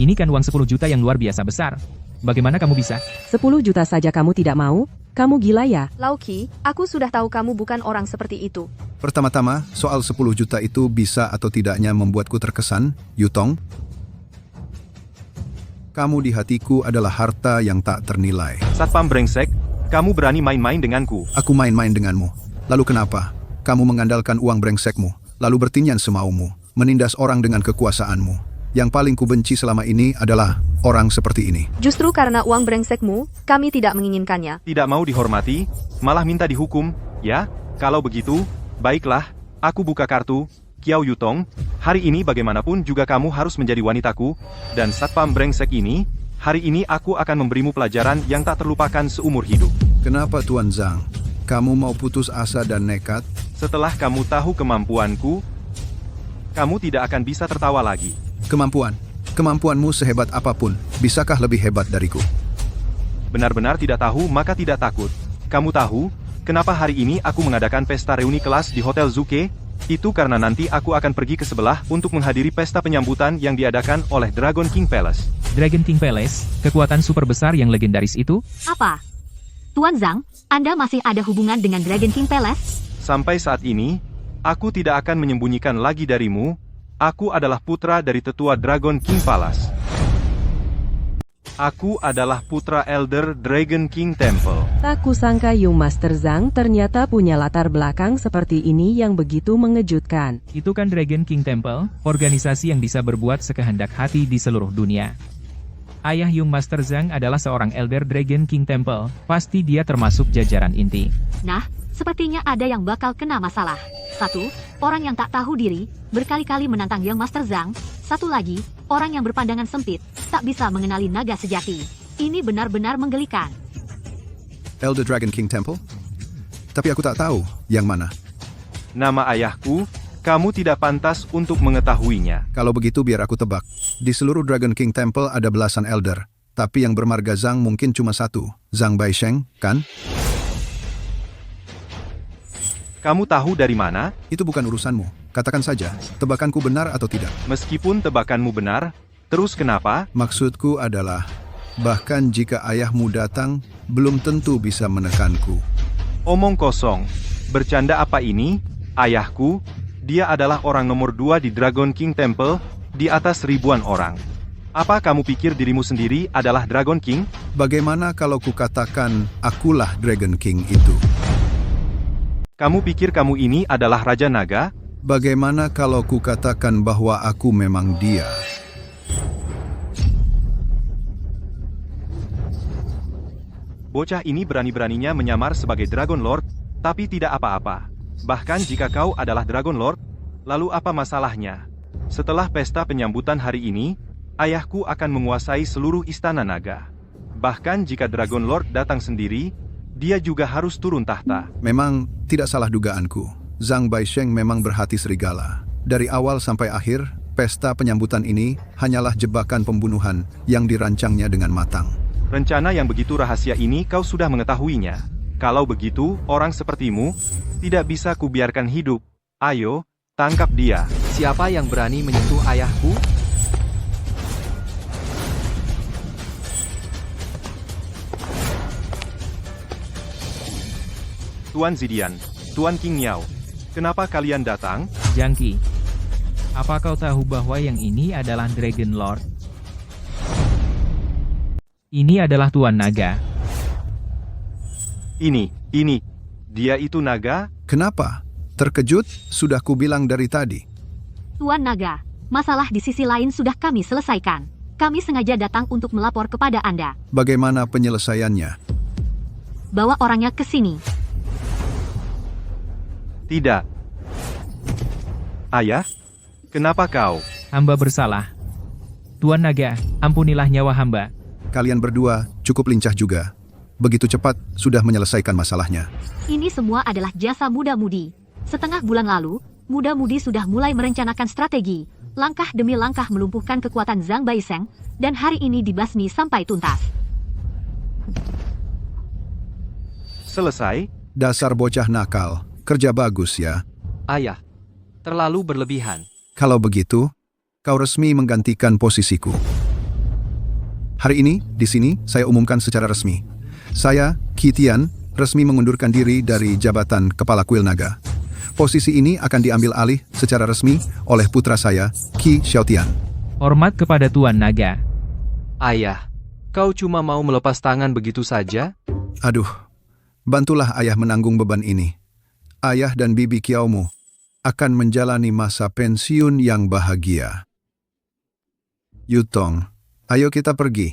Speaker 1: Ini kan uang 10 juta yang luar biasa besar. Bagaimana kamu bisa?
Speaker 11: 10 juta saja kamu tidak mau? Kamu gila ya?
Speaker 3: Lauki, aku sudah tahu kamu bukan orang seperti itu.
Speaker 2: Pertama-tama, soal 10 juta itu bisa atau tidaknya membuatku terkesan, Yutong. Kamu di hatiku adalah harta yang tak ternilai.
Speaker 5: Satpam brengsek, kamu berani main-main denganku.
Speaker 2: Aku main-main denganmu. Lalu kenapa? Kamu mengandalkan uang brengsekmu, lalu bertinyan semaumu, menindas orang dengan kekuasaanmu. Yang paling kubenci selama ini adalah orang seperti ini.
Speaker 3: Justru karena uang brengsekmu, kami tidak menginginkannya.
Speaker 5: Tidak mau dihormati, malah minta dihukum, ya? Kalau begitu, baiklah, aku buka kartu. Kiao Yutong, hari ini bagaimanapun juga kamu harus menjadi wanitaku, dan satpam brengsek ini, hari ini aku akan memberimu pelajaran yang tak terlupakan seumur hidup.
Speaker 2: Kenapa Tuan Zhang? Kamu mau putus asa dan nekat?
Speaker 5: Setelah kamu tahu kemampuanku, kamu tidak akan bisa tertawa lagi.
Speaker 2: Kemampuanmu sehebat apapun, bisakah lebih hebat dariku?
Speaker 5: Benar-benar tidak tahu maka tidak takut. Kamu tahu, kenapa hari ini aku mengadakan pesta reuni kelas di Hotel Zuke? Itu karena nanti aku akan pergi ke sebelah untuk menghadiri pesta penyambutan yang diadakan oleh Dragon King Palace.
Speaker 1: Dragon King Palace, kekuatan super besar yang legendaris itu?
Speaker 4: Apa? Tuan Zhang, Anda masih ada hubungan dengan Dragon King Palace?
Speaker 5: Sampai saat ini, aku tidak akan menyembunyikan lagi darimu. Aku adalah putra dari tetua Dragon King Palace. Aku adalah putra Elder Dragon King Temple.
Speaker 11: Tak kusangka Young Master Zhang ternyata punya latar belakang seperti ini yang begitu mengejutkan.
Speaker 1: Itu kan Dragon King Temple, organisasi yang bisa berbuat sekehendak hati di seluruh dunia. Ayah Young Master Zhang adalah seorang Elder Dragon King Temple, pasti dia termasuk jajaran inti.
Speaker 4: Nah, sepertinya ada yang bakal kena masalah. 1. Orang yang tak tahu diri, berkali-kali menantang Young Master Zhang. 1 lagi, orang yang berpandangan sempit, tak bisa mengenali naga sejati. Ini benar-benar menggelikan.
Speaker 2: Elder Dragon King Temple? Tapi aku tak tahu yang mana.
Speaker 5: Nama ayahku, kamu tidak pantas untuk mengetahuinya.
Speaker 2: Kalau begitu biar aku tebak. Di seluruh Dragon King Temple ada belasan Elder. Tapi yang bermarga Zhang mungkin cuma satu. Zhang Baisheng, kan?
Speaker 5: Kamu tahu dari mana?
Speaker 2: Itu bukan urusanmu. Katakan saja, tebakanku benar atau tidak.
Speaker 5: Meskipun tebakanmu benar, terus kenapa?
Speaker 2: Maksudku adalah, bahkan jika ayahmu datang, belum tentu bisa menekanku.
Speaker 5: Omong kosong. Bercanda apa ini? Ayahku, dia adalah orang nomor 2 di Dragon King Temple, di atas ribuan orang. Apa kamu pikir dirimu sendiri adalah Dragon King?
Speaker 2: Bagaimana kalau kukatakan akulah Dragon King itu?
Speaker 5: Kamu pikir kamu ini adalah Raja Naga?
Speaker 2: Bagaimana kalau kukatakan bahwa aku memang dia?
Speaker 5: Bocah ini berani-beraninya menyamar sebagai Dragon Lord, tapi tidak apa-apa. Bahkan jika kau adalah Dragon Lord, lalu apa masalahnya? Setelah pesta penyambutan hari ini, ayahku akan menguasai seluruh istana naga. Bahkan jika Dragon Lord datang sendiri, dia juga harus turun tahta.
Speaker 2: Memang tidak salah dugaanku. Zhang Baisheng memang berhati serigala. Dari awal sampai akhir, pesta penyambutan ini hanyalah jebakan pembunuhan yang dirancangnya dengan matang.
Speaker 5: Rencana yang begitu rahasia ini kau sudah mengetahuinya. Kalau begitu, orang sepertimu tidak bisa kubiarkan hidup. Ayo, tangkap dia.
Speaker 6: Siapa yang berani menyentuh ayahku?
Speaker 5: Tuan Zidian, Tuan King Miao, kenapa kalian datang?
Speaker 1: Jangki, apa kau tahu bahwa yang ini adalah Dragon Lord? Ini adalah Tuan Naga.
Speaker 5: Ini, dia itu naga?
Speaker 2: Kenapa? Terkejut? Sudah kubilang dari tadi.
Speaker 4: Tuan Naga, masalah di sisi lain sudah kami selesaikan. Kami sengaja datang untuk melapor kepada Anda.
Speaker 2: Bagaimana penyelesaiannya?
Speaker 4: Bawa orangnya ke sini.
Speaker 5: Tidak. Ayah, kenapa kau?
Speaker 1: Hamba bersalah. Tuan Naga, ampunilah nyawa hamba.
Speaker 2: Kalian berdua cukup lincah juga. Begitu cepat sudah menyelesaikan masalahnya.
Speaker 4: Ini semua adalah jasa muda-mudi. Setengah bulan lalu, muda-mudi sudah mulai merencanakan strategi, langkah demi langkah melumpuhkan kekuatan Zhang Baisheng, dan hari ini dibasmi sampai tuntas.
Speaker 5: Selesai?
Speaker 2: Dasar bocah nakal. Kerja bagus ya.
Speaker 6: Ayah, terlalu berlebihan.
Speaker 2: Kalau begitu, kau resmi menggantikan posisiku. Hari ini, di sini, saya umumkan secara resmi. Saya, Qi Tian, resmi mengundurkan diri dari jabatan Kepala Kuil Naga. Posisi ini akan diambil alih secara resmi oleh putra saya, Qi Xiaotian.
Speaker 1: Hormat kepada Tuan Naga.
Speaker 6: Ayah, kau cuma mau melepas tangan begitu saja?
Speaker 2: Aduh, bantulah ayah menanggung beban ini. Ayah dan bibi Kiaomu akan menjalani masa pensiun yang bahagia. Yutong, ayo kita pergi.